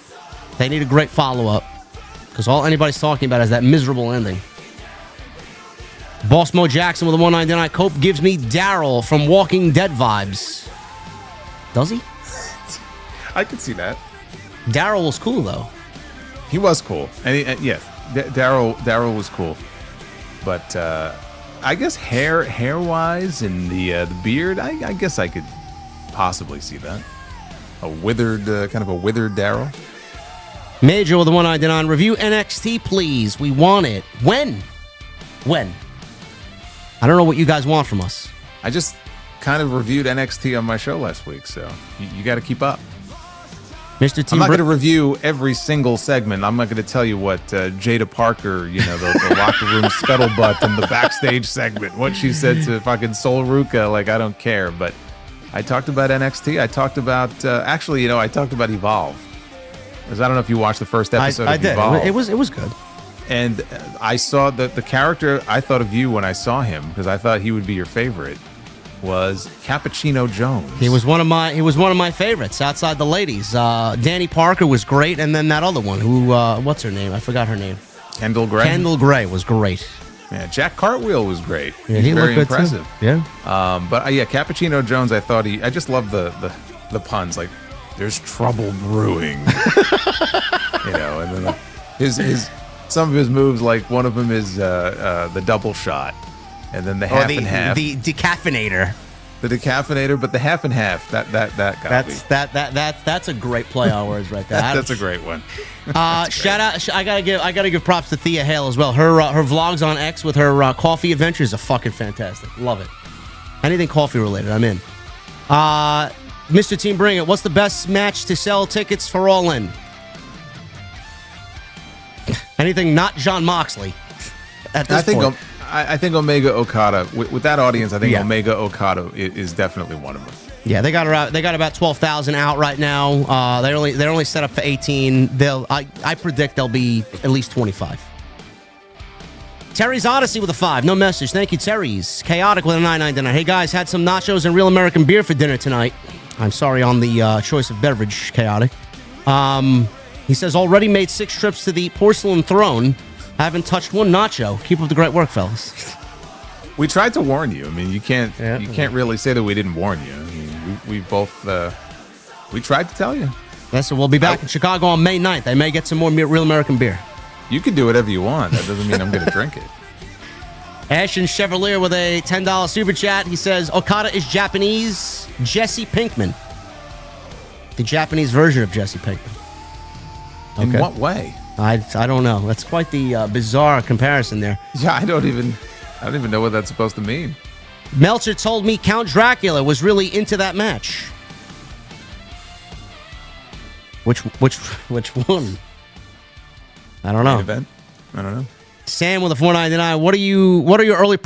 they need a great follow-up because all anybody's talking about is that miserable ending. Boss Mo Jackson with a 199. Cope gives me Daryl from Walking Dead vibes. Does he? I could see that. Daryl was cool, though. He was cool. And yes, Daryl was cool. But I guess hair-wise and the beard, I guess I could possibly see that. A withered, kind of a withered Daryl. Major with a 199. Review NXT, please. We want it. When? I don't know what you guys want from us. I just kind of reviewed NXT on my show last week, so you got to keep up. Mr. T. I'm not going to review every single segment. I'm not going to tell you what Jada Parker, the locker room scuttlebutt and the backstage segment, what she said to fucking Sol Ruca. Like, I don't care. But I talked about NXT. I talked about, I talked about Evolve. Because I don't know if you watched the first episode of Evolve. I did. It was good. And I saw the character I thought of you when I saw him, because I thought he would be your favorite, was Cappuccino Jones. He was one of my favorites outside the ladies. Danny Parker was great, and then that other one who what's her name? I forgot her name. Kendall Gray. Kendall Gray was great. Yeah, Jack Cartwheel was great. Yeah, he very looked good impressive. too. Yeah. But Cappuccino Jones, I just love the puns, like there's trouble brewing. And then his some of his moves, like one of them is the double shot, and then the half and half. The decaffeinator. The decaffeinator, but the half and half. That got me. That's a great play on words right there. That's a great one. Shout out! I gotta give props to Thea Hale as well. Her vlogs on X with her coffee adventures are fucking fantastic. Love it. Anything coffee related, I'm in. Mr. Team Bring It. What's the best match to sell tickets for All In? Anything not Jon Moxley at this point. I think Omega Okada, with that audience, I think Omega Okada is definitely one of them. Yeah, they got about 12,000 out right now. They're only set up for 18. I predict they'll be at least 25. Terry's Odyssey with a 5. No message. Thank you, Terry's. Chaotic with a 999. Hey guys, had some nachos and real American beer for dinner tonight. I'm sorry on the choice of beverage, Chaotic. He says, already made 6 trips to the porcelain throne. Haven't touched one nacho. Keep up the great work, fellas. We tried to warn you. I mean, you can't really say that we didn't warn you. I mean, we both we tried to tell you. Listen, we'll be back in Chicago on May 9th. I may get some more real American beer. You can do whatever you want. That doesn't mean I'm going to drink it. Ashton Chevalier with a $10 super chat. He says, Okada is Japanese Jesse Pinkman. The Japanese version of Jesse Pinkman. In what way? I don't know. That's quite the bizarre comparison there. Yeah, I don't even know what that's supposed to mean. Meltzer told me Count Dracula was really into that match. Which one? I don't know. Main event? I don't know. Sam with a 499. What are your early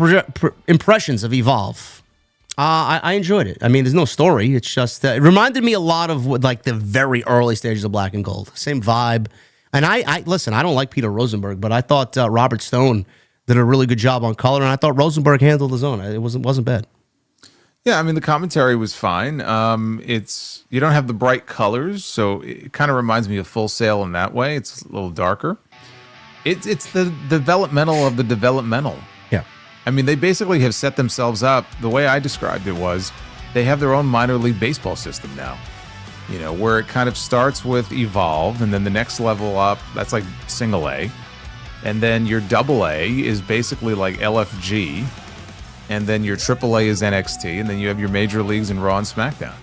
impressions of Evolve? I enjoyed it. I mean, there's no story. It's just it reminded me a lot of like the very early stages of Black and Gold. Same vibe. And I listen. I don't like Peter Rosenberg, but I thought Robert Stone did a really good job on color, and I thought Rosenberg handled his own. It wasn't bad. Yeah, I mean the commentary was fine. You don't have the bright colors, so it kind of reminds me of Full Sail in that way. It's a little darker. It's the developmental of the developmental. Yeah. I mean, they basically have set themselves up. The way I described it was they have their own minor league baseball system now. Where it kind of starts with Evolve, and then the next level up, that's like single A. And then your double A is basically like LFG. And then your triple A is NXT. And then you have your major leagues in Raw and SmackDown.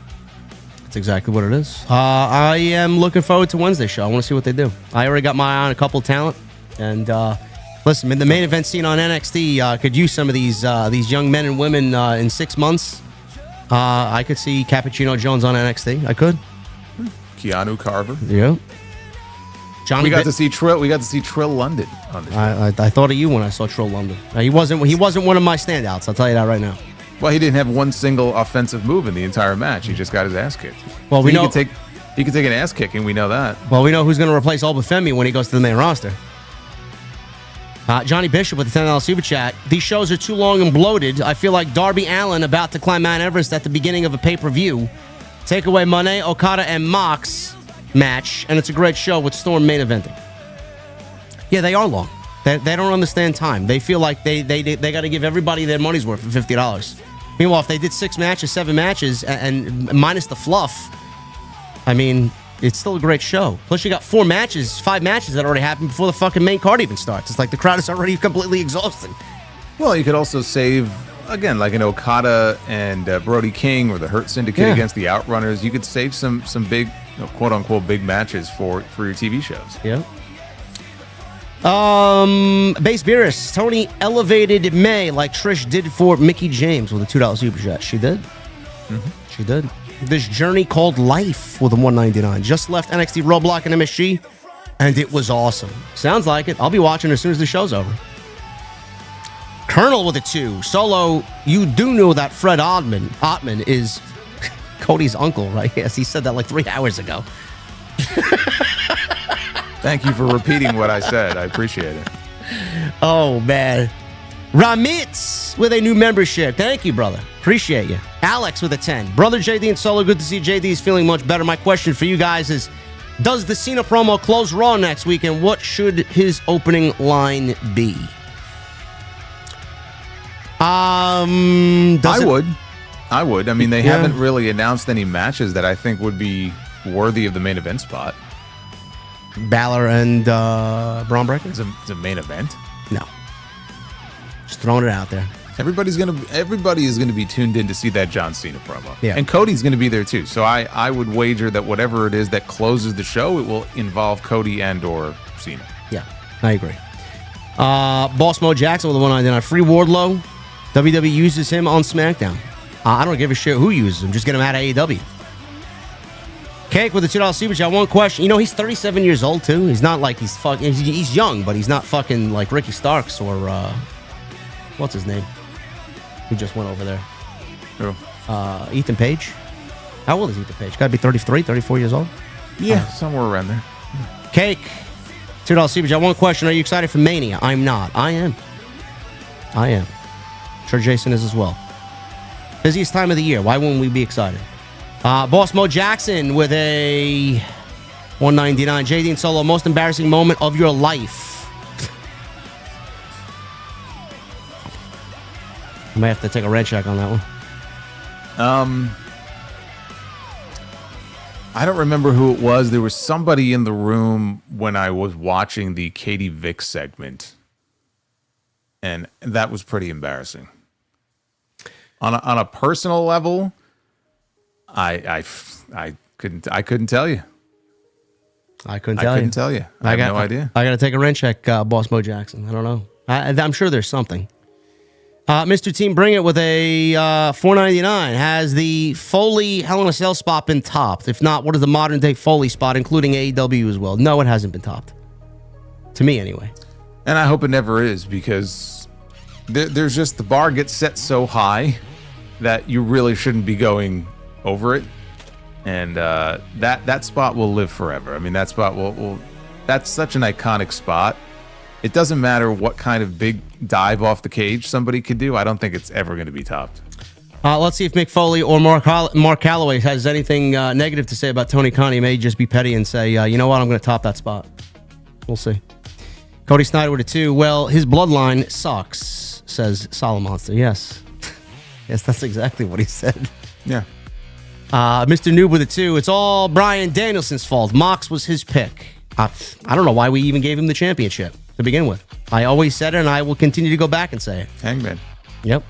That's exactly what it is. I am looking forward to Wednesday's show. I want to see what they do. I already got my eye on a couple talent. And listen, the main event scene on NXT could use some of these young men and women in 6 months. I could see Cappuccino Jones on NXT. I could. Keanu Carver. Yeah. Johnny, we got to see Trill London on the show. I thought of you when I saw Trill London. He wasn't one of my standouts. I'll tell you that right now. Well, he didn't have one single offensive move in the entire match. He just got his ass kicked. Well, we know he could take an ass kicking. We know that. Well, we know who's going to replace Obafemi when he goes to the main roster. Johnny Bishop with the $10 super chat. These shows are too long and bloated. I feel like Darby Allin about to climb Mount Everest at the beginning of a pay-per-view. Take away Monet, Okada, and Mox match, and it's a great show with Storm main eventing. Yeah, they are long. They don't understand time. They feel like they got to give everybody their money's worth for $50. Meanwhile, if they did 6 matches, 7 matches, and minus the fluff, I mean, it's still a great show. Plus, you got 5 matches that already happened before the fucking main card even starts. It's like the crowd is already completely exhausted. Well, you could also save, again, like an Okada and Brody King or the Hurt Syndicate against the Outrunners. You could save some big, quote-unquote, big matches for your TV shows. Yeah. Base Beerus, Tony elevated May like Trish did for Mickie James with a $2 super chat. She did. Mm-hmm. She did. This journey called life with a $1.99. Just left NXT Roadblock and MSG, and it was awesome. Sounds like it. I'll be watching as soon as the show's over. Colonel with a 2. Solo, you do know that Fred Ottman is Cody's uncle, right? Yes, he said that like 3 hours ago. Thank you for repeating what I said. I appreciate it. Oh, man. Ramitz with a new membership. Thank you, brother. Appreciate you. Alex with a 10. Brother JD and Solo, good to see JD is feeling much better. My question for you guys is, does the Cena promo close Raw next week, and what should his opening line be? I would. I mean, they haven't really announced any matches that I think would be worthy of the main event spot. Balor and Braun Breaker? It's a main event? No. Just throwing it out there. Everybody is gonna be tuned in to see that John Cena promo. Yeah. And Cody's gonna be there too. So I would wager that whatever it is that closes the show, it will involve Cody and or Cena. Yeah, I agree. Boss Mo Jackson with the $1.99. Free Wardlow. WWE uses him on SmackDown. I don't give a shit who uses him. Just get him out of AEW. Cake with the $2 super chat. One question. You know, he's 37 years old, too. He's not like he's fucking... He's young, but he's not fucking like Ricky Starks or... what's his name? Who just went over there? Who? Ethan Page. How old is Ethan Page? Got to be 33, 34 years old? Yeah, somewhere around there. Cake. $2 super chat. One question. Are you excited for Mania? I'm not. I am. I'm sure Jason is as well. Busiest time of the year. Why wouldn't we be excited? Boss Mo Jackson with a $1.99. JD and Solo, most embarrassing moment of your life. I may have to take a red check on that one. I don't remember who it was. There was somebody in the room when I was watching the Katie Vick segment, and that was pretty embarrassing. On a personal level, I couldn't tell you. I couldn't tell you. I have no idea. I got to take a rent check, Boss Mo Jackson. I don't know. I'm sure there's something. Mr. Team Bring It with a $4.99 has the Foley Hell in a Cell spot been topped? If not, what is the modern day Foley spot, including AEW as well? No, it hasn't been topped. To me, anyway. And I hope it never is, because there's just the bar gets set so high that you really shouldn't be going over it, and that spot will live forever. I mean, that spot will that's such an iconic spot. It doesn't matter what kind of big dive off the cage somebody could do. I don't think it's ever going to be topped. Let's see if Mick Foley or Mark Calloway has anything negative to say about Tony Khan. He may just be petty and say, you know what, I'm going to top that spot. We'll see. Cody Snyder with a 2. Well, his bloodline sucks, says Solomonster. Yes. Yes, that's exactly what he said. Yeah. Mr. Noob with a 2. It's all Bryan Danielson's fault. Mox was his pick. I don't know why we even gave him the championship to begin with. I always said it, and I will continue to go back and say it. Hangman. Yep.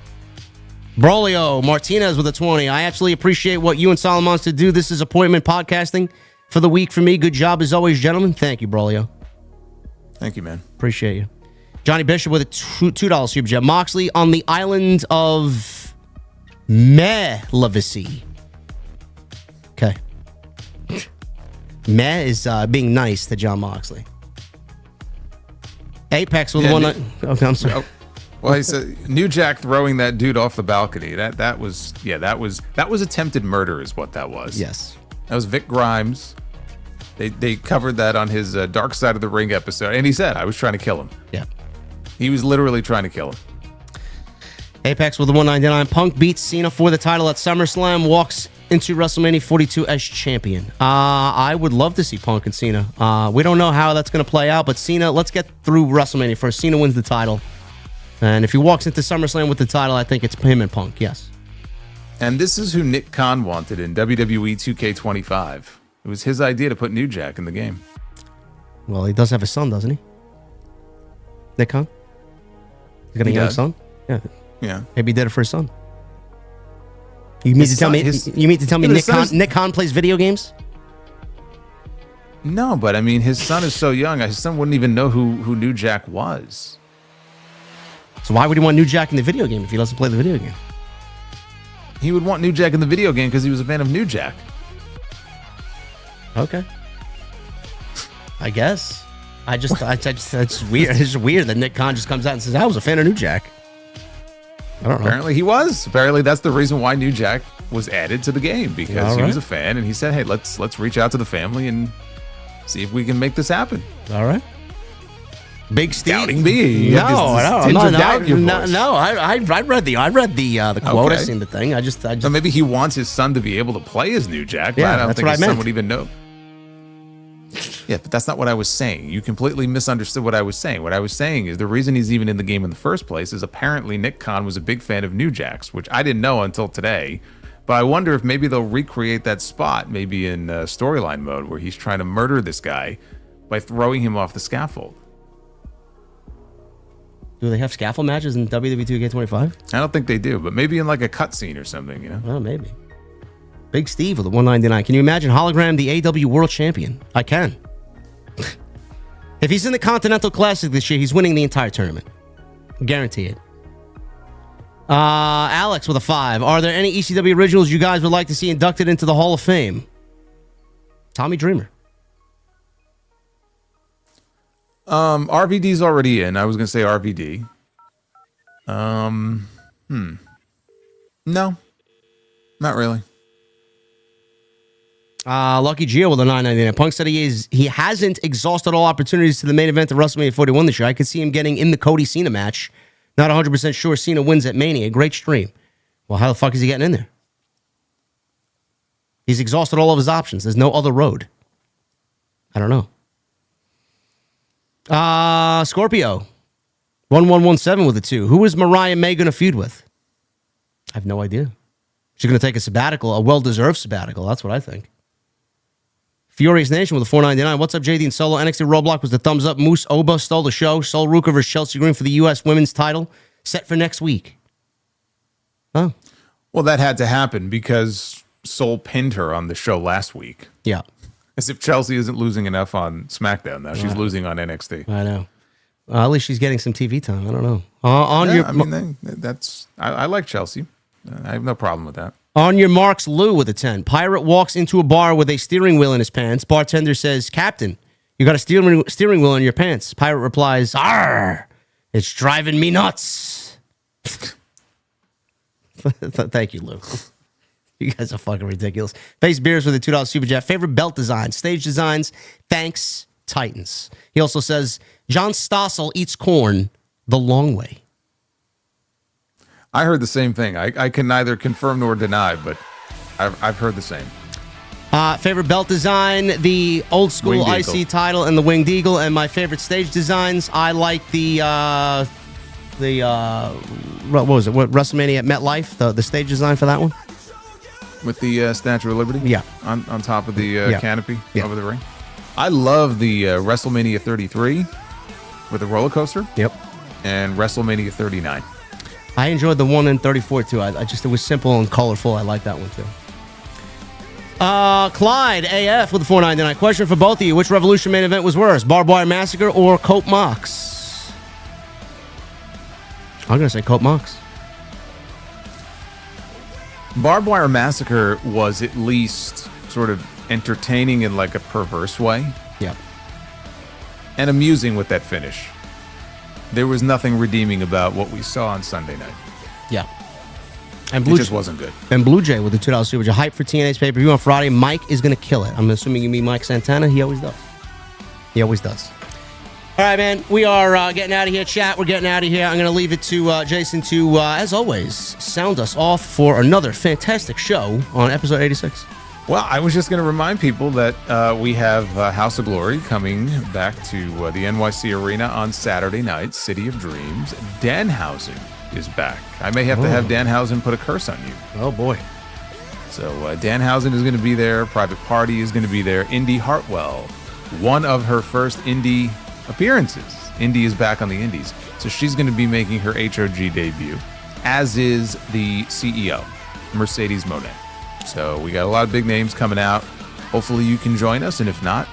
Brolio Martinez with a 20. I absolutely appreciate what you and Solomonster do. This is appointment podcasting for the week for me. Good job as always, gentlemen. Thank you, Brolio. Thank you, man. Appreciate you. Johnny Bishop with a $2 super chat. Moxley on the island of Malevacy. Okay. Meh is being nice to Jon Moxley. Apex with one. Okay, I'm sorry. Well, he said New Jack throwing that dude off the balcony. That was attempted murder, is what that was. Yes, that was Vic Grimes. They covered that on his Dark Side of the Ring episode, and he said, "I was trying to kill him." Yeah, he was literally trying to kill him. Apex with the 199. Punk beats Cena for the title at SummerSlam. Walks into WrestleMania 42 as champion. I would love to see Punk and Cena. We don't know how that's going to play out, but Cena, let's get through WrestleMania first. Cena wins the title. And if he walks into SummerSlam with the title, I think it's him and Punk, yes. And this is who Nick Khan wanted in WWE 2K25. It was his idea to put New Jack in the game. Well, he does have a son, doesn't he? Nick Khan? He's got a young son? Yeah. Maybe he did it for his son. You mean to tell me Nick Khan plays video games? No, but I mean, his son is so young. His son wouldn't even know who New Jack was. So why would he want New Jack in the video game if he doesn't play the video game? He would want New Jack in the video game because he was a fan of New Jack. Okay. I guess. It's weird. It's weird that Nick Khan just comes out and says, I was a fan of New Jack. I don't know. Apparently he was. Apparently that's the reason why New Jack was added to the game, because he was a fan and he said, hey, let's reach out to the family and see if we can make this happen. All right. Big Steve. Doubting me. No, I'm not. I read the quote. Okay. I seen the thing. I just. So maybe he wants his son to be able to play as New Jack. Yeah, but I don't that's think what his I son meant. would even know. Yeah, but that's not what I was saying. You completely misunderstood what I was saying. What I was saying is the reason he's even in the game in the first place is apparently Nick Khan was a big fan of New Jack's, which I didn't know until today. But I wonder if maybe they'll recreate that spot, maybe in storyline mode, where he's trying to murder this guy by throwing him off the scaffold. Do they have scaffold matches in WWE 2K25? I don't think they do, but maybe in like a cutscene or something, you know? Oh, maybe. Big Steve with the 199. Can you imagine hologram the AEW World Champion? I can. If he's in the Continental Classic this year, he's winning the entire tournament. Guarantee it. Alex with a 5. Are there any ECW originals you guys would like to see inducted into the Hall of Fame? Tommy Dreamer. RVD's already in. I was gonna say RVD. No, not really. Lucky Gio with a 999. Punk said he hasn't exhausted all opportunities to the main event of WrestleMania 41 this year. I could see him getting in the Cody Cena match. Not 100% sure Cena wins at Mania. Great stream. Well, how the fuck is he getting in there? He's exhausted all of his options. There's no other road. I don't know. Scorpio 1117 with a 2. Who is Mariah May going to feud with? I have no idea. She's going to take a sabbatical, a well-deserved sabbatical. That's what I think. Furious Nation with a 499. What's up, JD and Solo? NXT Roadblock was the thumbs up. Moose Oba stole the show. Sol Ruka versus Chelsea Green for the U.S. Women's title. Set for next week. Oh. Well, that had to happen because Sol pinned her on the show last week. Yeah. As if Chelsea isn't losing enough on SmackDown now. She's losing on NXT. I know. At least she's getting some TV time. I don't know. I like Chelsea. I have no problem with that. On your marks, Lou with a 10. Pirate walks into a bar with a steering wheel in his pants. Bartender says, Captain, you got a steering wheel in your pants. Pirate replies, Arr, it's driving me nuts. Thank you, Lou. You guys are fucking ridiculous. Face Beers with a $2 super chat. Favorite belt design, stage designs. Thanks, Titans. He also says, John Stossel eats corn the long way. I heard the same thing. I can neither confirm nor deny, but I've heard the same. Favorite belt design, the old school Winged IC Eagle. title and the Winged Eagle. And my favorite stage designs, I like the what was it? What, WrestleMania at MetLife? The stage design for that one? With the Statue of Liberty? Yeah. On top of the canopy over the ring? I love the WrestleMania 33 with the roller coaster. Yep. And WrestleMania 39. I enjoyed the one in 34 too. It was simple and colorful. I like that one too. Clyde AF with the 499. Question for both of you: which Revolution main event was worse, Barbed Wire Massacre or Cope Mox? I'm gonna say Cope Mox. Barbed Wire Massacre was at least sort of entertaining in like a perverse way. Yep. And amusing with that finish. There was nothing redeeming about what we saw on Sunday night. Yeah. And It just wasn't good. And Blue Jay with the $2 super chat. Hype for TNA's pay-per-view on Friday. Mike is going to kill it. I'm assuming you mean Mike Santana. He always does. He always does. All right, man. We are getting out of here, chat. We're getting out of here. I'm going to leave it to Jason to, as always, sound us off for another fantastic show on episode 86. Well, I was just going to remind people that we have House of Glory coming back to the NYC Arena on Saturday night, City of Dreams. Danhausen is back. I may have to have Danhausen put a curse on you. Oh, boy. So Danhausen is going to be there. Private Party is going to be there. Indy Hartwell, one of her first Indy appearances. Indy is back on the Indies. So she's going to be making her HOG debut, as is the CEO, Mercedes Monet. So we got a lot of big names coming out. Hopefully you can join us, and if not,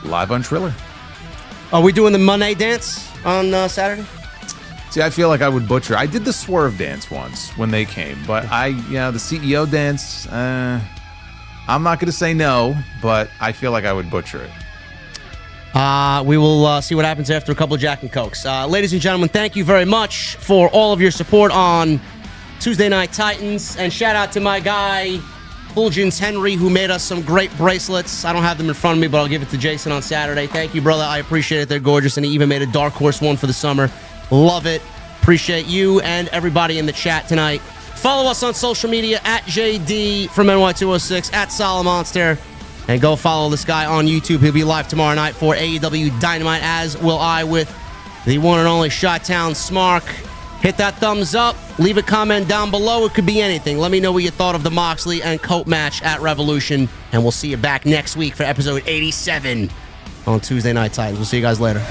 live on Triller. Are we doing the Monet dance on Saturday? See, I feel like I would butcher. I did the swerve dance once when they came, but the CEO dance, I'm not going to say no, but I feel like I would butcher it. We will see what happens after a couple of Jack and Cokes. Ladies and gentlemen, thank you very much for all of your support on Tuesday Night Titans, and shout out to my guy Fulgence Henry, who made us some great bracelets. I don't have them in front of me, but I'll give it to Jason on Saturday. Thank you, brother. I appreciate it. They're gorgeous, and he even made a Dark Horse one for the summer. Love it. Appreciate you and everybody in the chat tonight. Follow us on social media at JD from NY206, at Solomonster, and go follow this guy on YouTube. He'll be live tomorrow night for AEW Dynamite, as will I, with the one and only Shot-Town Smark. Hit that thumbs up. Leave a comment down below. It could be anything. Let me know what you thought of the Moxley and Cope match at Revolution. And we'll see you back next week for episode 87 on Tuesday Night Titans. We'll see you guys later.